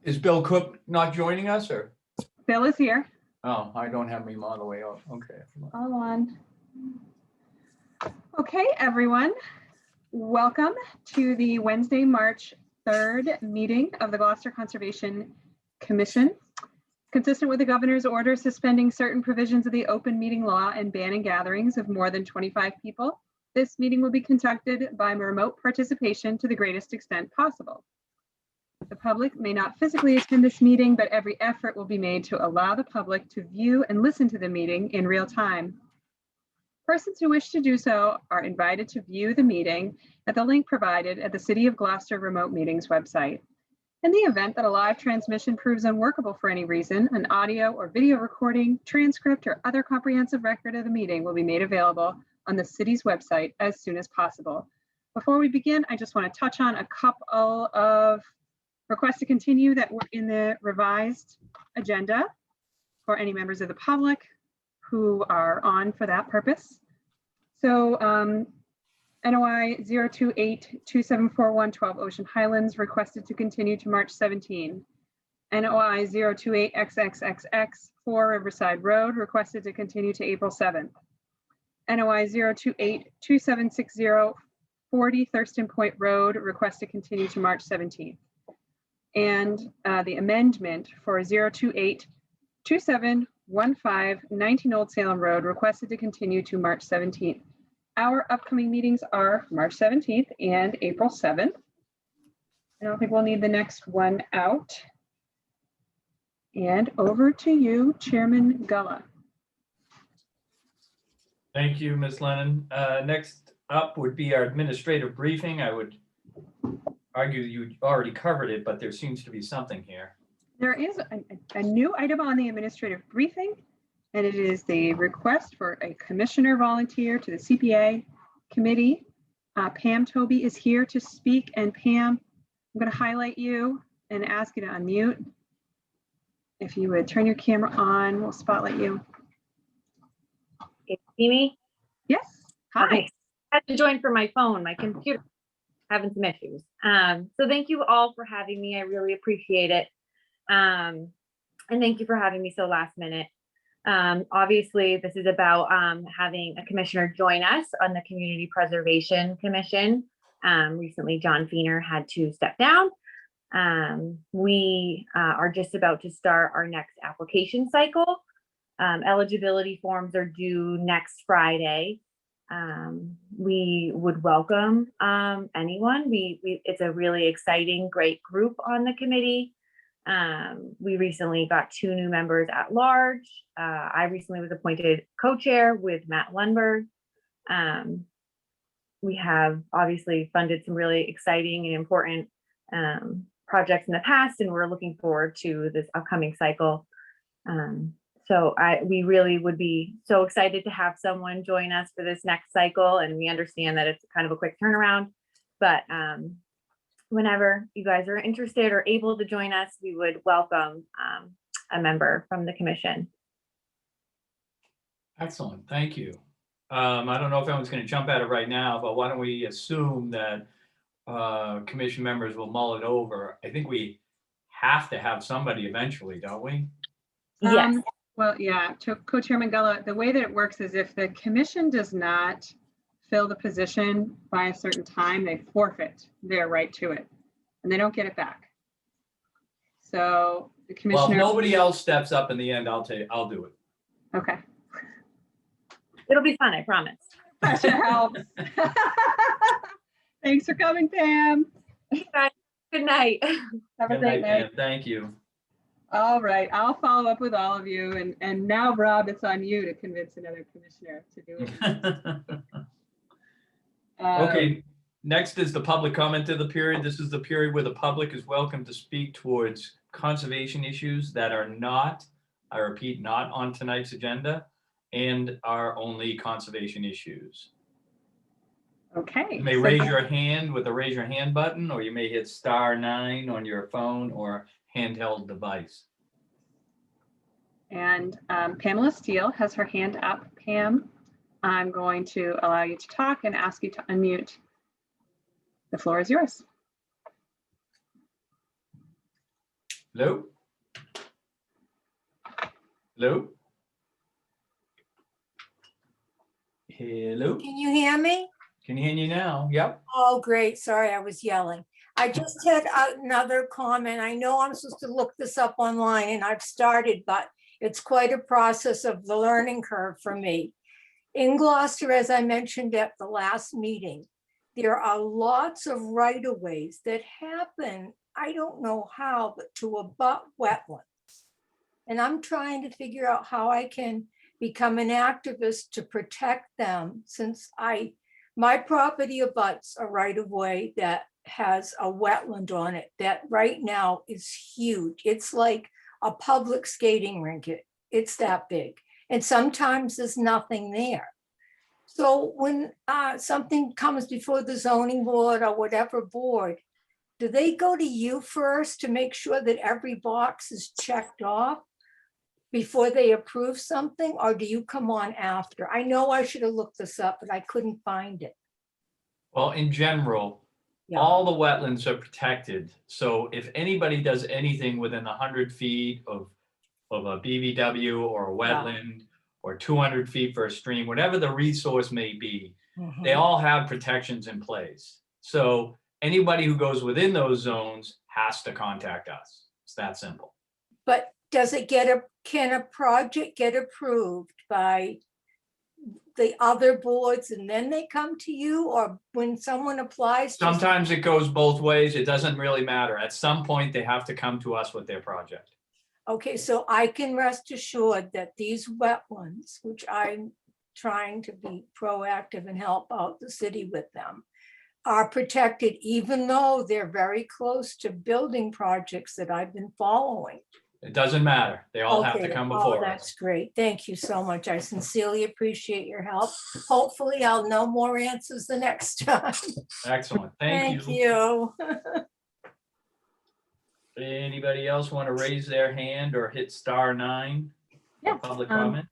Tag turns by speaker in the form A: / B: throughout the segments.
A: Is Bill Cook not joining us, or?
B: Bill is here.
A: Oh, I don't have him all the way up. Okay.
B: Hold on. Okay, everyone. Welcome to the Wednesday, March 3rd meeting of the Gloucester Conservation Commission. Consistent with the governor's order suspending certain provisions of the open meeting law and banning gatherings of more than 25 people, this meeting will be conducted by remote participation to the greatest extent possible. The public may not physically attend this meeting, but every effort will be made to allow the public to view and listen to the meeting in real time. Persons who wish to do so are invited to view the meeting at the link provided at the City of Gloucester Remote Meetings website. In the event that a live transmission proves unworkable for any reason, an audio or video recording, transcript, or other comprehensive record of the meeting will be made available on the city's website as soon as possible. Before we begin, I just want to touch on a couple of requests to continue that were in the revised agenda for any members of the public who are on for that purpose. So NOI 0282741 12 Ocean Highlands requested to continue to March 17. NOI 028XXXX 4 Riverside Road requested to continue to April 7th. NOI 0282760 40 Thurston Point Road request to continue to March 17th. And the amendment for 0282715 19 Old Salem Road requested to continue to March 17th. Our upcoming meetings are March 17th and April 7th. I don't think we'll need the next one out. And over to you, Chairman Gullah.
A: Thank you, Ms. Lennon. Next up would be our administrative briefing. I would argue you already covered it, but there seems to be something here.
B: There is a new item on the administrative briefing, and it is the request for a commissioner volunteer to the CPA committee. Pam Toby is here to speak, and Pam, I'm going to highlight you and ask you to unmute. If you would turn your camera on, we'll spotlight you.
C: Can you see me?
B: Yes. Hi.
C: Okay. I had to join from my phone. My computer having some issues. So thank you all for having me. I really appreciate it. And thank you for having me so last minute. Obviously, this is about having a commissioner join us on the Community Preservation Commission. Recently, John Feener had to step down. We are just about to start our next application cycle. Eligibility forms are due next Friday. We would welcome anyone. It's a really exciting, great group on the committee. We recently got 2 new members at large. I recently was appointed co-chair with Matt Lundberg. We have obviously funded some really exciting and important projects in the past, and we're looking forward to this upcoming cycle. So we really would be so excited to have someone join us for this next cycle, and we understand that it's kind of a quick turnaround, but whenever you guys are interested or able to join us, we would welcome a member from the commission.
A: Excellent, thank you. I don't know if anyone's going to jump at it right now, but why don't we assume that commission members will mull it over. I think we have to have somebody eventually, don't we?
C: Yes.
B: Well, yeah, Co-Chairman Gullah, the way that it works is if the commission does not fill the position by a certain time, they forfeit their right to it and they don't get it back. So the commissioner.
A: Well, if nobody else steps up in the end, I'll do it.
B: Okay.
C: It'll be fun, I promise.
B: Pressure helps. Thanks for coming, Pam.
C: Hey guys, good night.
B: Have a
A: Good
B: great night.
A: Pam. Thank you.
B: All right, I'll follow up with all of you. And now, Rob, it's on you to convince another commissioner to do it.
A: Okay, next is the public comment of the period. This is the period where the public is welcome to speak towards conservation issues that are not, I repeat, not on tonight's agenda and are only conservation issues.
B: Okay.
A: You may raise your hand with the raise your hand button, or you may hit *9 on your phone or handheld device.
B: And Pamela Steele has her hand up. Pam, I'm going to allow you to talk and ask you to unmute. The floor is yours.
A: Hello? Hello? Hello?
D: Can you hear me?
A: Can you hear you now? Yep.
D: Oh, great. Sorry, I was yelling. I just had another comment. I know I'm supposed to look this up online and I've started, but it's quite a process of the learning curve for me. In Gloucester, as I mentioned at the last meeting, there are lots of right-of-ways that happen, I don't know how, but to abut wetlands. And I'm trying to figure out how I can become an activist to protect them, since my property abuts a right-of-way that has a wetland on it that right now is huge. It's like a public skating rink. It's that big. And sometimes there's nothing there. So when something comes before the zoning board or whatever board, do they go to you first to make sure that every box is checked off before they approve something, or do you come on after? I know I should have looked this up, but I couldn't find it.
A: Well, in general,
D: Yeah.
A: all the wetlands are protected. So if anybody does anything within 100 feet of a BVW or a wetland, or 200 feet for a stream, whatever the resource may be, they all have protections in place. So anybody who goes within those zones has to contact us. It's that simple.
D: But does it can a project get approved by the other boards and then they come to you, or when someone applies?
A: Sometimes it goes both ways. It doesn't really matter. At some point, they have to come to us with their project.
D: Okay, so I can rest assured that these wetlands, which I'm trying to be proactive and help out the city with them, are protected, even though they're very close to building projects that I've been following.
A: It doesn't matter. They all have to
D: Okay.
A: come
D: Oh,
A: before
D: that's
A: us.
D: great. Thank you so much. I sincerely appreciate your help. Hopefully I'll know more answers the next time.
A: Excellent. Thank you.
D: you.
A: Anybody else want to raise their hand or hit *9?
B: Yes,
A: Public
B: um,
A: comment?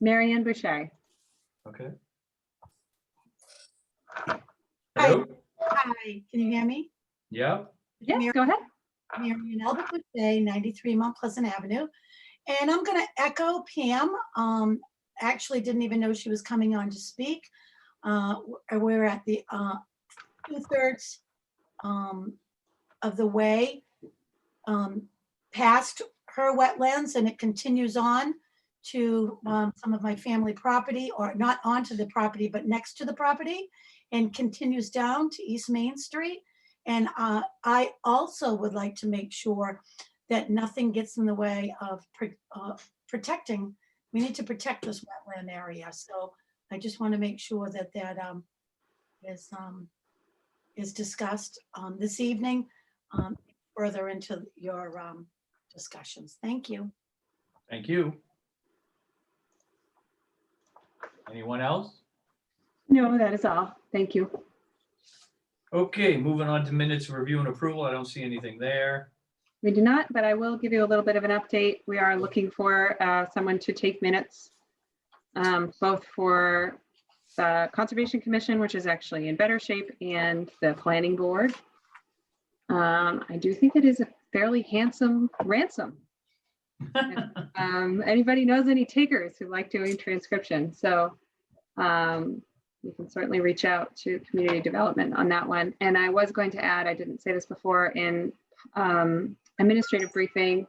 B: Marianne Boucher.
A: Okay.
E: Hi.
A: Hello?
E: Hi, can you hear me?
A: Yep.
B: Yes, go ahead.
E: Marion Albert Boucher, 93 Mount Pleasant Avenue. And I'm gonna echo Pam. Actually didn't even know she was coming on to speak. We're at the 2/3 of the way past her wetlands, and it continues on to some of my family property, or not onto the property, but next to the property, and continues down to East Main Street. And I also would like to make sure that nothing gets in the way of protecting. We need to protect this wetland area. So I just want to make sure that that is discussed this evening, further into your discussions. Thank you.
A: Thank you. Anyone else?
B: No, that is all. Thank you.
A: Okay, moving on to minutes of review and approval. I don't see anything there.
B: We do not, but I will give you a little bit of an update. We are looking for someone to take minutes, both for the Conservation Commission, which is actually in better shape, and the Planning Board. I do think it is a fairly handsome ransom. Anybody knows any takers who like doing transcription? So you can certainly reach out to community development on that one. And I was going to add, I didn't say this before, in administrative briefing,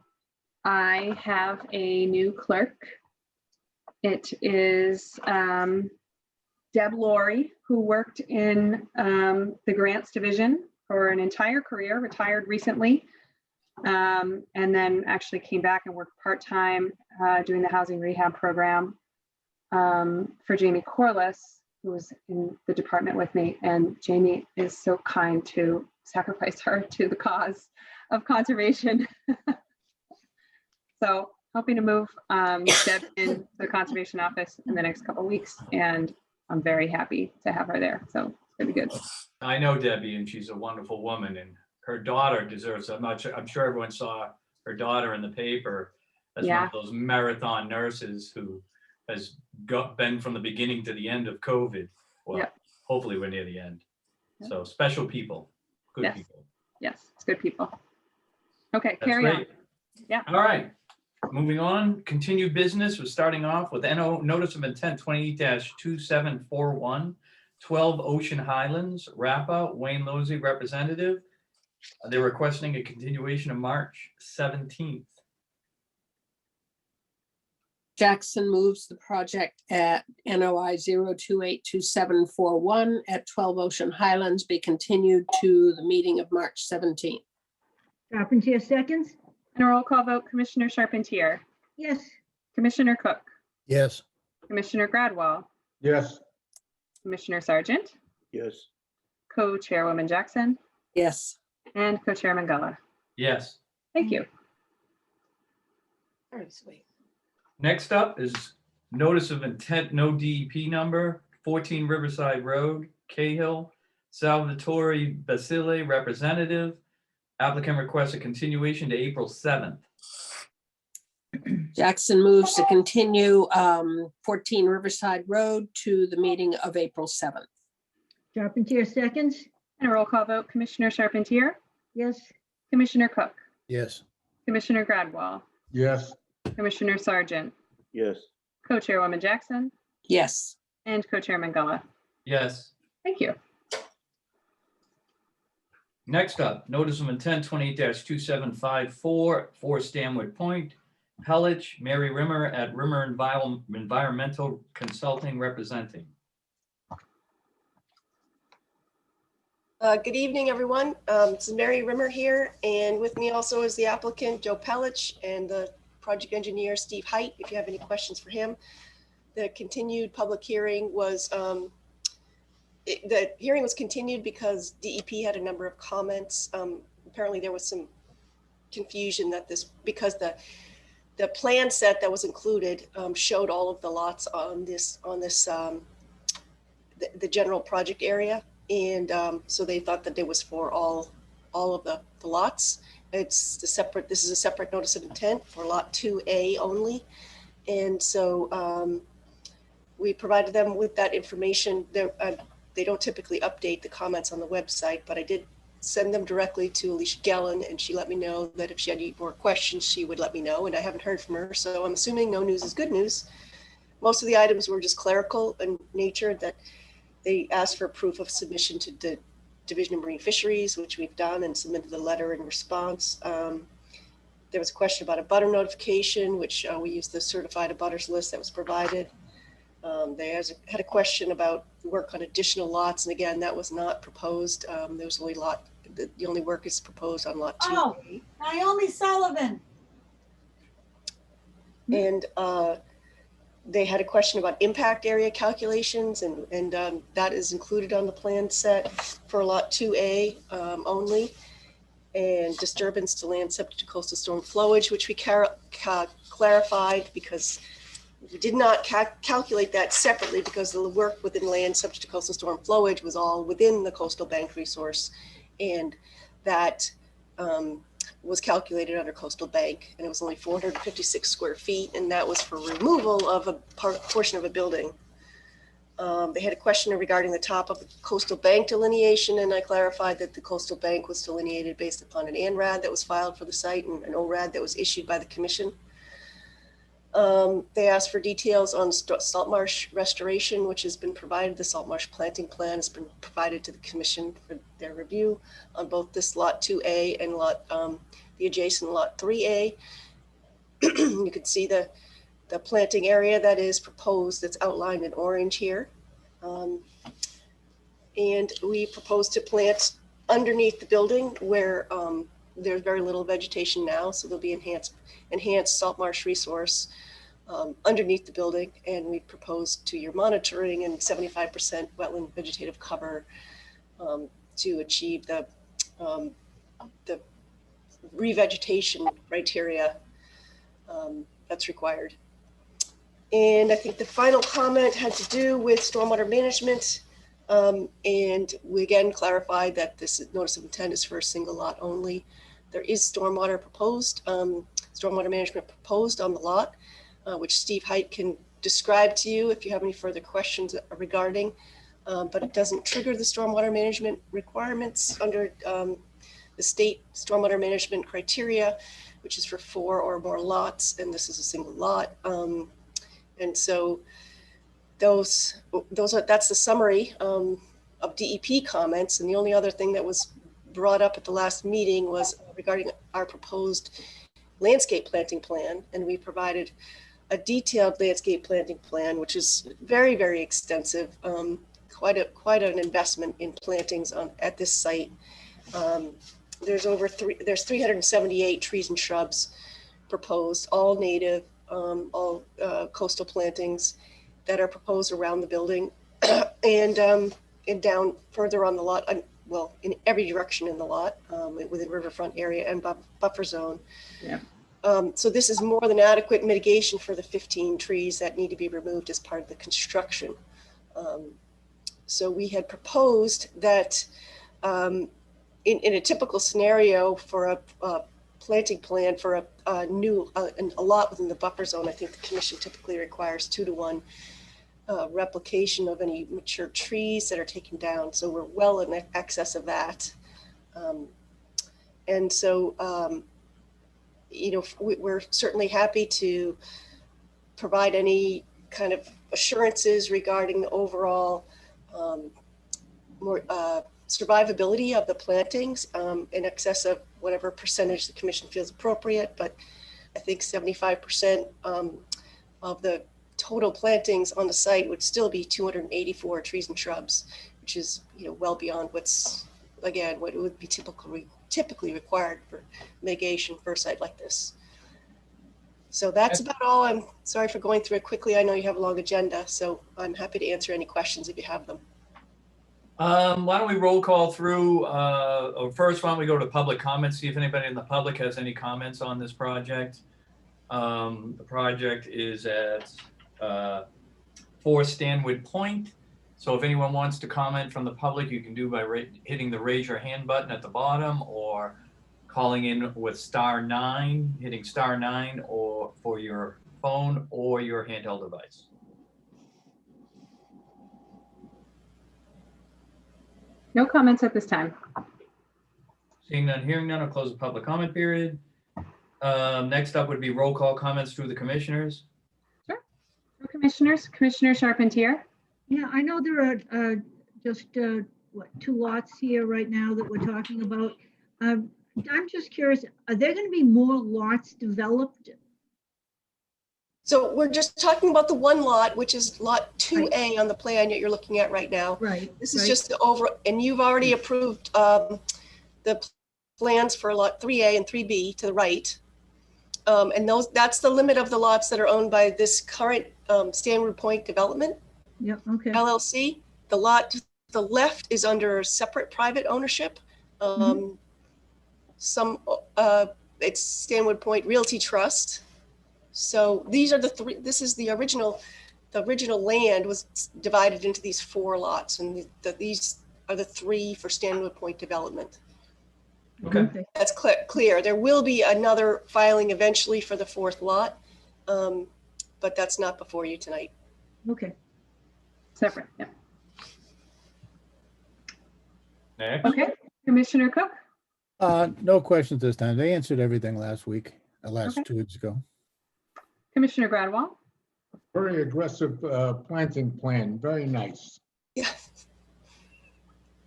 B: I have a new clerk. It is Deb Laurie, who worked in the grants division for an entire career, retired recently, and then actually came back and worked part-time doing the housing rehab program for Jamie Corliss, who was in the department with me. And Jamie is so kind to sacrifice her to the cause of conservation. So hoping to move Deb in the conservation office in the next couple of weeks, and I'm very happy to have her there. So it's gonna be good.
A: I know Debbie, and she's a wonderful woman, and her daughter deserves, I'm sure everyone saw her daughter in the paper as one of those marathon nurses who has been from the beginning to the end of COVID. Well, hopefully we're near the end. So special people, good
B: Yes.
A: people.
B: Yes, it's good people. Okay,
A: That's
B: carry on.
A: great. All right, moving on, continued business. We're starting off with NO Notice of Intent 20-2741, 12 Ocean Highlands, RAPA, Wayne Losey, representative. They're requesting a continuation of March 17th.
F: Jackson moves the project at NOI 0282741 at 12 Ocean Highlands be continued to the meeting of March 17th.
G: Carpentier seconds.
B: And a roll call vote, Commissioner Charpentier,
G: Yes.
B: Commissioner Cook,
H: Yes.
B: Commissioner Gradwell,
H: Yes.
B: Commissioner Sargent,
H: Yes.
B: Co-Chairwoman Jackson,
F: Yes.
B: and Co-Chairman Gullah.
A: Yes.
B: Thank you.
E: Very sweet.
A: Next up is Notice of Intent, no DEP number, 14 Riverside Road, Cahill, Salvatore Basile, representative. Applicant requests a continuation to April 7th.
F: Jackson moves to continue 14 Riverside Road to the meeting of April 7th.
G: Carpentier seconds.
B: And a roll call vote, Commissioner Charpentier,
G: Yes.
B: Commissioner Cook,
H: Yes.
B: Commissioner Gradwell,
H: Yes.
B: Commissioner Sargent,
H: Yes.
B: Co-Chairwoman Jackson,
F: Yes.
B: and Co-Chairman Gullah.
A: Yes.
B: Thank you.
A: Next up, Notice of Intent 28-2754, 4 Stanwood Point, Hellich, Mary Rimmer at Rimmer Environmental Consulting representing.
I: Good evening, everyone. This is Mary Rimmer here, and with me also is the applicant, Joe Pellich, and the project engineer, Steve Height, if you have any questions for him. The continued public hearing was, the hearing was continued because DEP had a number of comments. Apparently there was some confusion that because the plan set that was included showed all of the lots on the general project area. And so they thought that it was for all of the lots. This is a separate notice of intent for lot 2A only. And so we provided them with that information. They don't typically update the comments on the website, but I did send them directly to Alicia Gellin, and she let me know that if she had any more questions, she would let me know, and I haven't heard from her. So I'm assuming no news is good news. Most of the items were just clerical in nature, that they asked for proof of submission to the Division of Marine Fisheries, which we've done and submitted the letter in response. There was a question about a butter notification, which we used the certified abutters list that was provided. They had a question about work on additional lots, and again, that was not proposed. There was only the only work is proposed on lot 2.
E: Oh, Naomi Sullivan.
I: And they had a question about impact area calculations, and that is included on the plan set for lot 2A only. And disturbance to land subject to coastal storm flowage, which we clarified because we did not calculate that separately because the work within land subject to coastal storm flowage was all within the coastal bank resource. And that was calculated under coastal bank, and it was only 456 square feet, and that was for removal of a portion of a building. They had a question regarding the top of the coastal bank delineation, and I clarified that the coastal bank was delineated based upon an ANRAD that was filed for the site and an ORAD that was issued by the commission. They asked for details on salt marsh restoration, which has been provided. The salt marsh planting plan has been provided to the commission for their review on both this lot 2A and the adjacent lot 3A. You can see the planting area that is proposed, that's outlined in orange here. And we propose to plant underneath the building where there's very little vegetation now, so there'll be enhanced salt marsh resource underneath the building, and we propose 2-year monitoring and 75% wetland vegetative cover to achieve the revegetation criteria that's required. And I think the final comment had to do with stormwater management. And we again clarified that this notice of intent is for a single lot only. There is stormwater management proposed on the lot, which Steve Height can describe to you if you have any further questions regarding, but it doesn't trigger the stormwater management requirements under the state stormwater management criteria. which is for 4 or more lots, and this is a single lot. And so that's the summary of DEP comments. And the only other thing that was brought up at the last meeting was regarding our proposed landscape planting plan. And we provided a detailed landscape planting plan, which is very, very extensive. Quite an investment in plantings at this site. There's 378 trees and shrubs proposed, all native, all coastal plantings that are proposed around the building and down further on the lot, well, in every direction in the lot, within riverfront area and buffer zone.
B: Yeah.
I: So this is more than adequate mitigation for the 15 trees that need to be removed as part of the construction. So we had proposed that in a typical scenario for a planting plan for a lot within the buffer zone, I think the commission typically requires 2-to-1 replication of any mature trees that are taken down. So we're well in excess of that. And so, we're certainly happy to provide any kind of assurances regarding the overall survivability of the plantings in excess of whatever percentage the commission feels appropriate. But I think 75% of the total plantings on the site would still be 284 trees and shrubs, which is well beyond what would be typically required for mitigation for a site like this. So that's about all. I'm sorry for going through it quickly. I know you have a long agenda, so I'm happy to answer any questions if you have them.
A: Why don't we roll call through, or first, why don't we go to public comments, see if anybody in the public has any comments on this project. The project is at 4 Stanwood Point. So if anyone wants to comment from the public, you can do by hitting the raise your hand button at the bottom or calling in with *9, hitting *9 or for your phone or your handheld device.
B: No comments at this time.
A: Seeing none, hearing none, I'll close the public comment period. Next up would be roll call comments through the commissioners.
B: Commissioners, Commissioner Charpentier.
G: Yeah, I know there are just, 2 lots here right now that we're talking about. I'm just curious, are there going to be more lots developed?
I: So we're just talking about the one lot, which is lot 2A on the plan that you're looking at right now.
G: Right.
I: This is just the over, and you've already approved the plans for lot 3A and 3B to the right. And that's the limit of the lots that are owned by this current Stanwood Point Development
G: Yep, okay.
I: LLC. The lot to the left is under separate private ownership. It's Stanwood Point Realty Trust. So these are the 3, this is the original land was divided into these 4 lots, and these are the 3 for Stanwood Point Development.
A: Okay.
I: That's clear. There will be another filing eventually for the 4th lot, but that's not before you tonight.
G: Okay.
B: Separate, yeah.
A: Next.
B: Okay, Commissioner Cook.
H: No questions this time. They answered everything last week, last
B: Okay.
H: 2 weeks ago.
B: Commissioner Gradwell.
J: Very aggressive planting plan, very nice.
I: Yeah.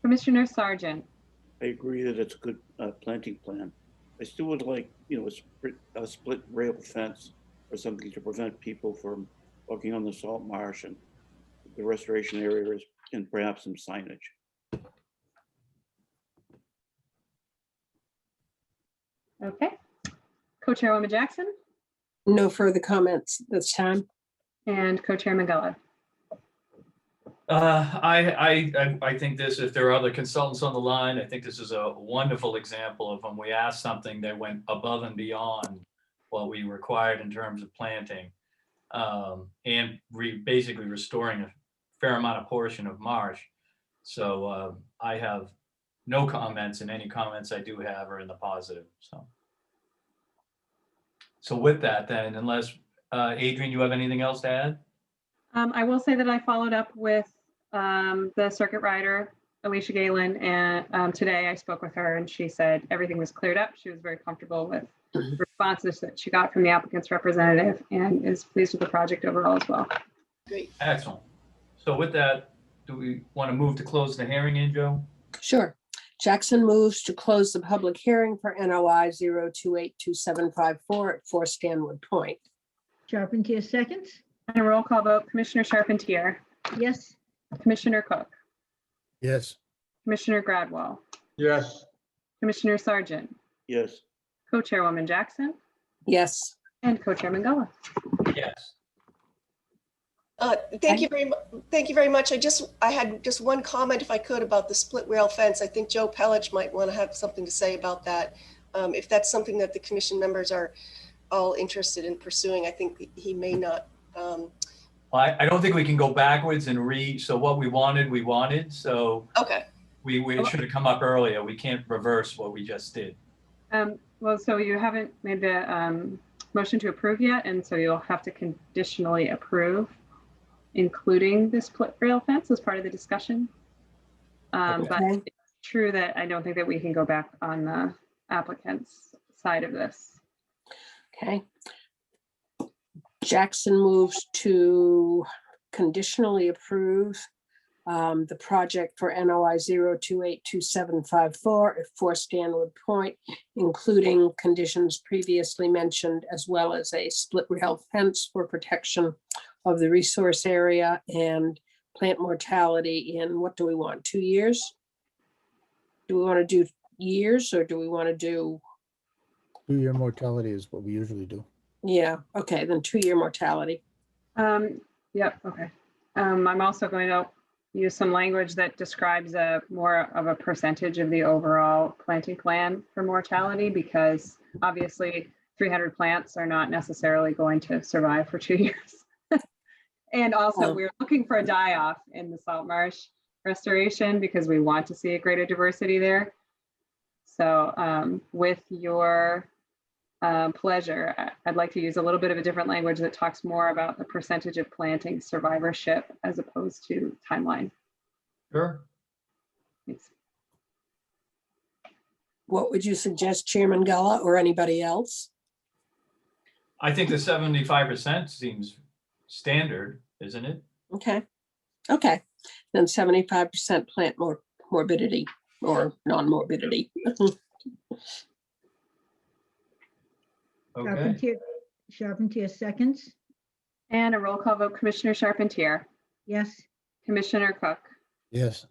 B: Commissioner Sargent.
K: I agree that it's a good planting plan. I still would like, a split rail fence or something to prevent people from walking on the salt marsh and the restoration areas, and perhaps some signage.
B: Okay. Co-Chairwoman Jackson
F: No further comments this time.
B: and Co-Chair Mangala.
A: I think this, if there are other consultants on the line, I think this is a wonderful example of when we asked something that went above and beyond what we required in terms of planting, and basically restoring a fair amount of portion of marsh. So I have no comments, and any comments I do have are in the positive. So with that then, unless Adrian, you have anything else to add?
B: I will say that I followed up with the circuit rider, Alicia Galen, and today I spoke with her and she said everything was cleared up. She was very comfortable with responses that she got from the applicant's representative and is pleased with the project overall as well.
I: Great.
A: Excellent. So with that, do we want to move to close the hearing in, Joe?
F: Sure. Jackson moves to close the public hearing for NOI 0282754 at 4 Stanwood Point.
G: Charpentier seconds.
B: And a roll call vote, Commissioner Charpentier,
G: Yes.
B: Commissioner Cook,
H: Yes.
B: Commissioner Gradwell,
J: Yes.
B: Commissioner Sargent,
K: Yes.
B: Co-Chairwoman Jackson,
F: Yes.
B: and Co-Chairman Gullah.
A: Yes.
I: Thank you very much. I had just one comment, if I could, about the split rail fence. I think Joe Pellich might want to have something to say about that. If that's something that the commission members are all interested in pursuing, I think he may not.
A: Well, I don't think we can go backwards and so what we wanted, so
I: Okay,
A: it should have come up earlier. We can't reverse what we just did.
B: Well, so you haven't made the motion to approve yet, and so you'll have to conditionally approve, including the split rail fence as part of the discussion. But
F: Okay.
B: it's true that I don't think that we can go back on the applicant's side of this.
F: Okay. Jackson moves to conditionally approve the project for NOI 0282754 at 4 Stanwood Point, including conditions previously mentioned, as well as a split rail fence for protection of the resource area and plant mortality in, what do we want, 2 years? Do we want to do years, or do we want to do?
H: 2-year mortality is what we usually do.
F: Yeah, okay, then 2-year mortality.
B: Yep, okay. I'm also going to use some language that describes more of a percentage of the overall planting plan for mortality, because obviously 300 plants are not necessarily going to survive for 2 years. And also, we're looking for a die-off in the salt marsh restoration because we want to see a greater diversity there. So with your pleasure, I'd like to use a little bit of a different language that talks more about the percentage of planting survivorship as opposed to timeline.
A: Sure.
B: Thanks.
F: What would you suggest, Chairman Gullah, or anybody else?
A: I think the 75% seems standard, isn't it?
F: Okay, okay, then 75% plant morbidity or non-morbidity.
A: Okay.
G: Charpentier seconds.
B: And a roll call vote, Commissioner Charpentier,
G: Yes.
B: Commissioner Cook,
H: Yes.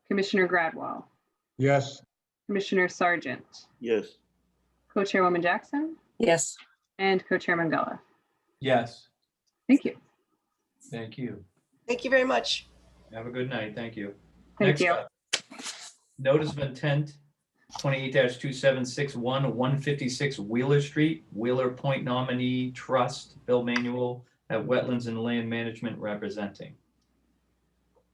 B: Commissioner Gradwell,
J: Yes.
B: Commissioner Sargent,
K: Yes.
B: Co-Chairwoman Jackson,
F: Yes,
B: and Co-Chairman Gullah.
A: Yes.
B: Thank you.
A: Thank you.
I: thank you very much.
A: Have a good night. Thank you.
B: Thank
A: Next
B: you.
A: up, Notice of intent, 28-2761, 156 Wheeler Street, Wheeler Point Nominee Trust, Bill Manuel at Wetlands and Land Management representing.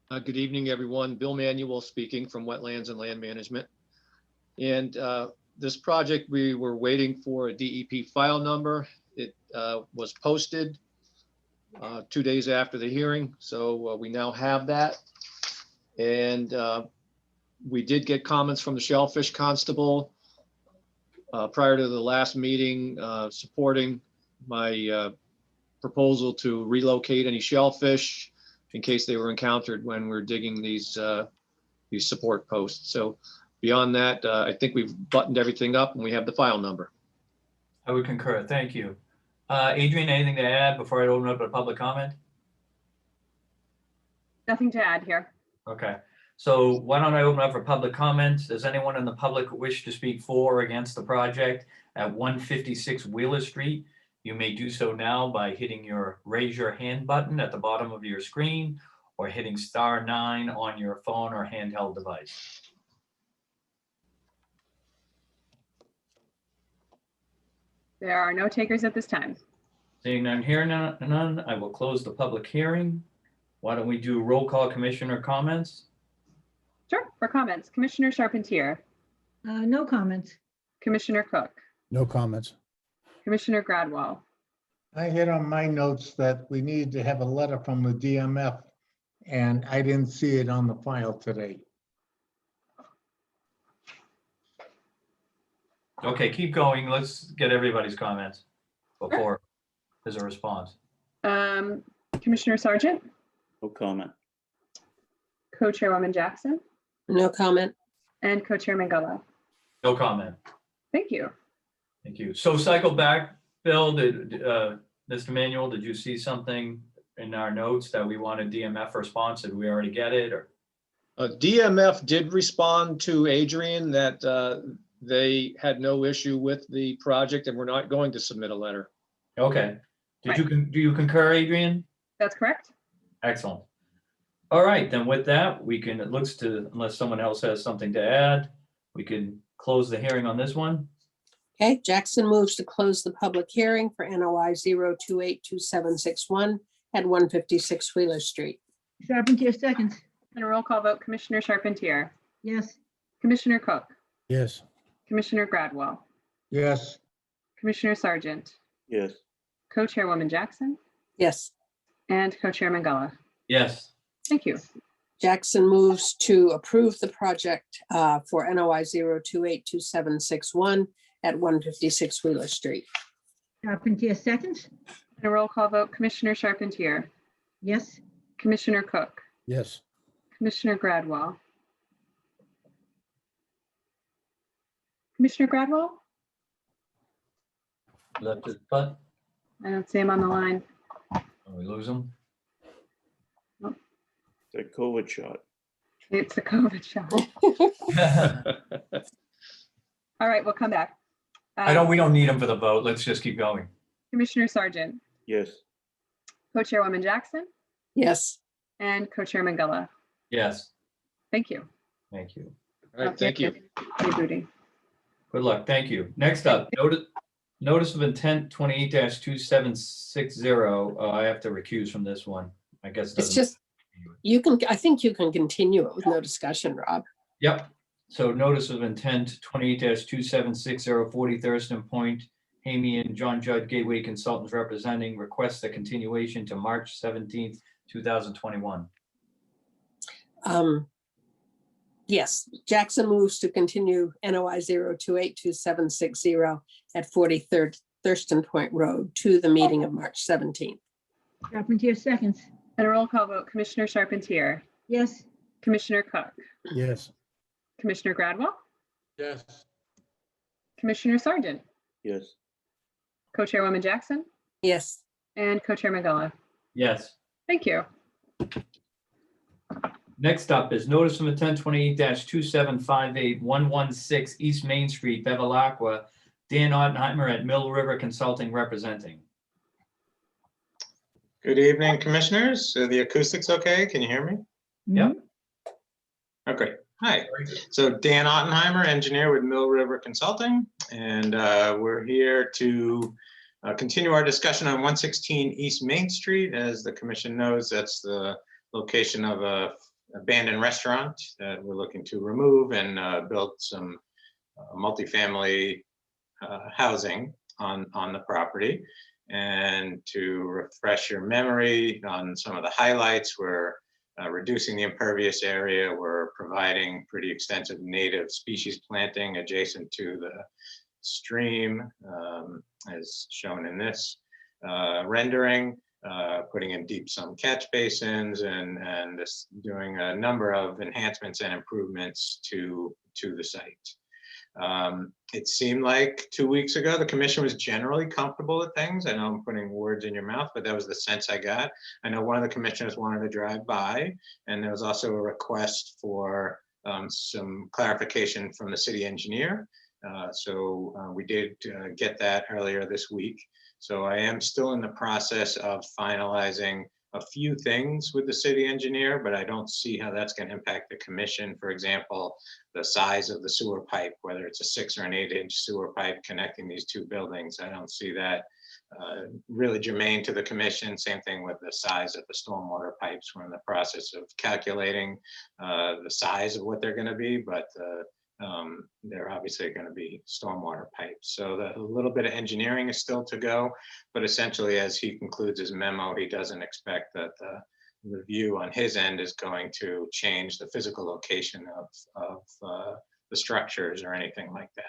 L: Good evening, everyone. Bill Manuel speaking from Wetlands and Land Management. And this project, we were waiting for a DEP file number. It was posted 2 days after the hearing, so we now have that. And we did get comments from the Shellfish Constable prior to the last meeting supporting my proposal to relocate any shellfish in case they were encountered when we're digging these support posts. So beyond that, I think we've buttoned everything up and we have the file number.
A: I would concur. Thank you. Adrian, anything to add before I open up a public comment?
B: Nothing to add here.
A: Okay, so why don't I open up for public comments? Does anyone in the public wish to speak for or against the project at 156 Wheeler Street? You may do so now by hitting your raise your hand button at the bottom of your screen or hitting *9 on your phone or handheld device.
B: There are no takers at this time.
A: Seeing none, hearing none, I will close the public hearing. Why don't we do roll call commissioner comments?
B: Sure, for comments, Commissioner Charpentier,
G: No comments.
B: Commissioner Cook,
H: No comments.
B: Commissioner Gradwell,
J: I had on my notes that we needed to have a letter from the DMF, and I didn't see it on the file today.
A: Okay, keep going. Let's get everybody's comments before there's a response.
B: Commissioner Sargent,
K: No comment.
B: Co-Chairwoman Jackson,
F: No comment.
B: and Co-Chairman Gullo.
A: No comment.
B: Thank you.
A: Thank you. So cycle back, Bill, Mr. Manuel, did you see something in our notes that we wanted DMF response? Did we already get it or?
L: DMF did respond to Adrian that they had no issue with the project and were not going to submit a letter.
A: Okay. Do you concur, Adrian?
B: That's correct.
A: Excellent. All right, then with that, we can, it looks to, unless someone else has something to add, we can close the hearing on this one.
F: Okay, Jackson moves to close the public hearing for NOI 0282761 at 156 Wheeler Street.
G: Charpentier seconds.
B: And a roll call vote, Commissioner Charpentier,
G: Yes.
B: Commissioner Cook,
H: Yes.
B: Commissioner Gradwell,
J: Yes,
B: Commissioner Sargent,
K: Yes,
B: Co-Chairwoman Jackson,
F: Yes,
B: and Co-Chairman Gullo.
A: Yes,
B: Thank you.
F: Jackson moves to approve the project for NOI 0282761 at 156 Wheeler Street.
G: Charpentier seconds.
B: And a roll call vote, Commissioner Charpentier,
G: Yes.
B: Commissioner Cook,
H: Yes.
B: Commissioner Gradwell, Commissioner Gradwell?
A: left his butt.
B: I don't see him on the line.
A: We lose him.
K: the COVID shot.
B: It's a COVID shot. All right, we'll come back.
A: We don't need him for the vote. Let's just keep going.
B: Commissioner Sargent,
K: Yes,
B: Co-Chairwoman Jackson,
F: Yes,
B: and Co-Chairman Gullo.
A: Yes,
B: Thank you.
A: thank you.
L: All right, thank you.
B: Hey, Booty.
A: Good luck. Thank you. Next up, notice of intent 28-2760. I have to recuse from this one. I guess.
F: it's
A: doesn't-
F: just, you can, I think you can continue it with no discussion, Rob.
A: Yep. So notice of intent 28-2760 40 Thurston Point, Hamian, John Judd, Gateway Consultants representing, requests a continuation to March 17th, 2021.
F: Yes, Jackson moves to continue NOI 0282760 at 43rd Thurston Point Road to the meeting of March 17th.
G: Charpentier seconds.
B: And a roll call vote, Commissioner Charpentier,
G: Yes.
B: Commissioner Cook,
H: Yes.
B: Commissioner Gradwell,
J: yes,
B: Commissioner Sargent,
K: yes,
B: Co-Chairwoman Jackson,
F: Yes,
B: and Co-Chairman Gullo.
A: Yes.
B: Thank you.
A: Next up is notice of intent 28-2758 116 East Main Street, Bevilacqua, Dan Ottenheimer at Mill River Consulting representing.
M: Good evening, commissioners. So the acoustics okay? Can you hear me?
A: Yep.
M: Okay, hi. So Dan Ottenheimer, engineer with Mill River Consulting, and we're here to continue our discussion on 116 East Main Street. As the commission knows, that's the location of a abandoned restaurant that we're looking to remove and build some multifamily housing on the property. And to refresh your memory on some of the highlights, we're reducing the impervious area. We're providing pretty extensive native species planting adjacent to the stream, as shown in this rendering, putting in deep sump catch basins and this doing a number of enhancements and improvements to the site. It seemed like 2 weeks ago, the commission was generally comfortable with things. I know I'm putting words in your mouth, but that was the sense I got. I know one of the commissioners wanted to drive by, and there was also a request for some clarification from the city engineer. So we did get that earlier this week. So I am still in the process of finalizing a few things with the city engineer, but I don't see how that's going to impact the commission. For example, the size of the sewer pipe, whether it's a 6 or an 8-inch sewer pipe connecting these two buildings. I don't see that really germane to the commission. Same thing with the size of the stormwater pipes. We're in the process of calculating the size of what they're going to be, but they're obviously going to be stormwater pipes. So a little bit of engineering is still to go, but essentially as he concludes his memo, he doesn't expect that the review on his end is going to change the physical location of the structures or anything like that.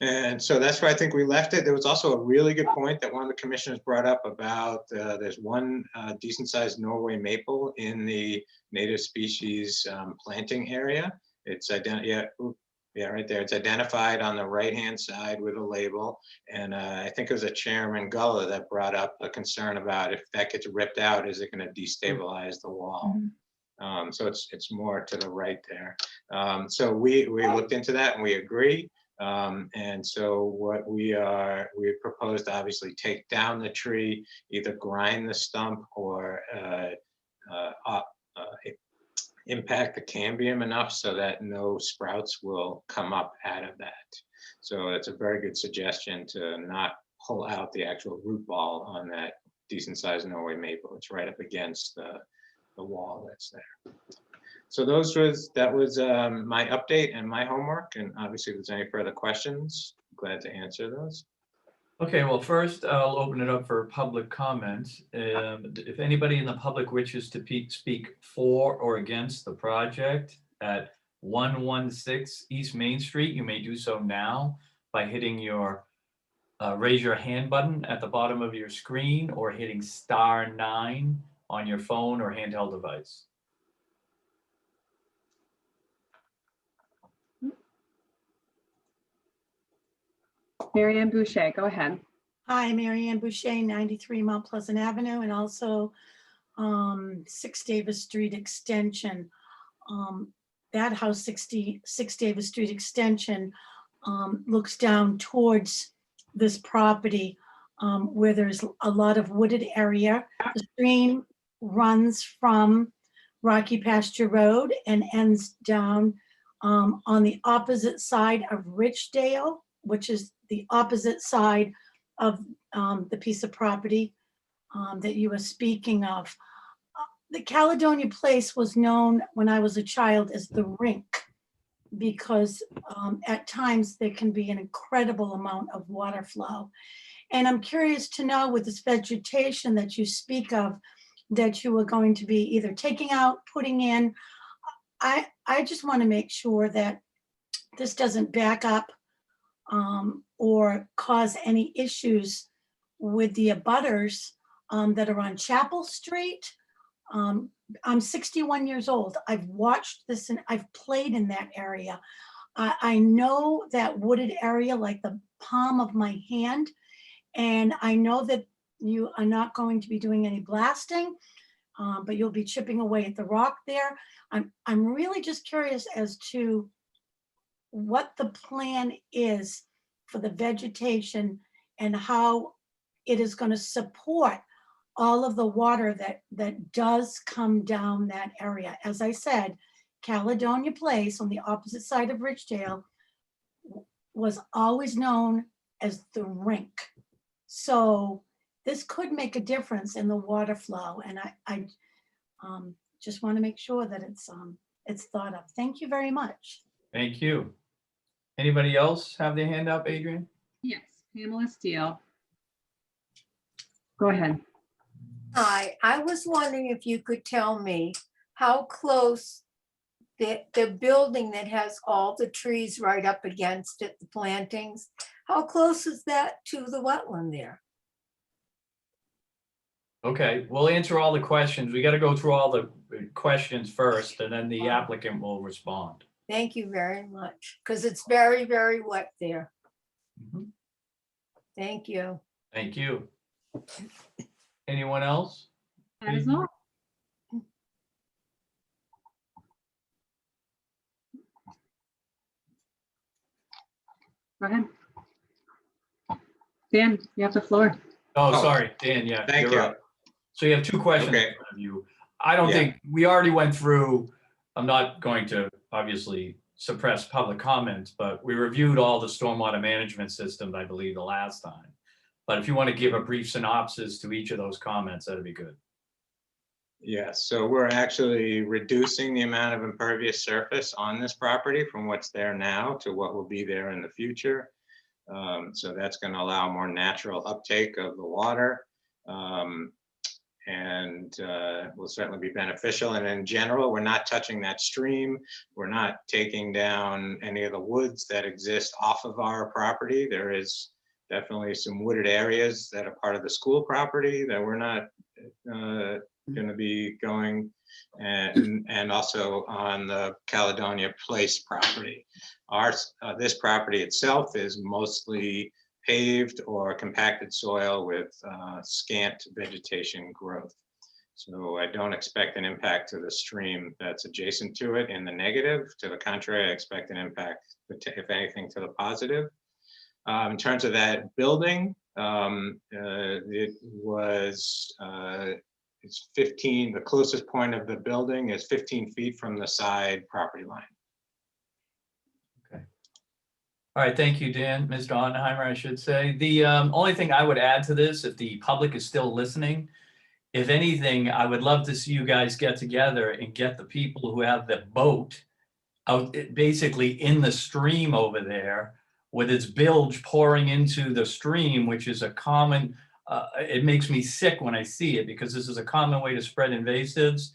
M: And so that's where I think we left it. There was also a really good point that one of the commissioners brought up about there's one decent sized Norway maple in the native species planting area. It's right there. It's identified on the right-hand side with a label. And I think it was a Chairman Gullah that brought up a concern about if that gets ripped out, is it going to destabilize the wall? So it's more to the right there. So we looked into that and we agree. And so what we proposed to obviously take down the tree, either grind the stump or impact the cambium enough so that no sprouts will come up out of that. So it's a very good suggestion to not pull out the actual root ball on that decent sized Norway maple. It's right up against the wall that's there. So that was my update and my homework. And obviously if there's any further questions, I'm glad to answer those.
A: Okay, well, first I'll open it up for public comments. If anybody in the public wishes to speak for or against the project at 116 East Main Street, you may do so now by hitting your raise your hand button at the bottom of your screen or hitting *9 on your phone or handheld device.
B: Mary Ann Boucher, go ahead.
E: Hi, Mary Ann Boucher, 93 Mount Pleasant Avenue, and also 6 Davis Street Extension. That house, 6 Davis Street Extension, looks down towards this property where there's a lot of wooded area. The stream runs from Rocky Pasture Road and ends down on the opposite side of Richdale, which is the opposite side of the piece of property that you were speaking of. The Caledonia Place was known when I was a child as the rink because at times there can be an incredible amount of water flow. And I'm curious to know with this vegetation that you speak of, that you are going to be either taking out, putting in, I just want to make sure that this doesn't back up or cause any issues with the abutters that are on Chapel Street. I'm 61 years old. I've watched this and I've played in that area. I know that wooded area like the palm of my hand. And I know that you are not going to be doing any blasting, but you'll be chipping away at the rock there. I'm really just curious as to what the plan is for the vegetation and how it is going to support all of the water that does come down that area. As I said, Caledonia Place on the opposite side of Richdale was always known as the rink. So this could make a difference in the water flow. And I just want to make sure that it's thought of. Thank you very much.
A: Thank you. Anybody else have their hand up, Adrian?
B: Yes, Pamela Steele. Go ahead.
D: Hi, I was wondering if you could tell me how close the building that has all the trees right up against it, the plantings, how close is that to the wetland there?
A: Okay, we'll answer all the questions. We got to go through all the questions first, and then the applicant will respond.
D: Thank you very much, because it's very, very wet there.
A: Mhm.
D: Thank you.
A: Thank you. Anyone else?
B: That is all. Go ahead. Dan, you have the floor.
A: Oh,
M: Oh,
A: sorry, Dan, yeah.
M: thank
A: you're
M: you.
A: up. So you have two questions in
M: Okay.
A: front of you. I don't
M: Yeah.
A: think, we already went through, I'm not going to obviously suppress public comments, but we reviewed all the stormwater management systems, I believe, the last time. But if you want to give a brief synopsis to each of those comments, that'd be good.
M: Yes, so we're actually reducing the amount of impervious surface on this property from what's there now to what will be there in the future. So that's going to allow more natural uptake of the water. and will certainly be beneficial. And in general, we're not touching that stream. We're not taking down any of the woods that exist off of our property. There is definitely some wooded areas that are part of the school property that we're not going to be going, and also on the Caledonia Place property. This property itself is mostly paved or compacted soil with scant vegetation growth. So I don't expect an impact to the stream that's adjacent to it in the negative. To the contrary, I expect an impact, if anything, to the positive. In terms of that building, it was, it's 15, the closest point of the building is 15 feet from the side property line.
A: Okay. All right, thank you, Dan. Mr. Oppenheimer, I should say. The only thing I would add to this, if the public is still listening, if anything, I would love to see you guys get together and get the people who have the boat out basically in the stream over there with its bilge pouring into the stream, which is a common, it makes me sick when I see it because this is a common way to spread invasives.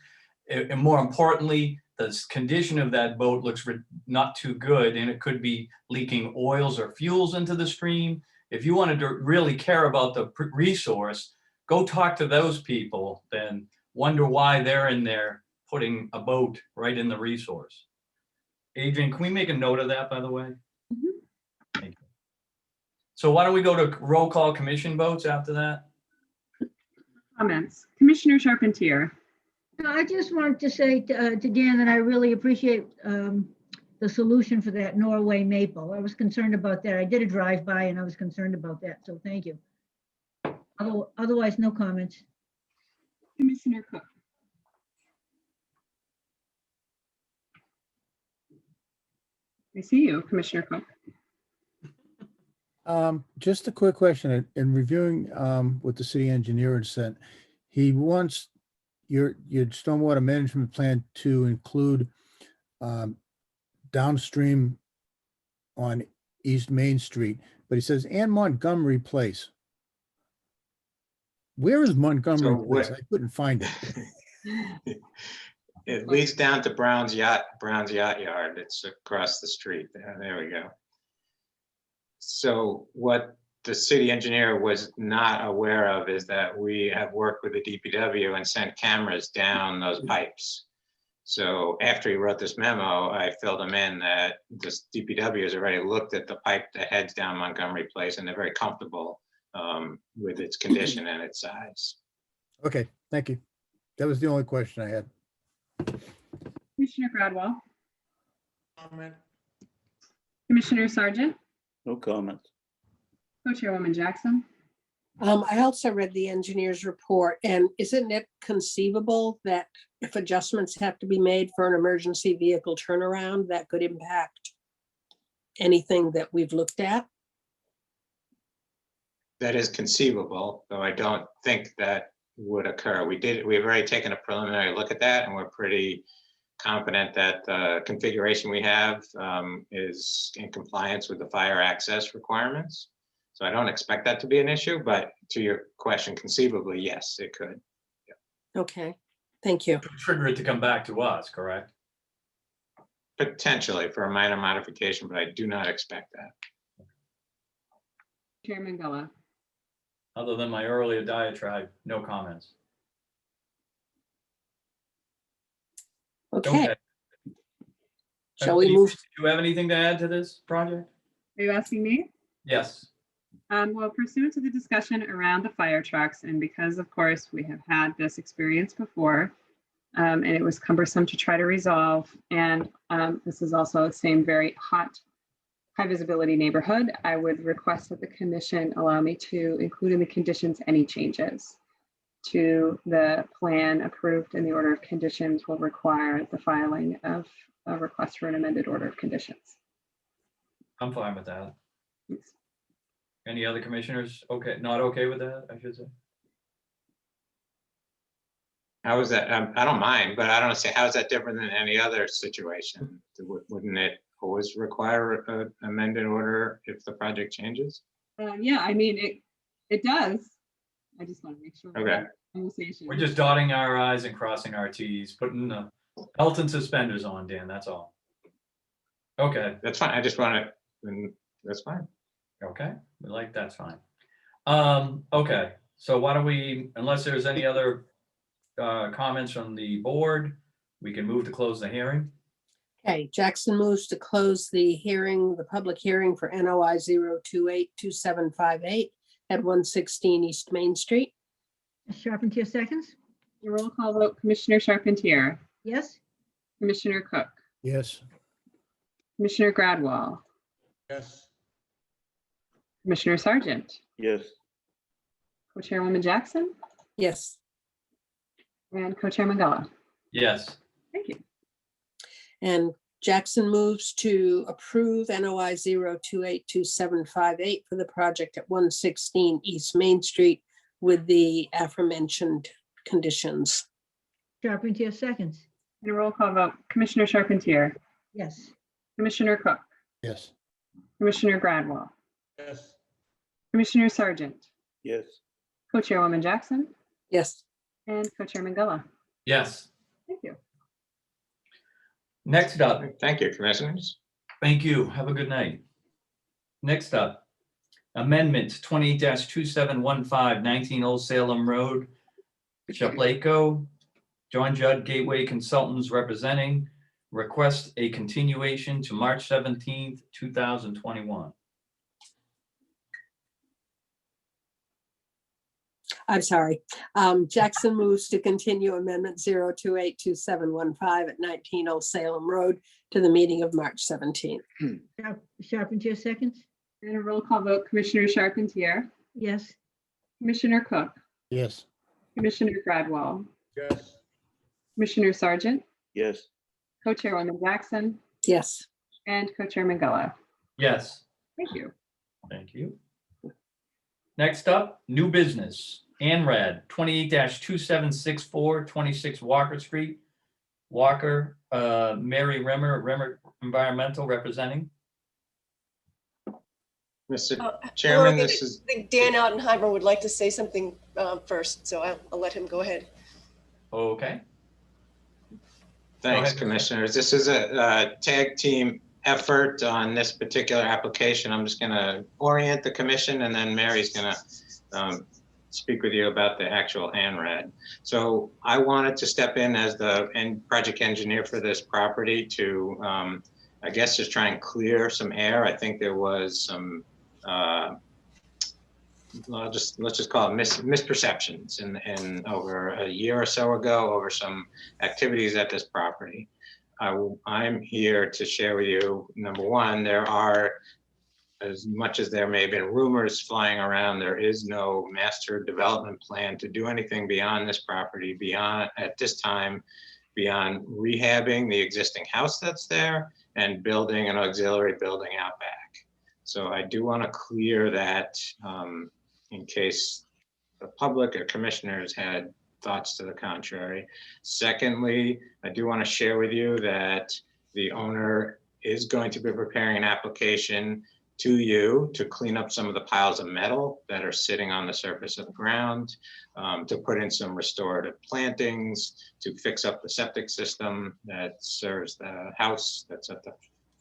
A: And more importantly, the condition of that boat looks not too good, and it could be leaking oils or fuels into the stream. If you wanted to really care about the resource, go talk to those people, then wonder why they're in there putting a boat right in the resource. Adrian, can we make a note of that, by the way? Thank you. So why don't we go to roll call commission votes after that?
B: Comments. Commissioner Charpentier.
G: No, I just wanted to say to Dan that I really appreciate the solution for that Norway maple. I was concerned about that. I did a drive-by and I was concerned about that, so thank you. Otherwise, no comments.
B: Commissioner Cook. I see you, Commissioner Cook.
H: Just a quick question. In reviewing what the city engineer had sent, he wants your stormwater management plan to include downstream on East Main Street, but he says, and Montgomery Place. Where is Montgomery Place? I couldn't find it.
M: It leads down to Brown's Yacht Yard. It's across the street. There we go. So what the city engineer was not aware of is that we have worked with the DPW and sent cameras down those pipes. So after he wrote this memo, I filled him in that this DPW has already looked at the pipe that heads down Montgomery Place, and they're very comfortable with its condition and its size.
H: Okay, thank you. That was the only question I had.
B: Commissioner Gradwell.
K: Comment.
B: Commissioner Sargent.
K: No comments.
B: Co-Chairwoman Jackson.
F: I also read the engineer's report, and isn't it conceivable that if adjustments have to be made for an emergency vehicle turnaround, that could impact anything that we've looked at?
M: That is conceivable, though I don't think that would occur. We've already taken a preliminary look at that, and we're pretty confident that the configuration we have is in compliance with the fire access requirements. So I don't expect that to be an issue, but to your question, conceivably, yes, it could. Yeah.
F: Okay, thank you.
A: Trigger it to come back to us, correct?
M: Potentially for a minor modification, but I do not expect that.
B: Chairman Gullo.
A: Other than my earlier diatribe, no comments.
F: Okay. Shall we move?
A: Do you have anything to add to this project?
B: Are you asking me?
A: Yes.
B: Well, pursuant to the discussion around the fire trucks, and because of course we have had this experience before, and it was cumbersome to try to resolve, and this is also the same very high visibility neighborhood, I would request that the commission allow me to include in the conditions any changes to the plan approved in the order of conditions will require the filing of a request for an amended order of conditions.
A: I'm fine with that.
B: Thanks.
A: Any other commissioners? Okay, not okay with that, I should say.
M: How is that? I don't mind, but I don't say, how is that different than any other situation? Wouldn't it always require an amended order if the project changes?
B: Yeah, I mean, it does. I just want to make sure.
M: Okay.
B: conversation.
A: We're just dotting our i's and crossing our t's, putting the belt and suspenders on, Dan, that's all. Okay,
M: That's fine. I just want to, that's fine.
A: okay, we like, that's fine. Okay, so why don't we, unless there's any other comments from the board, we can move to close the hearing.
F: Okay, Jackson moves to close the hearing, the public hearing for NOI 0282758 at 116 East Main Street.
G: Charpentier seconds?
B: A roll call vote, Commissioner Charpentier,
G: Yes?
B: Commissioner Cook,
H: Yes.
B: Commissioner Gradwall,
J: Yes.
B: Commissioner Sargent,
K: Yes,
B: Co-Chairwoman Jackson,
F: Yes.
B: and Co-Chair Mangala.
A: Yes,
B: Thank you.
F: And Jackson moves to approve NOI 0282758 for the project at 116 East Main Street with the aforementioned conditions.
G: Charpentier seconds?
B: And a roll call vote, Commissioner Charpentier,
G: Yes.
B: Commissioner Cook,
H: Yes.
B: Commissioner Gradwall,
J: Yes.
B: Commissioner Sargent,
K: yes.
B: Co-Chairwoman Jackson,
F: Yes.
B: and Co-Chair Mangala.
A: yes.
B: Thank you.
A: Next up,
M: Thank you, commissioners.
A: thank you. Have a good night. Next up, amendments 20-2715, 19 Old Salem Road, Chapleco. John Judd, Gateway Consultants representing, request a continuation to March 17th, 2021.
F: I'm sorry. Jackson moves to continue amendment 0282715 at 19 Old Salem Road to the meeting of March 17th.
G: Charpentier seconds?
B: And a roll call vote, Commissioner Charpentier,
G: Yes.
B: Commissioner Cook,
H: Yes.
B: Commissioner Gradwall,
J: Yes.
B: Commissioner Sargent,
K: Yes,
B: Co-Chairwoman Jackson,
F: Yes.
B: and Co-Chair Mangala.
A: Yes,
B: Thank you.
A: thank you. Next up, new business, ANRAD 28-2764, 26 Walker Street. Walker, Mary Rimmer Environmental representing.
M: Mr.
I: Laura,
M: Chairman,
I: I
M: this is,
I: think Dan Ottenheimer would like to say something first, so I'll let him go ahead.
A: Okay,
M: thanks,
A: ahead.
M: commissioners. This is a tag team effort on this particular application. I'm just going to orient the commission, and then Mary's going to speak with you about the actual ANRAD. So I wanted to step in as the project engineer for this property to, I guess, just try and clear some air. I think there was some, let's just call it misperceptions in over a year or so ago over some activities at this property. I'm here to share with you, number one, there are, as much as there may have been rumors flying around, there is no master development plan to do anything beyond this property, at this time, beyond rehabbing the existing house that's there and building an auxiliary building out back. So I do want to clear that in case the public or commissioners had thoughts to the contrary. Secondly, I do want to share with you that the owner is going to be preparing an application to you to clean up some of the piles of metal that are sitting on the surface of the ground, to put in some restorative plantings, to fix up the septic system that serves the house that's at the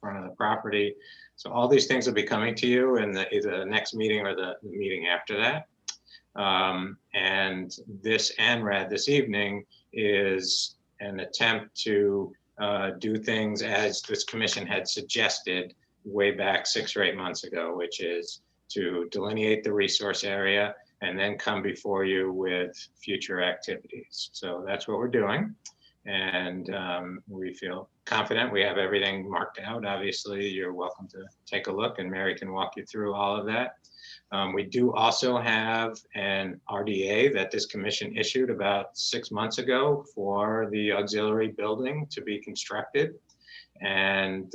M: front of the property. So all these things will be coming to you in either the next meeting or the meeting after that. And this ANRAD this evening is an attempt to do things as this commission had suggested way back 6 or 8 months ago, which is to delineate the resource area and then come before you with future activities. So that's what we're doing. And we feel confident. We have everything marked out. Obviously, you're welcome to take a look, and Mary can walk you through all of that. We do also have an RDA that this commission issued about 6 months ago for the auxiliary building to be constructed. And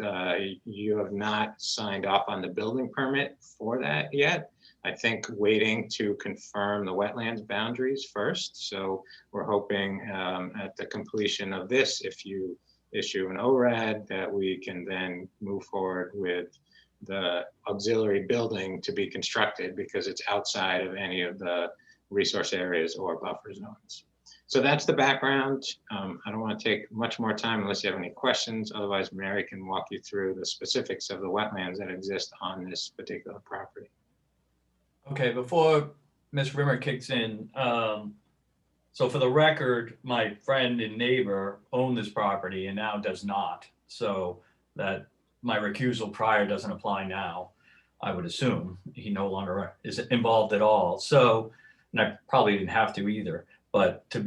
M: you have not signed off on the building permit for that yet. I think waiting to confirm the wetlands boundaries first. So we're hoping at the completion of this, if you issue an ORAD, that we can then move forward with the auxiliary building to be constructed, because it's outside of any of the resource areas or buffer zones. So that's the background. I don't want to take much more time unless you have any questions. Otherwise, Mary can walk you through the specifics of the wetlands that exist on this particular property.
A: Okay, before Ms. Rimmer kicks in, so for the record, my friend and neighbor owned this property and now does not. So that my recusal prior doesn't apply now, I would assume. He no longer is involved at all. So, and I probably didn't have to either, but I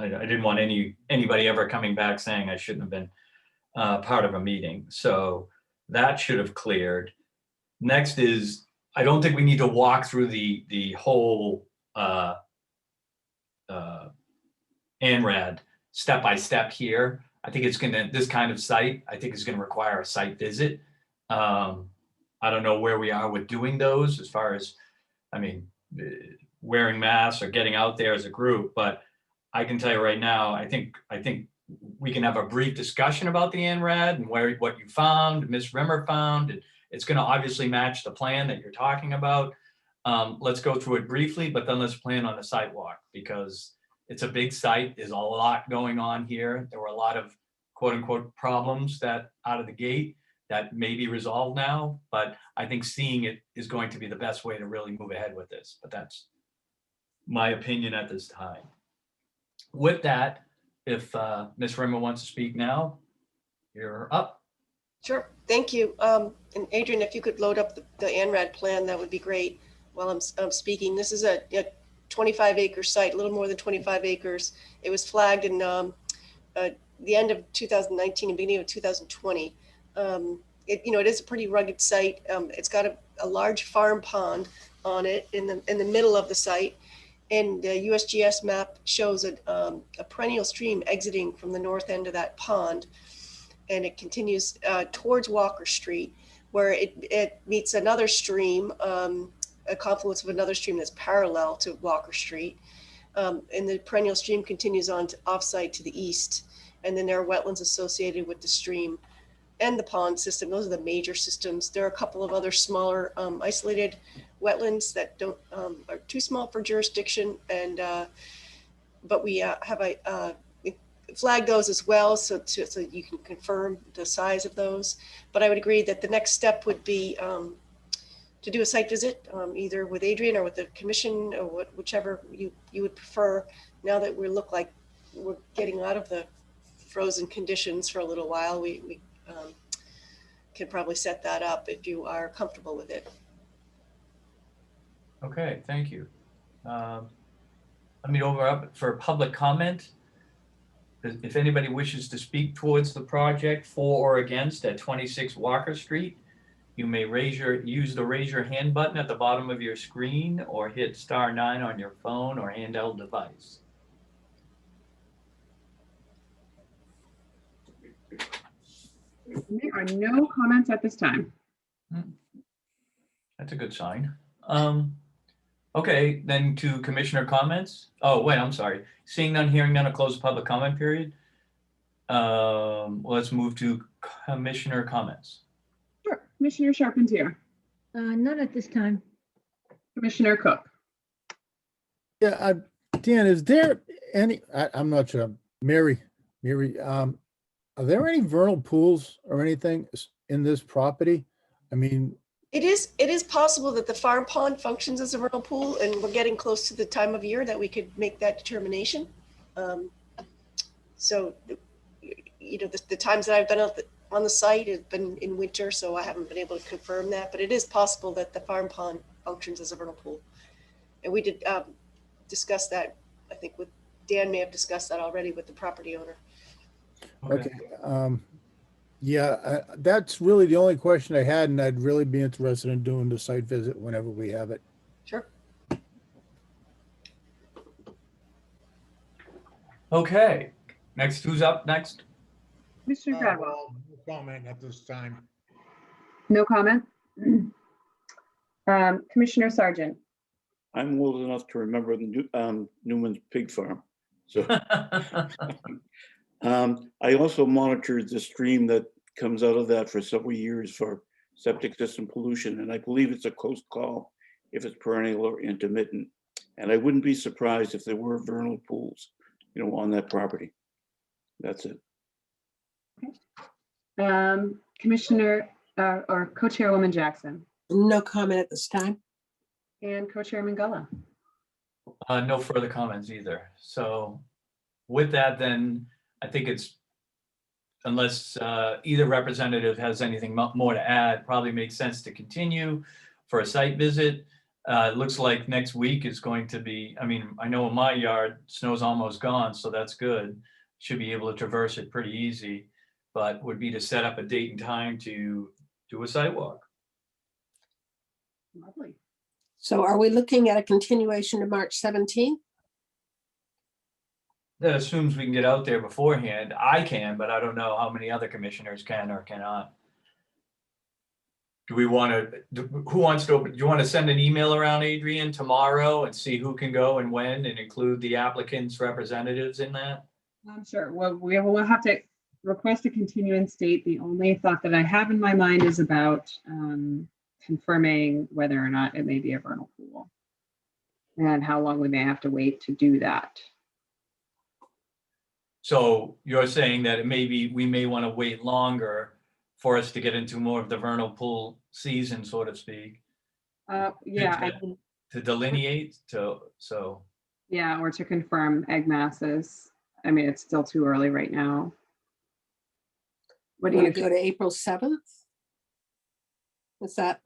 A: didn't want anybody ever coming back saying I shouldn't have been part of a meeting. So that should have cleared. Next is, I don't think we need to walk through the whole ANRAD step by step here. I think it's this kind of site, I think is gonna require a site visit. I don't know where we are with doing those as far as, I mean, wearing masks or getting out there as a group, but I can tell you right now, I think we can have a brief discussion about the ANRAD and what you found, Ms. Rimmer found, and it's gonna obviously match the plan that you're talking about. Let's go through it briefly, but then let's plan on a sidewalk because it's a big site. There's a lot going on here. There were a lot of quote unquote problems that out of the gate that may be resolved now, but I think seeing it is going to be the best way to really move ahead with this, but that's my opinion at this time. With that, if Ms. Rimmer wants to speak now, you're up.
I: Sure, thank you. And Adrian, if you could load up the ANRAD plan, that would be great while I'm speaking. This is a 25-acre site, a little more than 25 acres. It was flagged in the end of 2019 and beginning of 2020. It is a pretty rugged site. It's got a large farm pond on it in the middle of the site. And the USGS map shows a perennial stream exiting from the north end of that pond. And it continues towards Walker Street, where it meets another stream, a confluence of another stream that's parallel to Walker Street. And the perennial stream continues on to offsite to the east. And then there are wetlands associated with the stream and the pond system. Those are the major systems. There are a couple of other smaller isolated wetlands that are too small for jurisdiction. And but we have flag those as well so you can confirm the size of those. But I would agree that the next step would be to do a site visit, either with Adrian or with the commission or whichever you would prefer, now that we look like we're getting out of the frozen conditions for a little while. We can probably set that up if you are comfortable with it.
A: Okay, thank you. Let me open up for public comment. If anybody wishes to speak towards the project for or against at 26 Walker Street, you may use the raise your hand button at the bottom of your screen or hit *9 on your phone or handheld device.
B: There are no comments at this time.
A: That's a good sign. Okay, then to commissioner comments. Oh, wait, I'm sorry. Seeing none, hearing none, I'll close the public comment period. Let's move to commissioner comments.
B: Sure. Commissioner Charpentier.
G: None at this time.
B: Commissioner Cook.
H: Yeah, Dan, is there any, I'm not sure, Mary, are there any vernal pools or anything in this property? I mean,
I: It is possible that the farm pond functions as a vernal pool, and we're getting close to the time of year that we could make that determination. So, the times that I've been on the site have been in winter, so I haven't been able to confirm that, but it is possible that the farm pond functions as a vernal pool. And we did discuss that, I think with Dan may have discussed that already with the property owner.
H: okay. Yeah, that's really the only question I had, and I'd really be interested in doing the site visit whenever we have it.
I: Sure.
A: Okay, next, who's up next?
B: Commissioner Gradwell.
J: No comment at this time.
B: No comment. Commissioner Sargent.
K: I'm old enough to remember the Newman's Pig Farm. So I also monitored the stream that comes out of that for several years for septic system pollution, and I believe it's a close call if it's perennial or intermittent. And I wouldn't be surprised if there were vernal pools, you know, on that property. That's it.
B: Commissioner or Co-Chairwoman Jackson
F: No comment at this time.
B: and Co-Chairman Gullo.
A: No further comments either. So with that, then I think it's, unless either representative has anything more to add, probably makes sense to continue for a site visit. It looks like next week is going to be, I mean, I know in my yard, snow's almost gone, so that's good. Should be able to traverse it pretty easy, but would be to set up a date and time to do a site walk.
B: Lovely.
F: So are we looking at a continuation to March 17th?
A: That assumes we can get out there beforehand. I can, but I don't know how many other commissioners can or cannot. Do we want to, who wants to, do you want to send an email around, Adrian, tomorrow and see who can go and when and include the applicant's representatives in that?
B: I'm sure. Well, we'll have to request a continuance date. The only thought that I have in my mind is about confirming whether or not it may be a vernal pool and how long we may have to wait to do that.
A: So you're saying that it may be, we may want to wait longer for us to get into more of the vernal pool season, so to speak,
B: Yeah, I mean,
A: to delineate to, so.
B: yeah, or to confirm egg masses. I mean, it's still too early right now. What do
F: Want
B: you
F: to go to April 7th? Is that,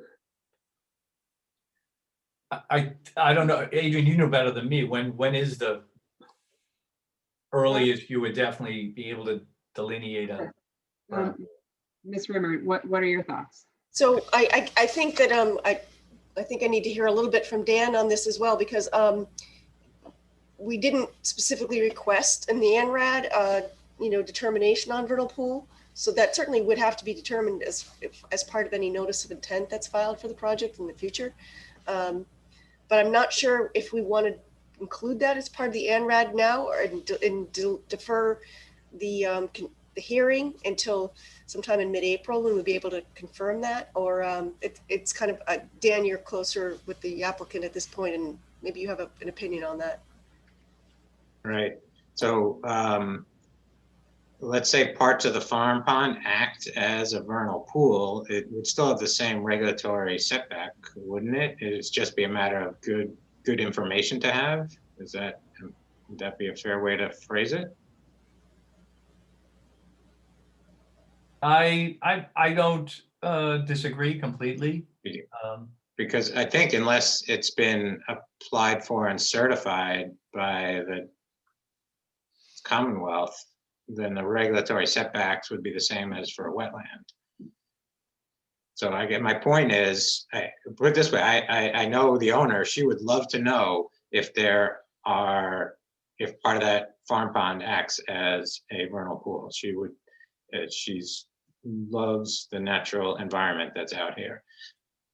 A: I don't know, Adrian, you know better than me. When is the earliest you would definitely be able to delineate a?
B: Ms. Rimmer, what are your thoughts?
I: So I think that I think I need to hear a little bit from Dan on this as well, because we didn't specifically request in the ANRAD, determination on vernal pool. So that certainly would have to be determined as part of any notice of intent that's filed for the project in the future. But I'm not sure if we want to include that as part of the ANRAD now, or defer the hearing until sometime in mid-April when we'll be able to confirm that, or it's kind of, Dan, you're closer with the applicant at this point, and maybe you have an opinion on that.
M: Right. So let's say parts of the farm pond act as a vernal pool, it would still have the same regulatory setback, wouldn't it? It'd just be a matter of good information to have. Would that be a fair way to phrase it?
A: I don't disagree completely.
M: Because I think unless it's been applied for and certified by the Commonwealth, then the regulatory setbacks would be the same as for a wetland. So I get, my point is, put it this way, I know the owner, she would love to know if part of that farm pond acts as a vernal pool. She's loves the natural environment that's out here.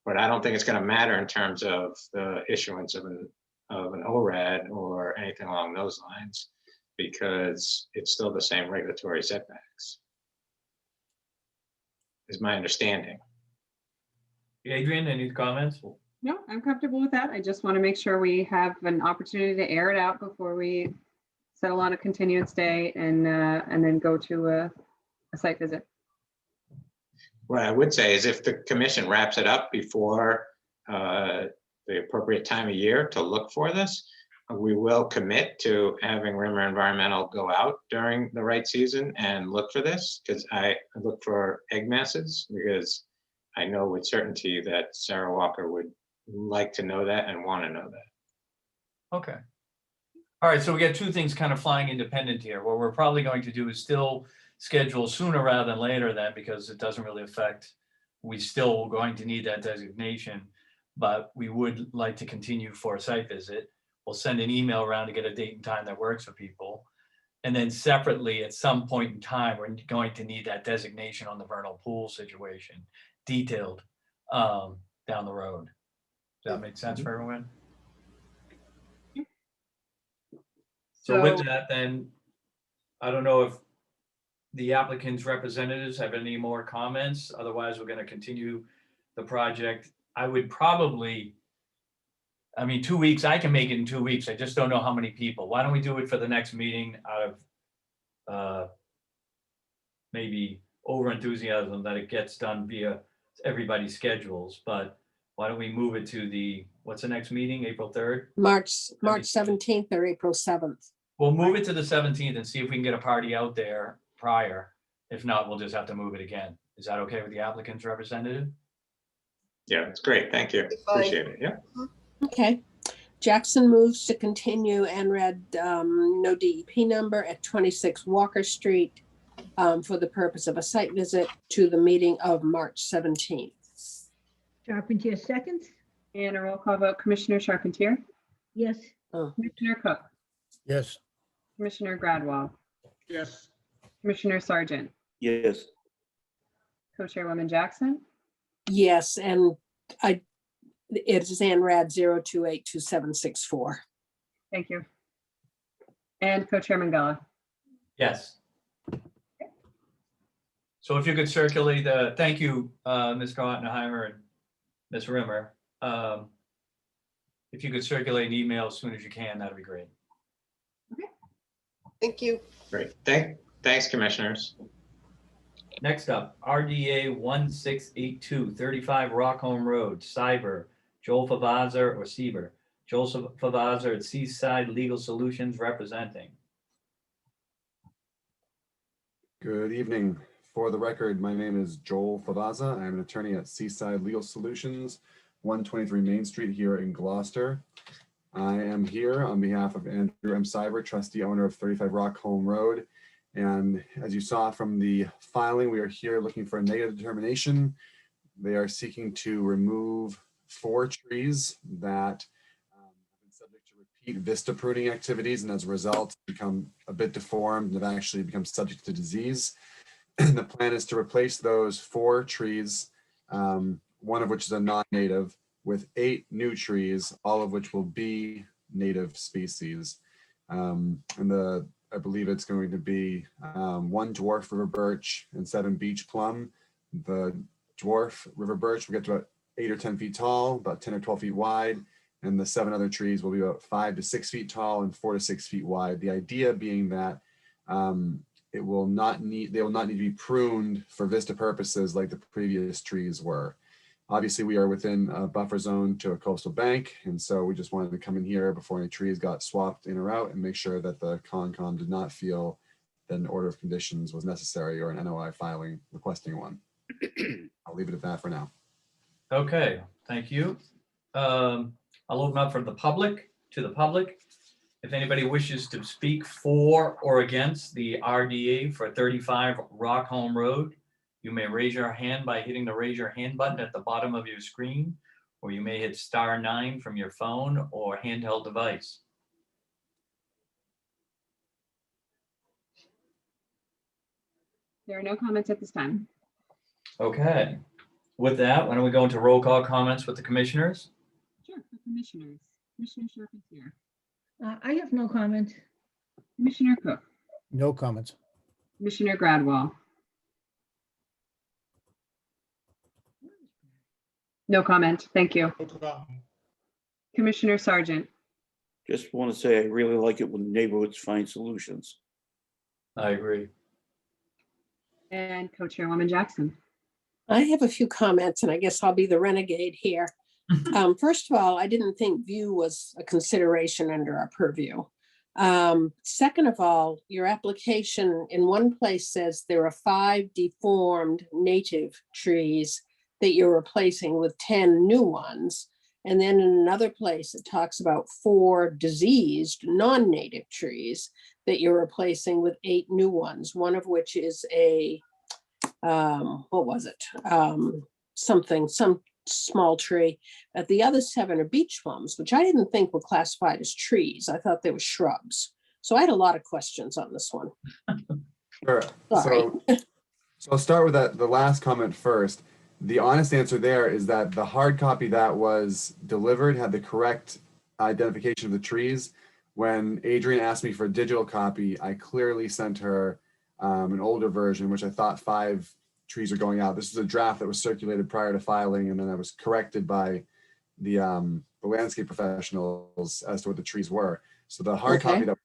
M: But I don't think it's going to matter in terms of the issuance of an ORAD or anything along those lines, because it's still the same regulatory setbacks, is my understanding.
A: Adrian, any comments?
B: No, I'm comfortable with that. I just want to make sure we have an opportunity to air it out before we settle on a continuance date and then go to a site visit.
M: What I would say is if the commission wraps it up before the appropriate time of year to look for this, we will commit to having Rimmer Environmental go out during the right season and look for this, because I look for egg masses, because I know with certainty that Sarah Walker would like to know that and want to know that.
A: Okay. All right, so we got two things kind of flying independent here. What we're probably going to do is still schedule sooner rather than later then, because it doesn't really affect, we still going to need that designation, but we would like to continue for a site visit. We'll send an email around to get a date and time that works for people. And then separately, at some point in time, we're going to need that designation on the vernal pool situation, detailed down the road. Does that make sense for everyone? So with that, then, I don't know if the applicant's representatives have any more comments. Otherwise, we're going to continue the project. I would probably, I mean, 2 weeks, I can make it in 2 weeks. I just don't know how many people. Why don't we do it for the next meeting out of maybe over enthusiasm that it gets done via everybody's schedules, but why don't we move it to the, what's the next meeting, April 3rd?
F: March 17th or April 7th.
A: We'll move it to the 17th and see if we can get a party out there prior. If not, we'll just have to move it again. Is that okay with the applicant's representative?
M: Yeah, that's great. Thank you.
I: Fine.
M: Appreciate it. Yeah.
F: Okay. Jackson moves to continue NRED no DEP number at 26 Walker Street for the purpose of a site visit to the meeting of March 17th.
G: Charpentier seconds?
B: And a roll call vote, Commissioner Charpentier,
G: Yes.
B: Commissioner Cook,
H: Yes.
B: Commissioner Gradwell,
J: Yes.
B: Commissioner Sargent,
K: Yes,
B: Co-Chairwoman Jackson,
F: Yes, and it is NRAD 0282764.
B: thank you. And Co-Chairman Gullah.
A: Yes. So if you could circulate the, thank you, Ms. Ottenheimer and Ms. Rimmer. If you could circulate an email as soon as you can, that'd be great.
I: Thank you.
M: Great. Thanks, commissioners.
A: Next up, RDA 1682, 35 Rockholm Road, Cyber, Joel Favazza or Seaver. Joel Favazza at Seaside Legal Solutions representing.
N: Good evening. For the record, my name is Joel Favazza. I'm an attorney at Seaside Legal Solutions, 123 Main Street here in Gloucester. I am here on behalf of Andrew M. Cyber, trustee owner of 35 Rockholm Road. And as you saw from the filing, we are here looking for a negative determination. They are seeking to remove 4 trees that have been subject to repeat vista pruning activities, and as a result become a bit deformed and have actually become subject to disease. The plan is to replace those 4 trees, one of which is a non-native, with 8 new trees, all of which will be native species. I believe it's going to be 1 dwarf river birch and 7 beech plum. The dwarf river birch will get to about 8 or 10 feet tall, about 10 or 12 feet wide, and the 7 other trees will be about 5 to 6 feet tall and 4 to 6 feet wide. The idea being that they will not need to be pruned for vista purposes like the previous trees were. Obviously, we are within a buffer zone to a coastal bank, and so we just wanted to come in here before any trees got swapped in or out and make sure that the Concom did not feel that an order of conditions was necessary or an NOI filing requesting one. I'll leave it at that for now.
A: Okay, thank you. I'll open up for the public, to the public. If anybody wishes to speak for or against the RDA for 35 Rockholm Road, you may raise your hand by hitting the raise your hand button at the bottom of your screen, or you may hit *9 from your phone or handheld device.
B: There are no comments at this time.
A: Okay, with that, why don't we go into roll call comments with the commissioners?
B: Sure, for commissioners. Commissioner Charpentier,
G: I have no comment.
B: Commissioner Cook,
H: No comments.
B: Commissioner Gradwell. No comment, thank you. Commissioner Sargent,
K: just want to say I really like it when neighborhoods find solutions.
A: I agree.
B: and Co-Chairwoman Jackson.
F: I have a few comments, and I guess I'll be the renegade here. First of all, I didn't think view was a consideration under our purview. Second of all, your application in one place says there are 5 deformed native trees that you're replacing with 10 new ones. And then in another place, it talks about 4 diseased non-native trees that you're replacing with 8 new ones, one of which is a, what was it? Some small tree. The other 7 are beech plums, which I didn't think were classified as trees. I thought they were shrubs. So I had a lot of questions on this one.
N: Sure.
F: Sorry.
N: So I'll start with that, the last comment first. The honest answer there is that the hard copy that was delivered had the correct identification of the trees. When Adrian asked me for a digital copy, I clearly sent her an older version, which I thought 5 trees are going out. This is a draft that was circulated prior to filing, and then I was corrected by the the landscape professionals as to what the trees were. So the hard
F: Okay.
N: copy that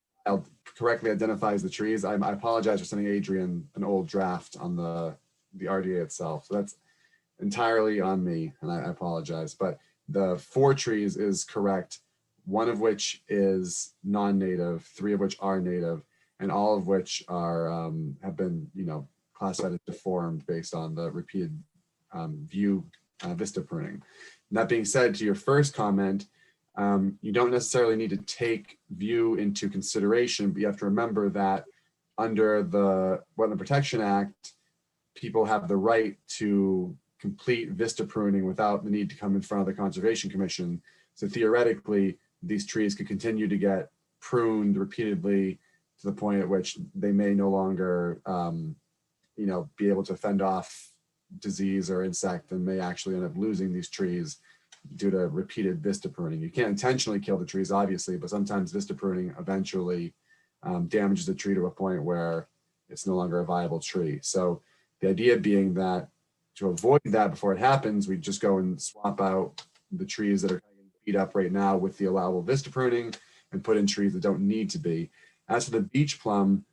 N: correctly identifies the trees. I apologize for sending Adrian an old draft on the RDA itself. So that's entirely on me, and I apologize. But the 4 trees is correct, one of which is non-native, 3 of which are native, and all of which are have been, classified as deformed based on the repeated view vista pruning. And that being said, to your first comment, you don't necessarily need to take view into consideration, but you have to remember that under the Wetland Protection Act, people have the right to complete vista pruning without the need to come in front of the Conservation Commission. So theoretically, these trees could continue to get pruned repeatedly to the point at which they may no longer, be able to fend off disease or insect, and may actually end up losing these trees due to repeated vista pruning. You can't intentionally kill the trees, obviously, but sometimes vista pruning eventually damages the tree to a point where it's no longer a viable tree. So the idea being that to avoid that before it happens, we just go and swap out the trees that are beat up right now with the allowable vista pruning and put in trees that don't need to be. As for the beach plum,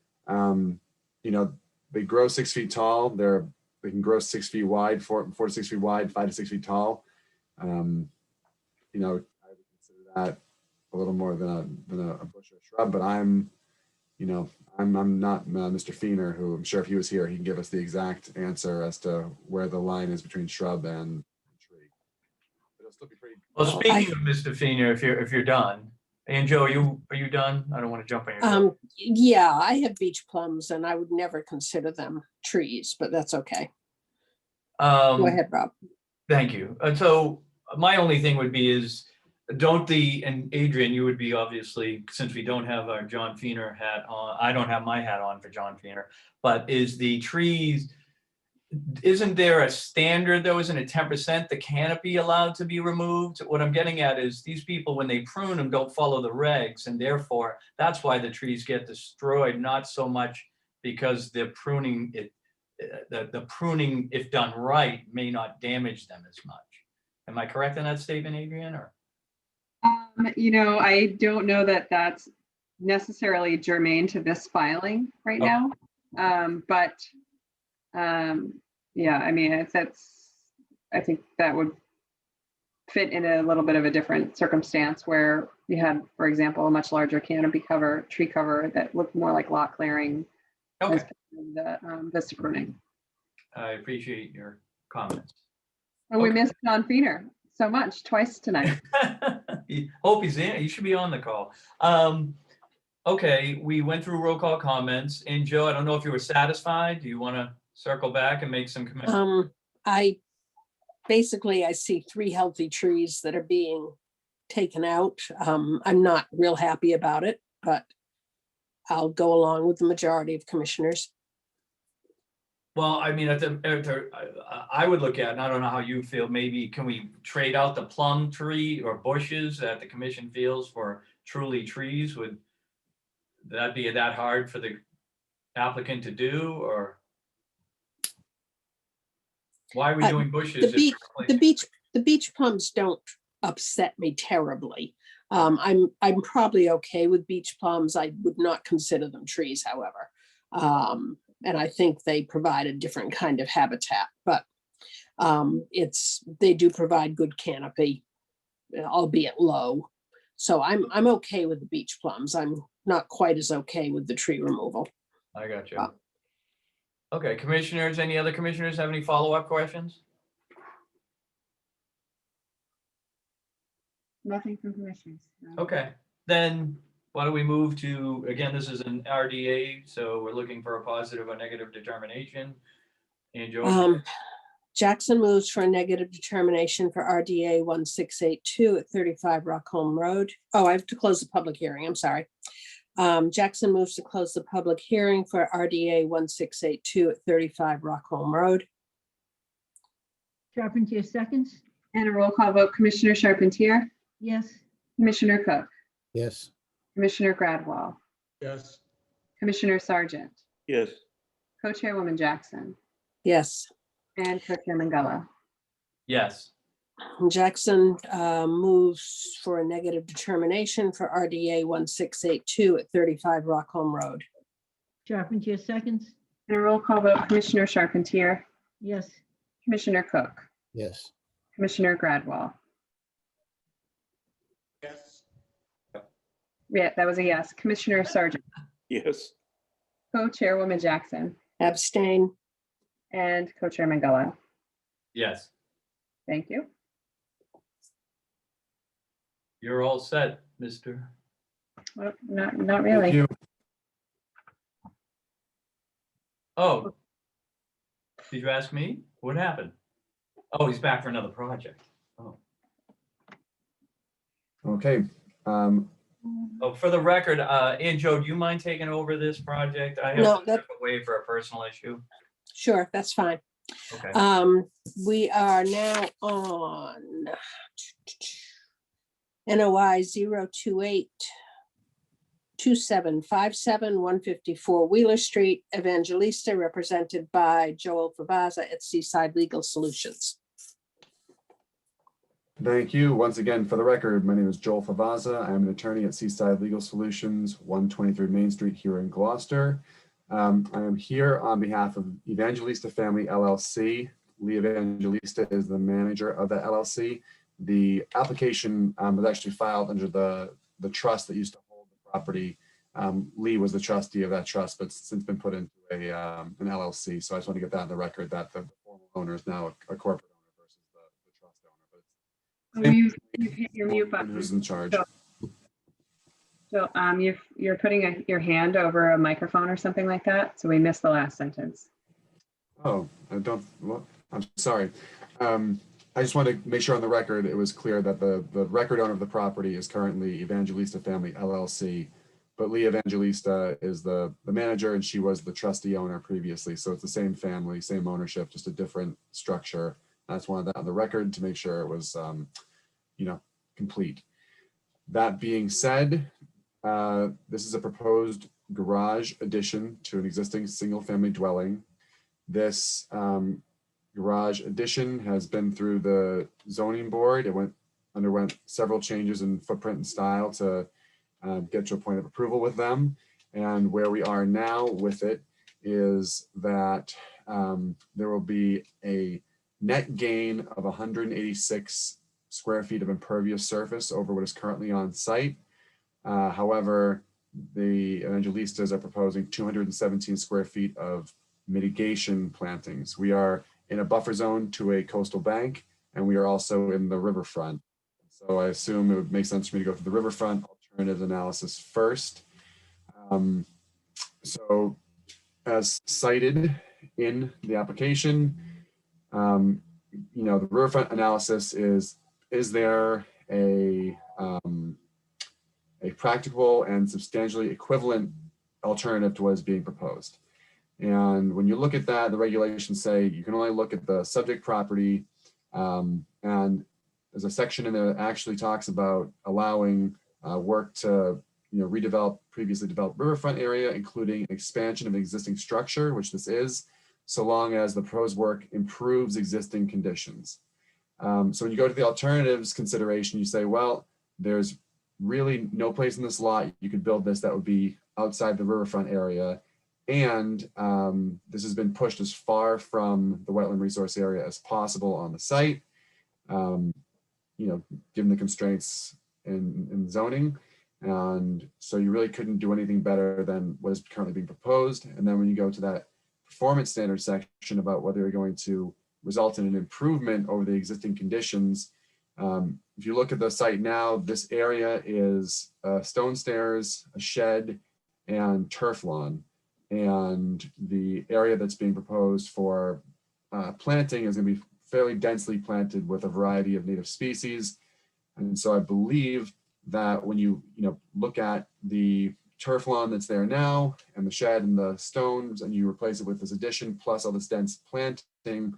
N: they grow 6 feet tall. They can grow 6 feet wide, 4 to 6 feet wide, 5 to 6 feet tall. I would consider that a little more than a bush or a shrub, but I'm not Mr. Feener, who I'm sure if he was here, he can give us the exact answer as to where the line is between shrub and tree. But it'll still be pretty.
A: Well, speaking of Mr. Feener, if you're done, and Joe, are you done? I don't want to jump on your.
F: Yeah, I have beach plums and I would never consider them trees, but that's okay. Go ahead, Rob.
A: Thank you. So my only thing would be is, and Adrian, you would be obviously, since we don't have our John Feener hat on, I don't have my hat on for John Feener, but is the trees, isn't there a standard though? Isn't it 10% the canopy allowed to be removed? What I'm getting at is these people, when they prune them, don't follow the regs, and therefore that's why the trees get destroyed, not so much because the pruning, the pruning, if done right, may not damage them as much. Am I correct in that statement, Adrian, or?
B: I don't know that that's necessarily germane to this filing right now. Yeah, I mean, I think that would fit in a little bit of a different circumstance where you had, for example, a much larger canopy cover, tree cover that looked more like lot clearing.
A: Okay.
B: As the vista pruning.
A: I appreciate your comments.
B: Well, we missed John Feener so much, twice tonight.
A: Hope he's in. He should be on the call. Okay, we went through roll call comments, and Joe, I don't know if you were satisfied. Do you want to circle back and make some comments?
F: I see 3 healthy trees that are being taken out. I'm not real happy about it, but I'll go along with the majority of commissioners.
A: Well, I mean, I would look at, and I don't know how you feel, maybe can we trade out the plum tree or bushes that the commission feels for truly trees? Would that be that hard for the applicant to do, or? Why are we doing bushes?
F: The beach plums don't upset me terribly. I'm probably okay with beach plums. I would not consider them trees, however. And I think they provide a different kind of habitat, but they do provide good canopy, albeit low. So I'm okay with the beach plums. I'm not quite as okay with the tree removal.
A: I got you. Okay, commissioners, any other commissioners have any follow-up questions?
B: Nothing from commissioners. No.
A: Okay, then why don't we move to, again, this is an RDA, so we're looking for a positive or negative determination. And Joe?
F: Jackson moves for a negative determination for RDA 1682 at 35 Rockholm Road. Oh, I have to close the public hearing. I'm sorry. Jackson moves to close the public hearing for RDA 1682 at 35 Rockholm Road.
G: Charpentier seconds.
B: And a roll call vote, Commissioner Charpentier,
G: Yes.
B: Commissioner Cook,
H: Yes.
B: Commissioner Gradwell,
J: Yes.
B: Commissioner Sargent,
K: Yes.
B: Co-Chairwoman Jackson,
F: Yes.
B: and Co-Chairman Gullo.
A: Yes.
F: Jackson moves for a negative determination for RDA 1682 at 35 Rockholm Road.
G: Charpentier seconds.
B: And a roll call vote, Commissioner Charpentier,
G: Yes.
B: Commissioner Cook,
H: Yes.
B: Commissioner Gradwell.
J: Yes.
B: Yeah, that was a yes. Commissioner Sargent,
K: Yes.
B: Co-Chairwoman Jackson,
F: Abstain.
B: and Co-Chairman Gullo.
A: Yes,
B: Thank you.
A: you're all set, Mr.
B: Well, not
N: Thank
B: really.
N: you.
A: Oh. Did you ask me? What happened? Oh, he's back for another project. Oh,
N: Okay.
A: oh, for the record, Ann Joe, do you mind taking over this project? I have
F: No,
A: to
F: that-
A: step away for a personal issue.
F: Sure, that's fine.
A: Okay.
F: We are now on NOI 028 2757 154 Wheeler Street, Evangelista, represented by Joel Favaza at Seaside Legal Solutions.
N: Thank you. Once again, for the record, my name is Joel Favaza. I'm an attorney at Seaside Legal Solutions, 123 Main Street here in Gloucester. I am here on behalf of Evangelista Family LLC. Lee Evangelista is the manager of that LLC. The application was actually filed under the trust that used to hold the property. Lee was the trustee of that trust, but since been put into an LLC. So I just want to get that on the record that the formal owner is now a corporate owner versus the trust owner. But
B: You've hit your mute button.
N: who's in charge?
B: So you're putting your hand over a microphone or something like that. So we missed the last sentence.
N: Oh, well, I'm sorry. I just wanted to make sure on the record, it was clear that the record owner of the property is currently Evangelista Family LLC, but Lee Evangelista is the manager and she was the trustee owner previously. So it's the same family, same ownership, just a different structure. I just wanted that on the record to make sure it was, complete. That being said, this is a proposed garage addition to an existing single-family dwelling. This garage addition has been through the zoning board. It underwent several changes in footprint and style to get to a point of approval with them. And where we are now with it is that there will be a net gain of 186 square feet of impervious surface over what is currently on site. However, the Evangelistas are proposing 217 square feet of mitigation plantings. We are in a buffer zone to a coastal bank, and we are also in the riverfront. So I assume it would make sense for me to go through the riverfront alternative analysis first. So as cited in the application, the riverfront analysis is there a practical and substantially equivalent alternative to what is being proposed. And when you look at that, the regulations say you can only look at the subject property. And there's a section in there that actually talks about allowing work to redevelop previously developed riverfront area, including expansion of existing structure, which this is, so long as the proposed work improves existing conditions. So when you go to the alternatives consideration, you say, well, there's really no place in this lot you could build this that would be outside the riverfront area. And this has been pushed as far from the wetland resource area as possible on the site, given the constraints in zoning. And so you really couldn't do anything better than what is currently being proposed. And then when you go to that performance standard section about whether you're going to result in an improvement over the existing conditions, if you look at the site now, this area is stone stairs, a shed, and turf lawn. And the area that's being proposed for planting is going to be fairly densely planted with a variety of native species. And so I believe that when you look at the turf lawn that's there now and the shed and the stones, and you replace it with this addition plus all this dense planting,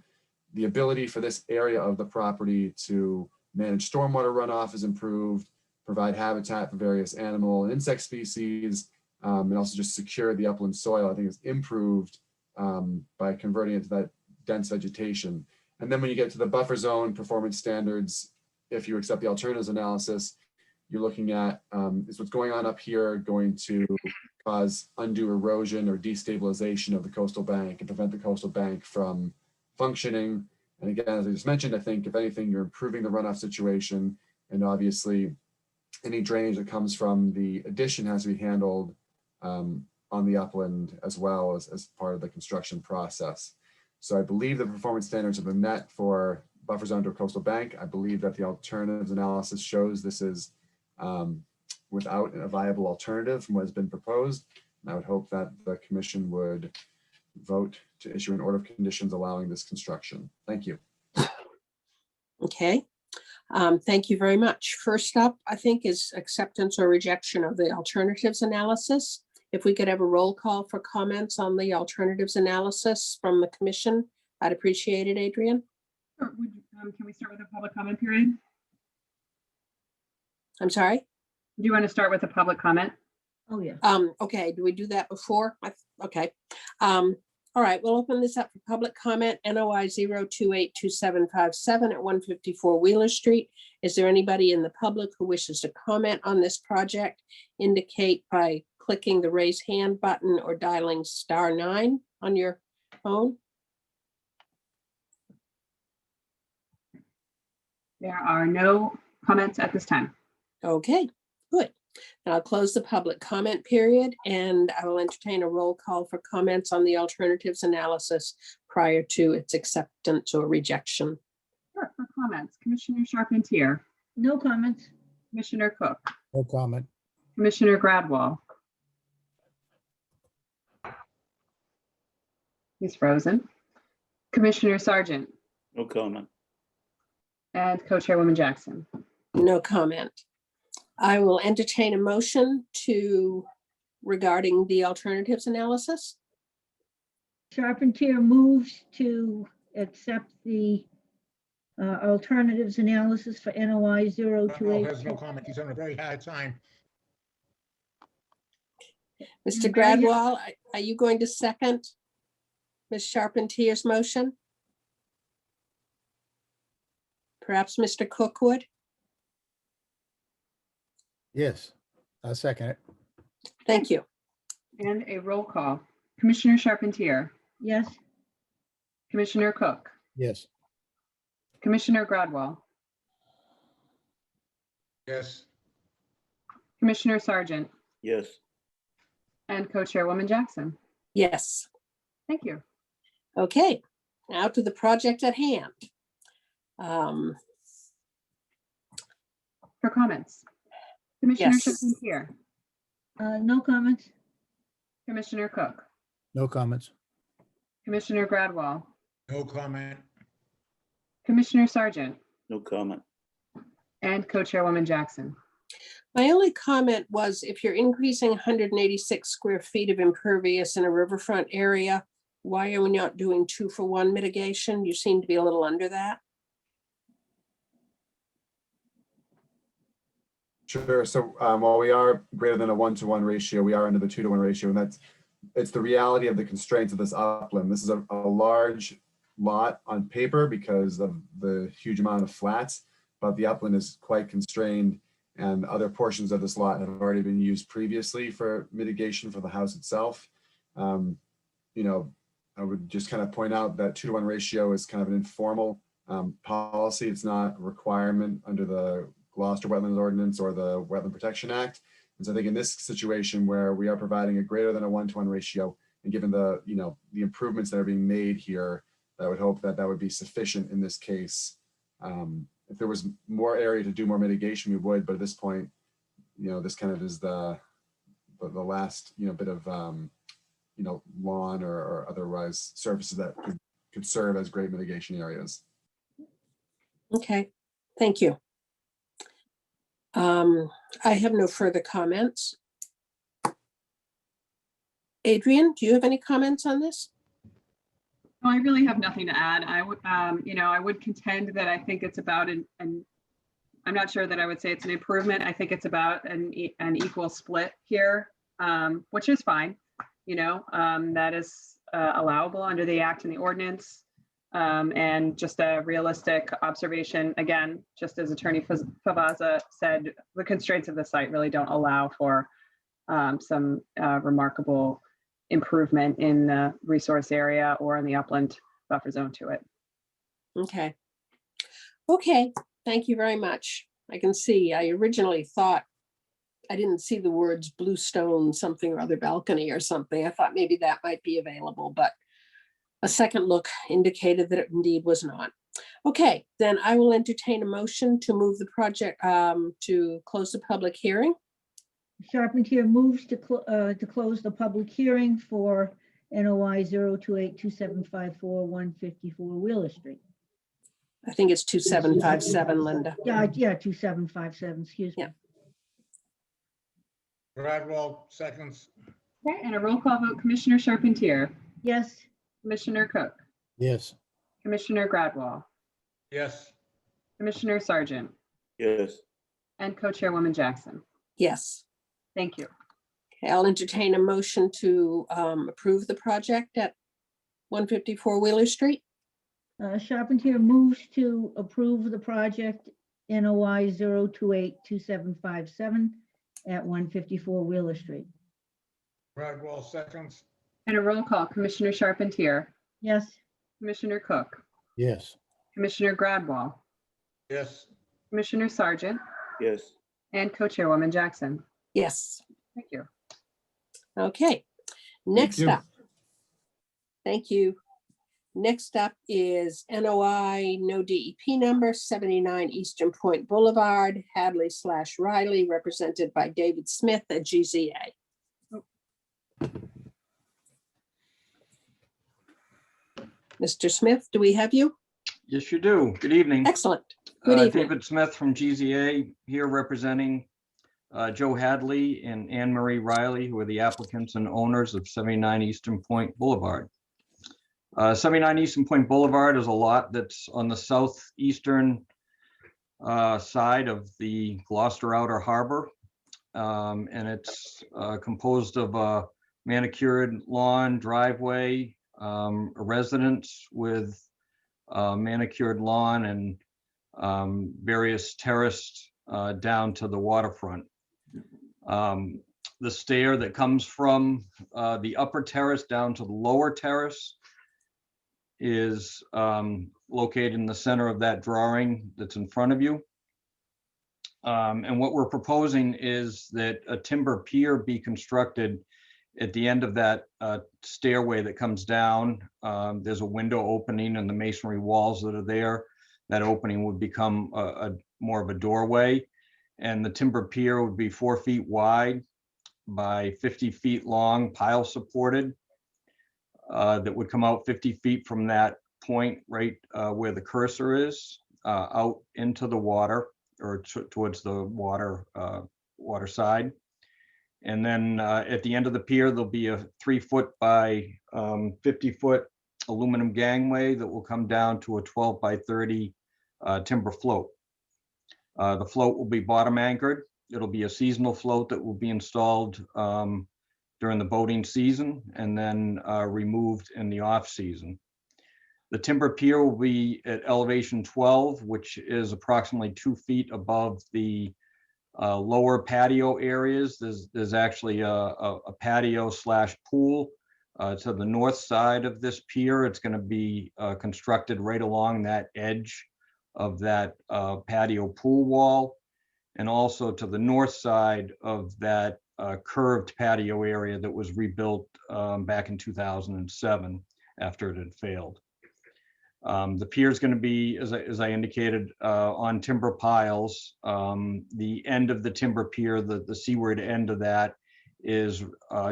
N: the ability for this area of the property to manage stormwater runoff is improved, provide habitat for various animal and insect species, and also just secure the upland soil, I think is improved by converting it to that dense vegetation. And then when you get to the buffer zone performance standards, if you accept the alternatives analysis, you're looking at, is what's going on up here going to cause undue erosion or destabilization of the coastal bank and prevent the coastal bank from functioning? And again, as I just mentioned, I think if anything, you're improving the runoff situation, and obviously any drainage that comes from the addition has to be handled on the upland as well as part of the construction process. So I believe the performance standards have been met for buffer zone to a coastal bank. I believe that the alternatives analysis shows this is without a viable alternative from what has been proposed. And I would hope that the commission would vote to issue an order of conditions allowing this construction. Thank you.
F: Okay. Thank you very much. First up, I think, is acceptance or rejection of the alternatives analysis. If we could have a roll call for comments on the alternatives analysis from the commission, I'd appreciate it, Adrian.
B: Sure. Can we start with a public comment period?
F: I'm sorry?
B: Do you want to start with a public comment?
G: Oh, yeah.
F: Okay, do we do that before? Okay. All right, we'll open this up for public comment. NOI 0282757 at 154 Wheeler Street. Is there anybody in the public who wishes to comment on this project? Indicate by clicking the raise hand button or dialing *9 on your phone.
B: There are no comments at this time.
F: Okay, good. And I'll close the public comment period, and I will entertain a roll call for comments on the alternatives analysis prior to its acceptance or rejection.
B: Sure, for comments, Commissioner Charpentier,
G: No comments.
B: Commissioner Cook,
H: No comment.
B: Commissioner Gradwall. He's frozen. Commissioner Sargent
K: No comment.
B: and Co-Chairwoman Jackson.
F: No comment. I will entertain a motion regarding the alternatives analysis.
G: Charpentier moves to accept the alternatives analysis for NOI
J: No,
G: 028.
J: there's no comment. He's on a very hard time.
F: Mr.
G: Okay.
F: Gradwall, are you going to second Ms. Charpentier's motion? Perhaps Mr. Cook would?
H: Yes, I second it.
F: Thank you.
B: And a roll call. Commissioner Charpentier,
G: Yes.
B: Commissioner Cook,
H: Yes.
B: Commissioner Gradwall,
J: Yes.
B: Commissioner Sargent,
K: Yes.
B: and Co-Chairwoman Jackson.
F: Yes.
B: Thank you.
F: Okay, now to the project at hand.
B: For comments, Commissioner
F: Yes.
B: Charpentier,
G: No comments.
B: Commissioner Cook,
H: No comments.
B: Commissioner Gradwall,
J: No comment.
B: Commissioner Sargent,
K: No comment.
B: and Co-Chairwoman Jackson.
F: My only comment was if you're increasing 186 square feet of impervious in a riverfront area, why are we not doing 2-for-1 mitigation? You seem to be a little under that.
N: Sure. So while we are greater than a 1-to-1 ratio, we are under the 2-to-1 ratio, and it's the reality of the constraints of this upland. This is a large lot on paper because of the huge amount of flats, but the upland is quite constrained, and other portions of this lot have already been used previously for mitigation for the house itself. You know, I would just kind of point out that 2-to-1 ratio is kind of an informal policy. It's not a requirement under the Gloucester Wetlands Ordinance or the Wetland Protection Act. And so I think in this situation where we are providing a greater than a 1-to-1 ratio, and given the, you know, the improvements that are being made here, I would hope that that would be sufficient in this case. If there was more area to do more mitigation, we would, but at this point, you know, this kind of is the last, you know, bit of, you know, lawn or otherwise surfaces that could serve as great mitigation areas.
F: Okay, thank you. I have no further comments. Adrian, do you have any comments on this?
B: No, I really have nothing to add. I would, you know, I would contend that I think it's about an I'm not sure that I would say it's an improvement. I think it's about an equal split here, which is fine. You know, that is allowable under the act and the ordinance. And just a realistic observation, again, just as Attorney Favaza said, the constraints of the site really don't allow for some remarkable improvement in the resource area or in the upland buffer zone to it.
F: Okay. Okay, thank you very much. I can see, I originally thought, I didn't see the words bluestone something or other balcony or something. I thought maybe that might be available, but a second look indicated that it indeed was not. Okay, then I will entertain a motion to move the project, to close the public hearing.
G: Charpentier moves to close the public hearing for NOI 0282754 154 Wheeler Street.
F: I think it's 2757, Linda.
G: Yeah, 2757, excuse me.
F: Yeah.
J: Gradwell, seconds.
B: Okay, and a roll call vote, Commissioner Charpentier,
G: Yes,
B: Commissioner Cook,
H: Yes.
B: Commissioner Gradwell,
J: Yes.
B: Commissioner Sargent,
K: Yes.
B: and Co-Chairwoman Jackson.
F: Yes.
B: Thank you.
F: Okay, I'll entertain a motion to approve the project at 154 Wheeler Street.
G: Charpentier moves to approve the project NOI 0282757 at 154 Wheeler Street.
J: Gradwell, seconds.
B: And a roll call, Commissioner Charpentier,
G: Yes,
B: Commissioner Cook,
H: Yes.
B: Commissioner Gradwell,
J: Yes.
B: Commissioner Sargent,
K: Yes.
B: and Co-Chairwoman Jackson.
F: Yes.
B: Thank you.
F: Okay, next
H: you.
F: up. Thank you. Next up is NOI, no DEP number, 79 Eastern Point Boulevard, Hadley/Riley, represented by David Smith at GZA. Mr. Smith, do we have you?
O: Yes, you do. Good evening.
F: Excellent. Good evening.
O: David Smith from GZA here representing Joe Hadley and Anne Marie Riley, who are the applicants and owners of 79 Eastern Point Boulevard. 79 Eastern Point Boulevard is a lot that's on the southeastern side of the Gloucester Outer Harbor. And it's composed of a manicured lawn, driveway, a residence with manicured lawn and various terraced down to the waterfront. The stair that comes from the upper terrace down to the lower terrace is located in the center of that drawing that's in front of you. And what we're proposing is that a timber pier be constructed at the end of that stairway that comes down. There's a window opening in the masonry walls that are there. That opening would become more of a doorway, and the timber pier would be 4 feet wide by 50 feet long, pile supported, that would come out 50 feet from that point right where the cursor is, out into the water or towards the water side. And then at the end of the pier, there'll be a 3 foot by 50 foot aluminum gangway that will come down to a 12 by 30 timber float. The float will be bottom anchored. It'll be a seasonal float that will be installed during the boating season and then removed in the off season. The timber pier will be at elevation 12, which is approximately 2 feet above the lower patio areas. There's actually a patio / pool to the north side of this pier. It's going to be constructed right along that edge of that patio pool wall, and also to the north side of that curved patio area that was rebuilt back in 2007 after it had failed. The pier is going to be, as I indicated, on timber piles. The end of the timber pier, the seaward end of that, is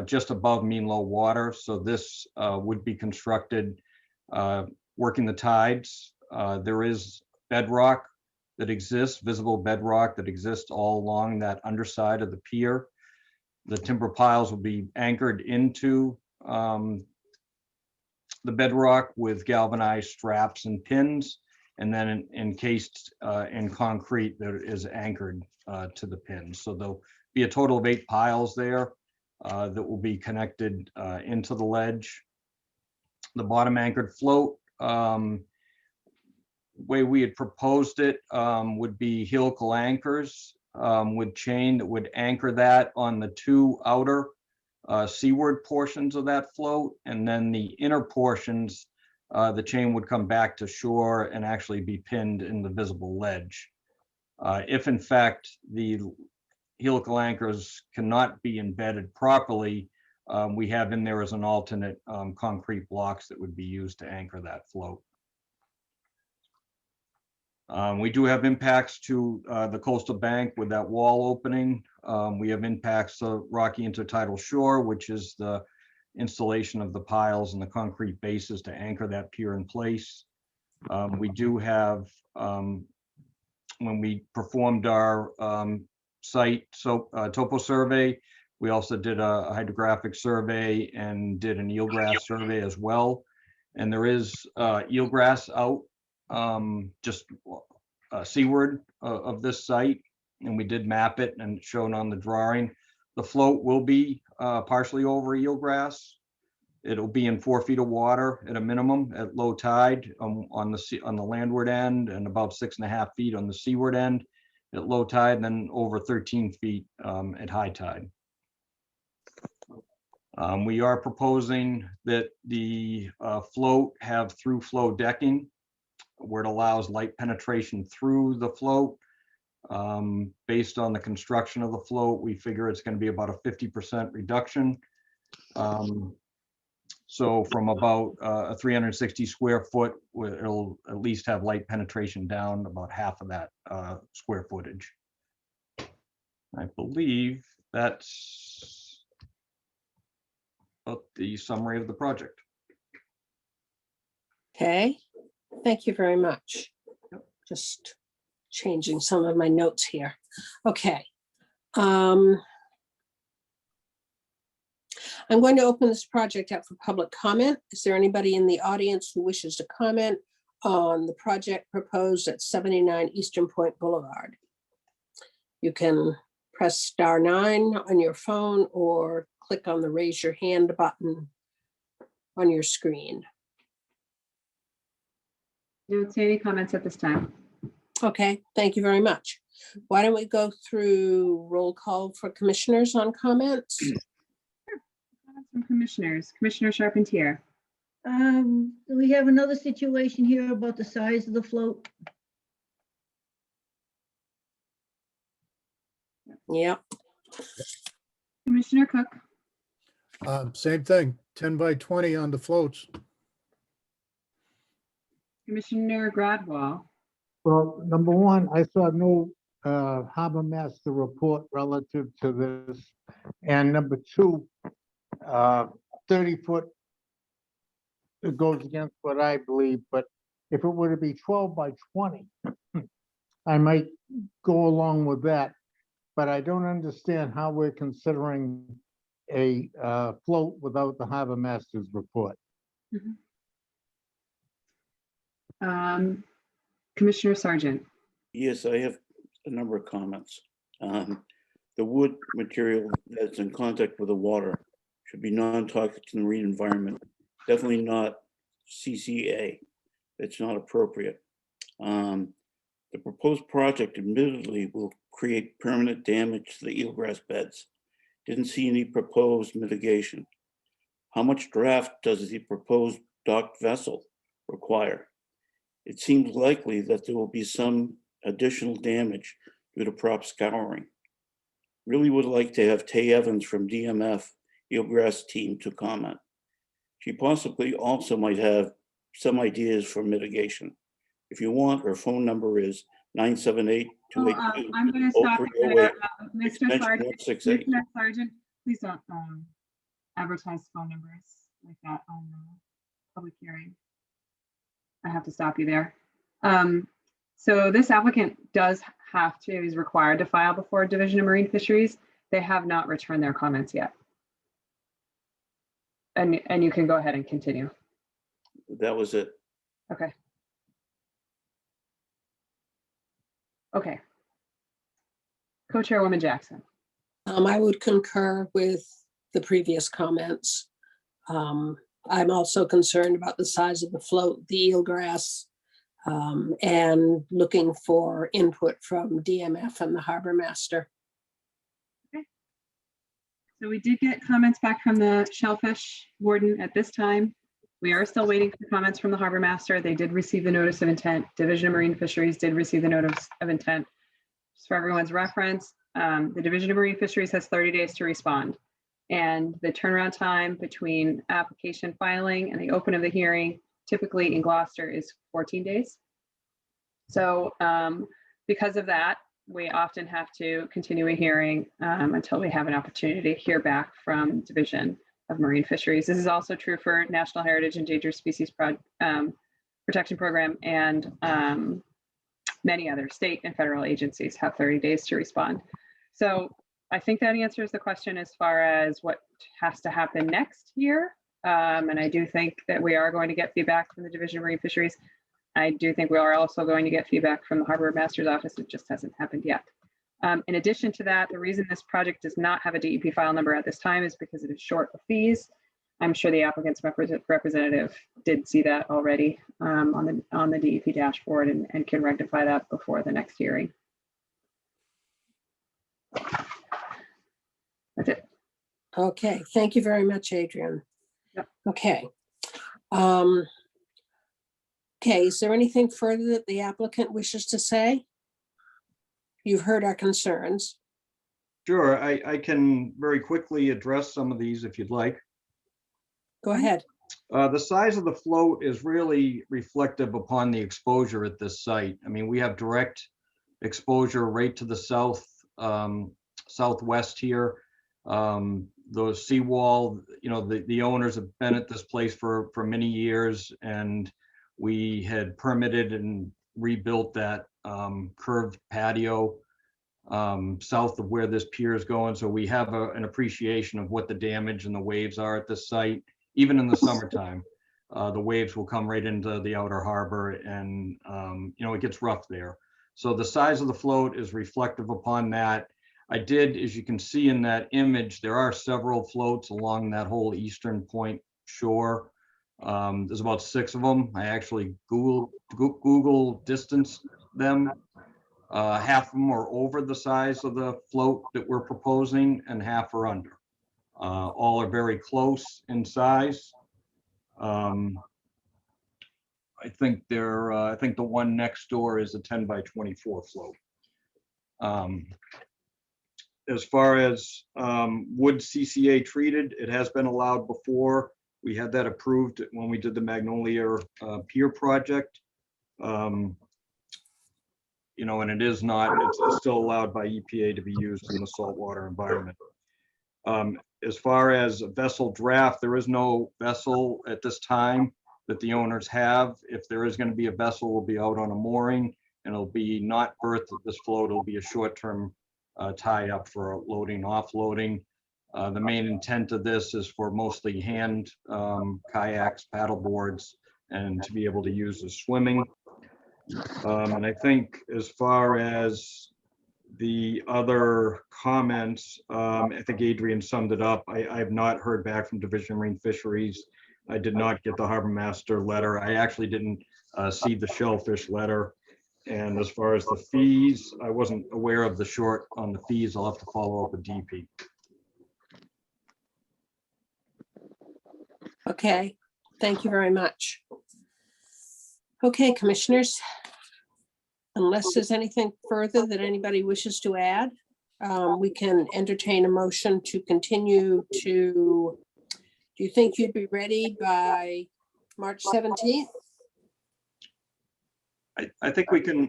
O: just above mean low water. So this would be constructed working the tides. There is bedrock that exists, visible bedrock that exists all along that underside of the pier. The timber piles will be anchored into the bedrock with galvanized straps and pins, and then encased in concrete that is anchored to the pins. So there'll be a total of 8 piles there that will be connected into the ledge. The bottom anchored float way we had proposed it would be helical anchors with chain that would anchor that on the two outer seaward portions of that float, and then the inner portions, the chain would come back to shore and actually be pinned in the visible ledge. If in fact the helical anchors cannot be embedded properly, we have in there as an alternate concrete blocks that would be used to anchor that float. We do have impacts to the coastal bank with that wall opening. We have impacts to Rocky Intertidal Shore, which is the installation of the piles and the concrete bases to anchor that pier in place. We do have, when we performed our site topo survey, we also did a hydrographic survey and did an eelgrass survey as well. And there is eelgrass out just seaward of this site, and we did map it and it's shown on the drawing. The float will be partially over eelgrass. It'll be in 4 feet of water at a minimum at low tide on the landward end, and about 6.5 feet on the seaward end at low tide, and then over 13 feet at high tide. We are proposing that the float have through flow decking where it allows light penetration through the float. Based on the construction of the float, we figure it's going to be about a 50% reduction. So from about a 360 square foot, it'll at least have light penetration down about half of that square footage. I believe that's about the summary of the project.
F: Okay, thank you very much. Just changing some of my notes here. Okay. I'm going to open this project up for public comment. Is there anybody in the audience who wishes to comment on the project proposed at 79 Eastern Point Boulevard? You can press *9 on your phone or click on the raise your hand button on your screen.
B: Don't see any comments at this time.
F: Okay, thank you very much. Why don't we go through roll call for commissioners on comments?
B: Comments from commissioners. Commissioner Charpentier.
G: We have another situation here about the size of the float.
F: Yep.
B: Commissioner Cook.
H: Same thing, 10 by 20 on the floats.
B: Commissioner Gradwell.
J: Well, number one, I saw no harbor master report relative to this. And number two, 30-foot, it goes against what I believe, but if it were to be 12 by 20, I might go along with that. But I don't understand how we're considering a float without the harbor master's report.
B: Commissioner Sargent.
K: Yes, I have a number of comments. The wood material that's in contact with the water should be non-toxic to the marine environment. Definitely not CCA. It's not appropriate. The proposed project admittedly will create permanent damage to the eelgrass beds. Didn't see any proposed mitigation. How much draft does the proposed docked vessel require? It seems likely that there will be some additional damage due to prop scouring. Really would like to have Tay Evans from DMF Eelgrass team to comment. She possibly also might have some ideas for mitigation. If you want, her phone number is 978-282-0308.
B: I'm going to stop you there. Mr. Sargent,
K: Extension 168.
B: Mr. Sargent, please don't advertise phone numbers like that on the public hearing. I have to stop you there. So this applicant does have to, is required to file before Division of Marine Fisheries. They have not returned their comments yet. And you can go ahead and continue.
K: That was it.
B: Okay. Okay. Co-Chairwoman Jackson.
F: I would concur with the previous comments. I'm also concerned about the size of the float, the eelgrass. and looking for input from DMF and the harbor master.
B: So we did get comments back from the shellfish warden at this time. We are still waiting for comments from the harbor master. They did receive the notice of intent. Division of Marine Fisheries did receive the notice of intent. Just for everyone's reference, the Division of Marine Fisheries has 30 days to respond. And the turnaround time between application filing and the open of the hearing, typically in Gloucester, is 14 days. So because of that, we often have to continue a hearing until we have an opportunity to hear back from Division of Marine Fisheries. This is also true for National Heritage Endangered Species Protection Program, and many other state and federal agencies have 30 days to respond. So I think that answers the question as far as what has to happen next year. And I do think that we are going to get feedback from the Division of Marine Fisheries. I do think we are also going to get feedback from the Harbor Master's office. It just hasn't happened yet. In addition to that, the reason this project does not have a DEP file number at this time is because it is short of fees. I'm sure the applicant's representative did see that already on the DEP dashboard and can rectify that before the next hearing. That's it.
F: Okay, thank you very much, Adrian.
B: Yep.
F: Okay. Okay, is there anything further that the applicant wishes to say? You've heard our concerns.
O: Sure, I can very quickly address some of these if you'd like.
F: Go ahead.
O: The size of the float is really reflective upon the exposure at this site. I mean, we have direct exposure right to the south, southwest here. The seawall, you know, the owners have been at this place for many years, and we had permitted and rebuilt that curved patio south of where this pier is going. So we have an appreciation of what the damage and the waves are at this site. Even in the summertime, the waves will come right into the outer harbor, and you know, it gets rough there. So the size of the float is reflective upon that. I did, as you can see in that image, there are several floats along that whole eastern point shore. There's about 6 of them. I actually Google distanced them. Half of them are over the size of the float that we're proposing, and half are under. All are very close in size. I think I think the one next door is a 10 by 24 float. As far as wood CCA treated, it has been allowed before. We had that approved when we did the Magnolia Pier project. You know, and it is not, it's still allowed by EPA to be used in the saltwater environment. As far as a vessel draft, there is no vessel at this time that the owners have. If there is going to be a vessel, it will be out on a mooring, and it'll be not berthed at this float. It'll be a short-term tie up for loading, offloading. The main intent of this is for mostly hand kayaks, paddle boards, and to be able to use as swimming. And I think as far as the other comments, I think Adrian summed it up. I have not heard back from Division of Marine Fisheries. I did not get the harbor master letter. I actually didn't see the shellfish letter. And as far as the fees, I wasn't aware of the short on the fees. I'll have to follow up with DP.
F: Okay, thank you very much. Okay, commissioners, unless there's anything further that anybody wishes to add, we can entertain a motion to continue to, do you think you'd be ready by March 17th?
O: I think we can